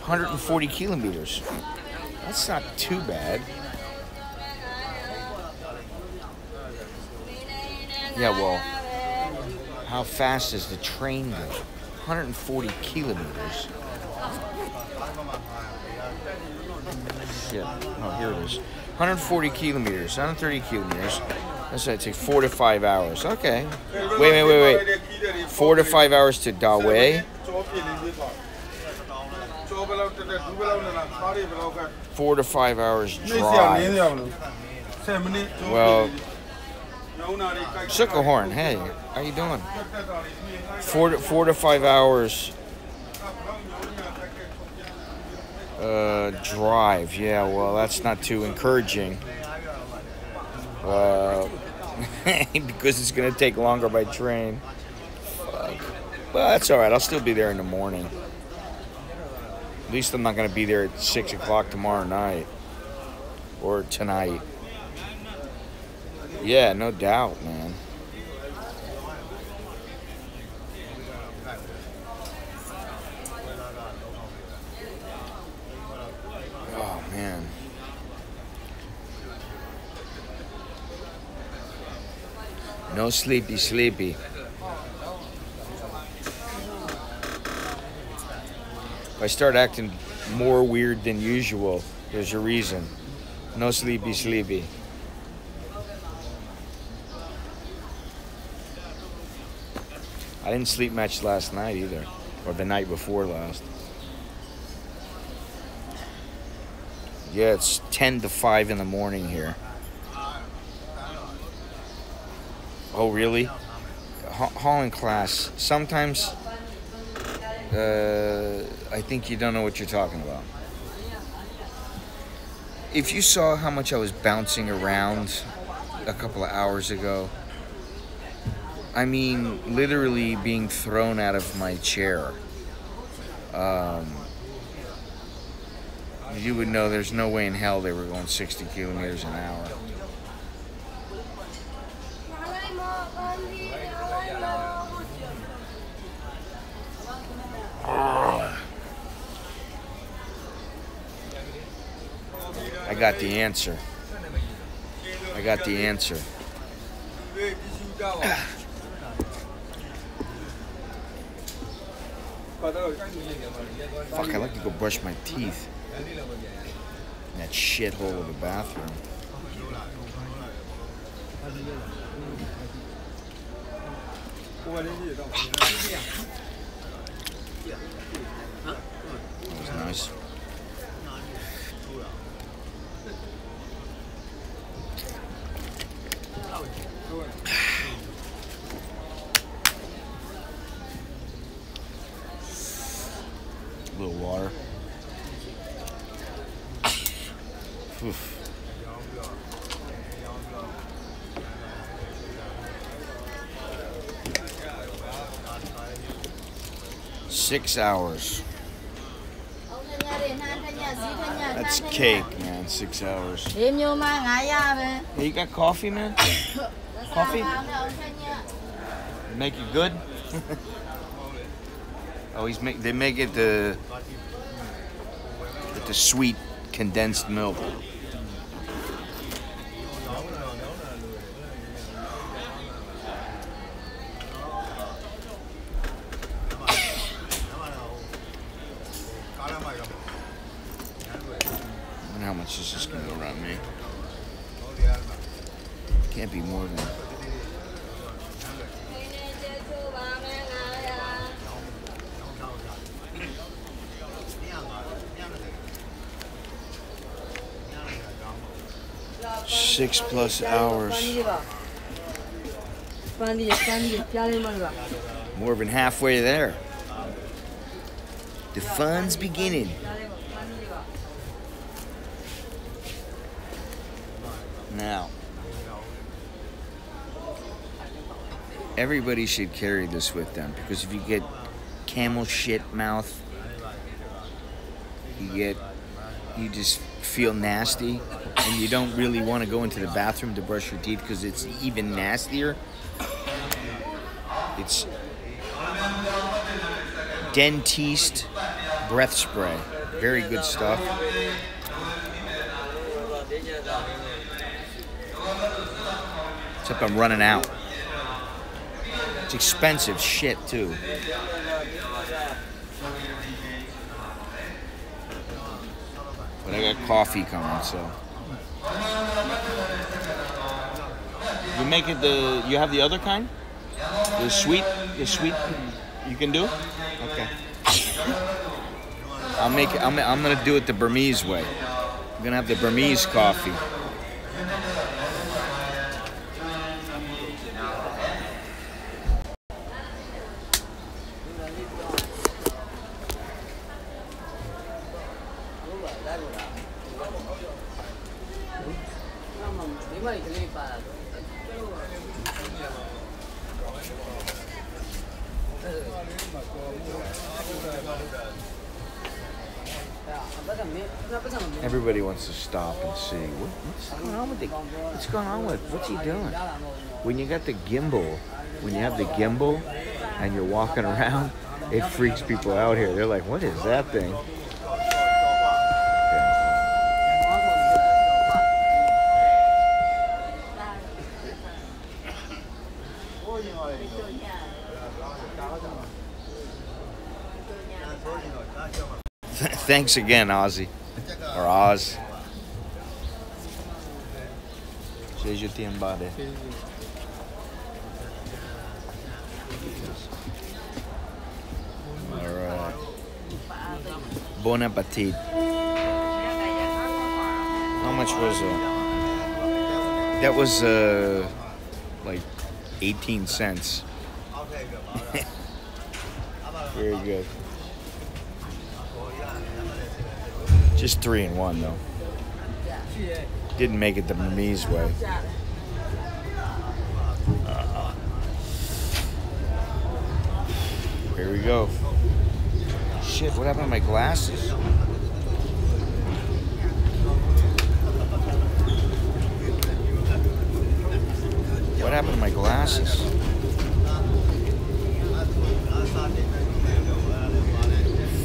140 kilometers. That's not too bad. Yeah, well, how fast does the train go? 140 kilometers. Shit. Oh, here it is. 140 kilometers, 130 kilometers. That's going to take 4 to 5 hours. Okay. Wait. 4 to 5 hours to Dawei. 4 to 5 hours drive. Well, Sugarhorn, hey, how you doing? 4 to 5 hours drive. Yeah, well, that's not too encouraging. Because it's gonna take longer by train. Fuck. Well, that's all right. I'll still be there in the morning. At least I'm not gonna be there at 6 o'clock tomorrow night or tonight. Yeah, no doubt, man. Oh, man. No sleepy, sleepy. If I start acting more weird than usual, there's a reason. No sleepy, sleepy. I didn't sleep much last night either, or the night before last. Yeah, it's 10 to 5 in the morning here. Oh, really? Hauling class. Sometimes, I think you don't know what you're talking about. If you saw how much I was bouncing around a couple of hours ago, I mean, literally being thrown out of my chair. You would know there's no way in hell they were going 60 kilometers an hour. I got the answer. I got the answer. Fuck, I like to go brush my teeth in that shithole of a bathroom. That was nice. A little water. Oof. Six hours. That's cake, man. 6 hours. Hey, you got coffee, man? Coffee? Make it good? Oh, they make it with the sweet condensed milk. I wonder how much this is gonna go around me. Can't be more than. Six plus hours. More than halfway there. The fun's beginning. Now, everybody should carry this with them, because if you get camel shit mouth, you just feel nasty, and you don't really want to go into the bathroom to brush your teeth because it's even nastier. It's Dentiste breath spray. Very good stuff. Except I'm running out. It's expensive shit too. But I got coffee coming, so. You make it you have the other kind? The sweet you can do? Okay. I'll make it, I'm gonna do it the Burmese way. I'm gonna have the Burmese coffee. Everybody wants to stop and see what's going on with what's going on with what's he doing? When you got the gimbal, when you have the gimbal and you're walking around, it freaks people out here. They're like, "What is that thing?" Thanks again, Ozzy. Or Oz. Alright. Bon appetit. How much was it? That was like 18 cents. Very good. Just 3 in 1 though. Didn't make it the Burmese way. Here we go. Shit, what happened to my glasses? What happened to my glasses?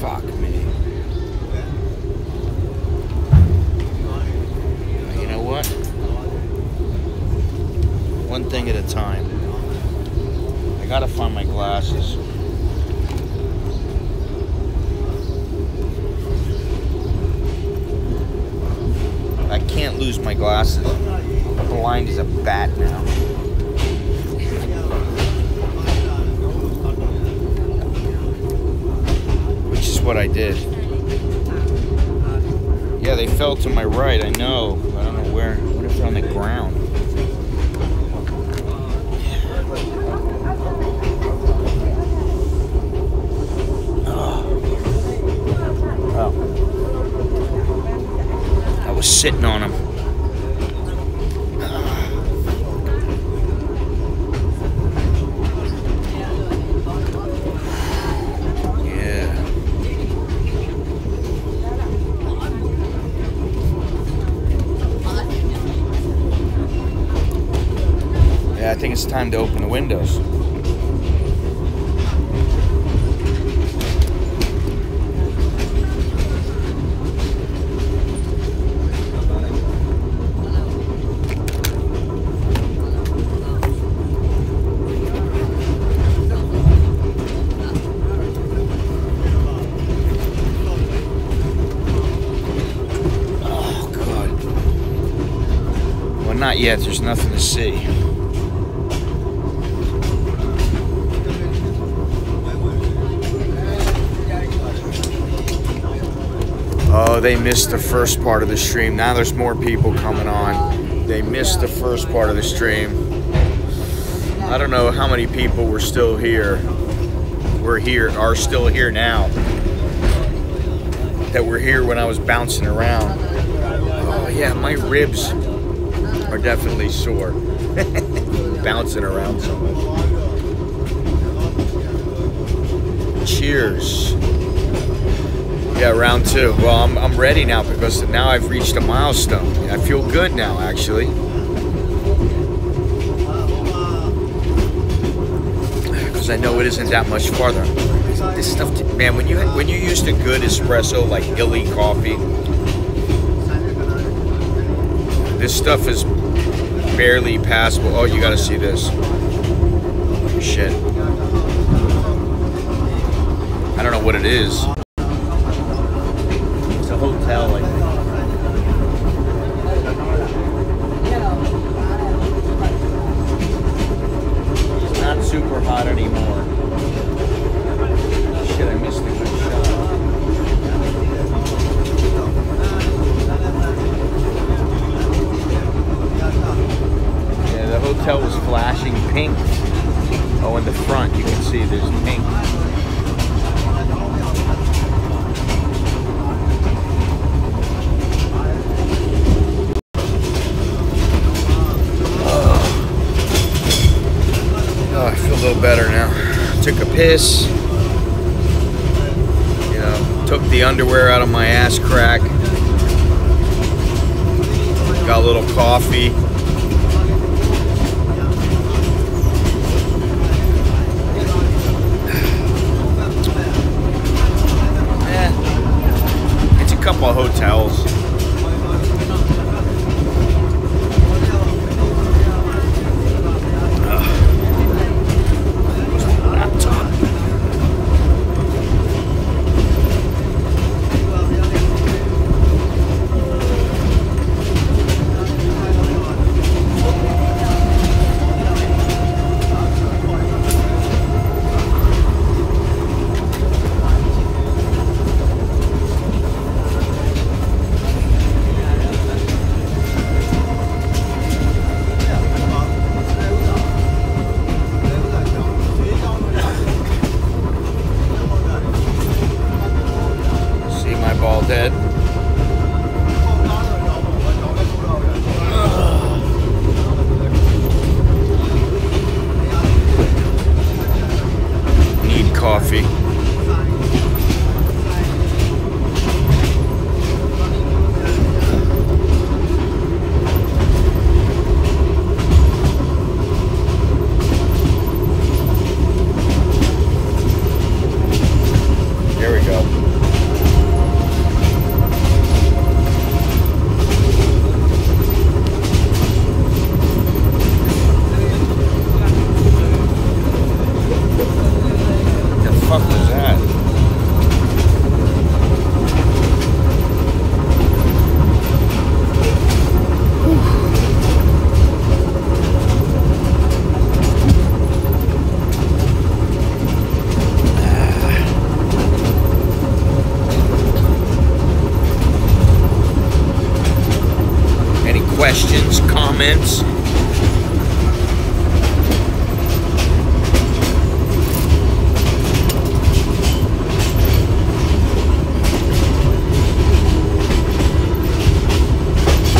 Fuck me. You know what? One thing at a time. I gotta find my glasses. I can't lose my glasses. I'm blind as a bat now. Which is what I did. Yeah, they fell to my right, I know. I don't know where. What if they're on the ground? Oh. I was sitting on them. I think it's time to open the windows. Oh, God. Well, not yet. There's nothing to see. Oh, they missed the first part of the stream. Now there's more people coming on. They missed the first part of the stream. I don't know how many people were still here. Are still here now. That were here when I was bouncing around. Oh yeah, my ribs are definitely sore. Bouncing around so much. Cheers. Yeah, round 2. Well, I'm ready now because now I've reached a milestone. I feel good now, actually. Because I know it isn't that much farther. This stuff, man. When you used a good espresso like Illy coffee, this stuff is barely passable. Oh, you got to see this. Shit. I don't know what it is. Hotel, I think. It's not super hot anymore. Shit, I missed a good shot. Yeah, the hotel was flashing pink. Oh, in the front, you can see there's pink. piss. You know, took the underwear out of my ass crack. Got a little coffee. It's a couple of hotels. Head. Need coffee. There we go. What the fuck was that? Any questions, comments?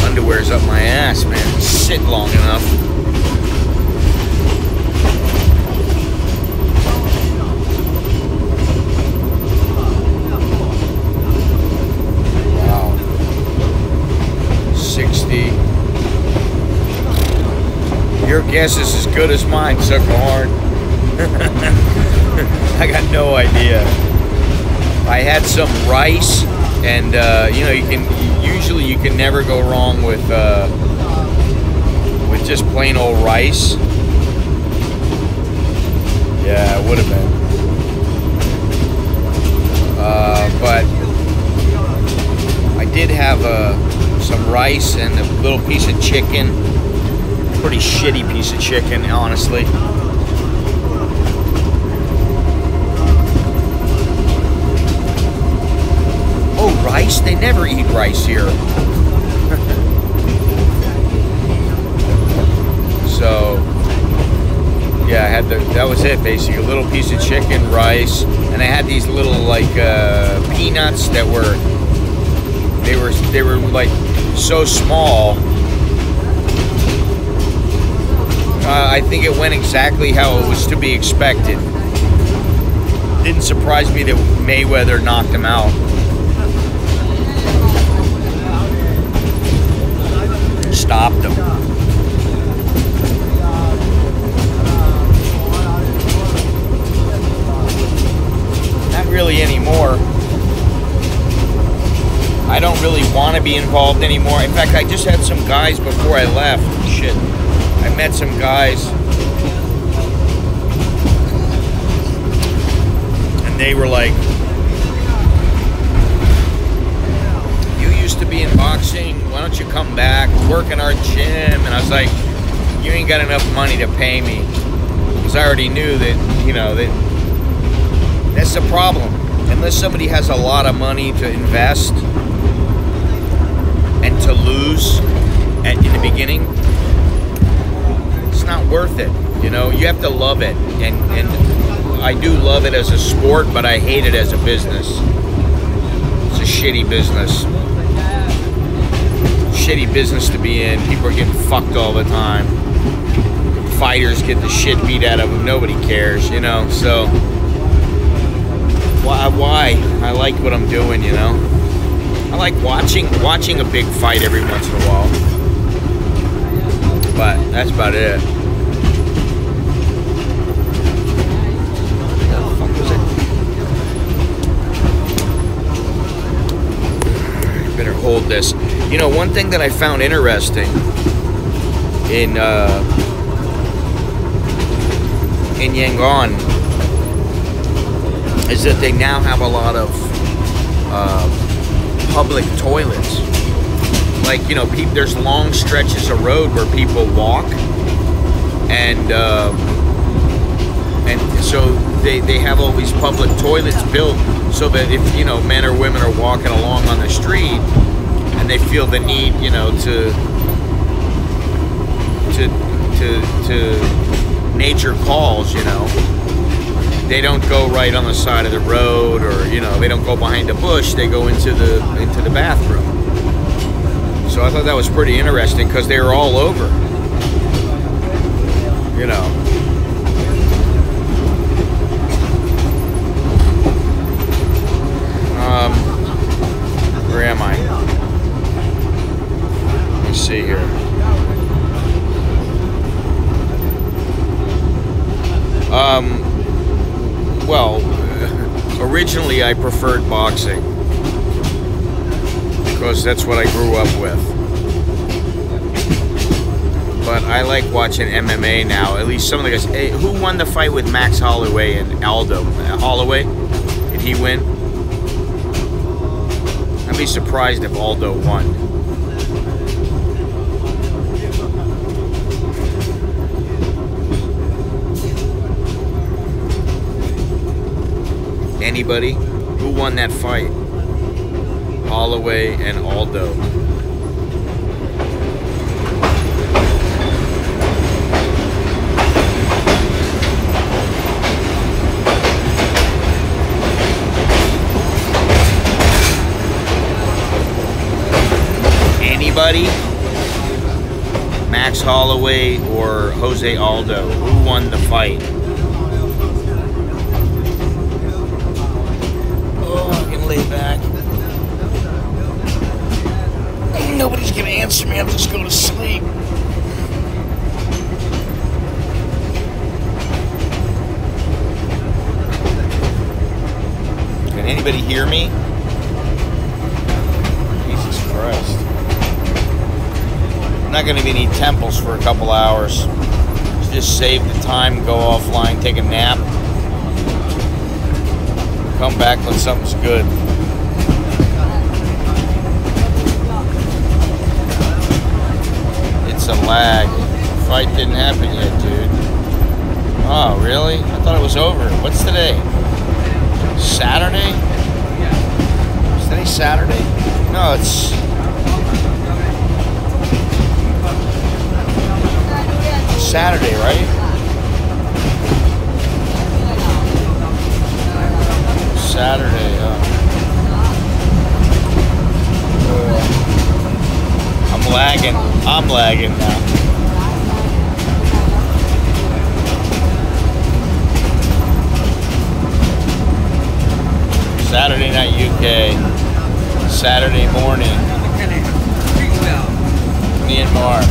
Underwear's up my ass, man. Sit long enough. Wow. 60. Your guess is as good as mine, sucker hard. I got no idea. I had some rice, and you know, usually you can never go wrong with just plain old rice. Yeah, it would have been. But I did have some rice and a little piece of chicken. Pretty shitty piece of chicken, honestly. Oh, rice? They never eat rice here. So, yeah, I had that was it, basically. A little piece of chicken, rice, and I had these little, like, peanuts that were like, so small. I think it went exactly how it was to be expected. Didn't surprise me that Mayweather knocked him out. Stopped him. Not really anymore. I don't really want to be involved anymore. In fact, I just had some guys before I left. Shit. I met some guys, and they were like, "You used to be in boxing, why don't you come back, work in our gym?" And I was like, "You ain't got enough money to pay me." Because I already knew that, you know, that's the problem. Unless somebody has a lot of money to invest and to lose in the beginning, it's not worth it. You know, you have to love it, and I do love it as a sport, but I hate it as a business. It's a shitty business. Shitty business to be in. People are getting fucked all the time. Fighters get the shit beat out of them. Nobody cares, you know. So Why? I like what I'm doing, you know. I like watching a big fight every once in a while, but that's about it. What the fuck was it? Better hold this. You know, one thing that I found interesting in Yangon is that they now have a lot of public toilets. Like, you know, there's long stretches of road where people walk, and so they have all these public toilets built so that if, you know, men or women are walking along on the street and they feel the need, you know, to nature calls, you know, they don't go right on the side of the road, or, you know, they don't go behind a bush. They go into the bathroom. So I thought that was pretty interesting because they were all over, you know. Where am I? Let me see here. Well, originally I preferred boxing because that's what I grew up with. But I like watching MMA now. At least some of the guys. Hey, who won the fight with Max Holloway and Aldo? Holloway? Did he win? I'd be surprised if Aldo won. Anybody? Who won that fight? Holloway and Aldo. Anybody? Max Holloway or Jose Aldo? Who won the fight? Lay back. Nobody's gonna answer me. I'm just going to sleep. Can anybody hear me? Jesus Christ. I'm not gonna be any temples for a couple hours. Just save the time, go offline, take a nap. Come back when something's good. It's a lag. Fight didn't happen yet, dude. Oh, really? I thought it was over. What's today? Saturday? Is today Saturday? No, it's... Saturday, right? Saturday, I'm lagging now. Saturday night UK, Saturday morning, Myanmar.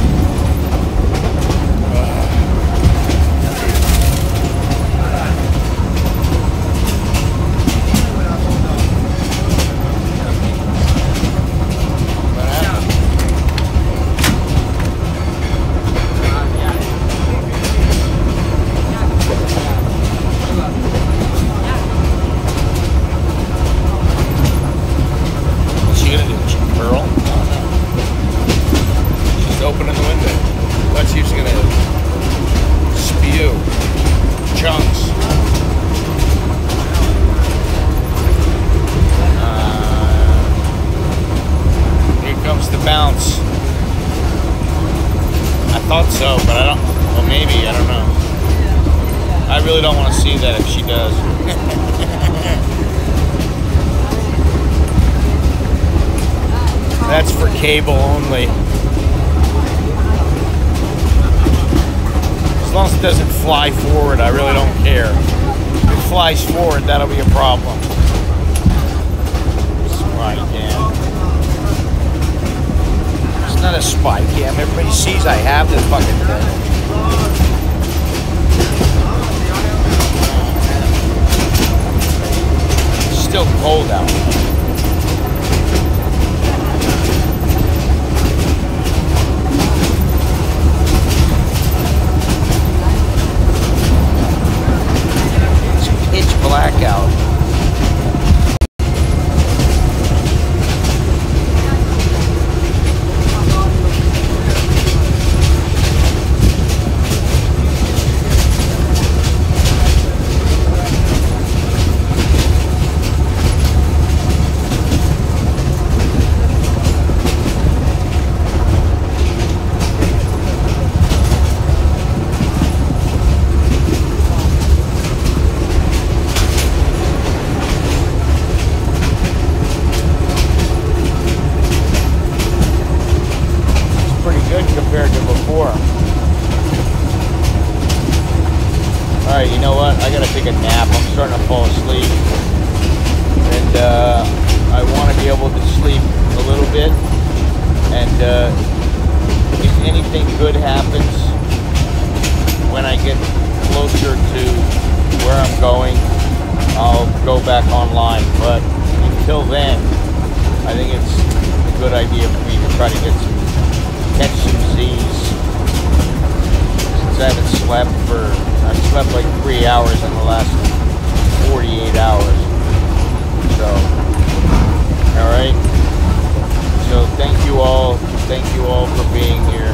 So, but I don't, well maybe, I don't know. I really don't want to see that if she does. That's for cable only. As long as it doesn't fly forward, I really don't care. If it flies forward, that'll be a problem. spy cam. It's not a spy cam. Everybody sees I have this fucking thing. It's still cold out. It's pitch black out. Compared to before. Alright, you know what? I gotta take a nap. I'm starting to fall asleep. And I want to be able to sleep a little bit. And if anything good happens when I get closer to where I'm going, I'll go back online. But until then, I think it's a good idea for me to try to catch some Z's, since I haven't slept I've slept like 3 hours in the last 48 hours, so, alright, so thank you all for being here.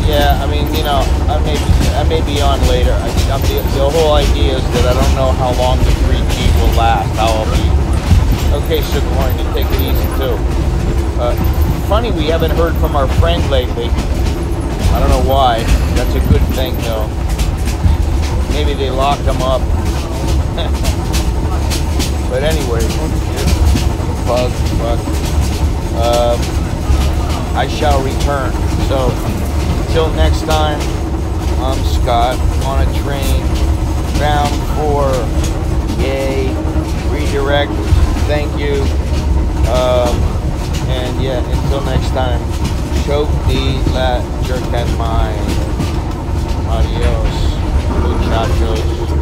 Yeah, I mean, you know, I may be on later. The whole idea is that I don't know how long the 3G will last. How I'll be. Okay, so morning, you take it easy too. Funny, we haven't heard from our friend lately. I don't know why. That's a good thing, though. Maybe they locked him up. But anyway, fuck. I shall return. So. Until next time, I'm Scott on a train, bound for, yay, redirect, thank you, and yeah, until next time, choke the la jerk at mine, adios, muchachos.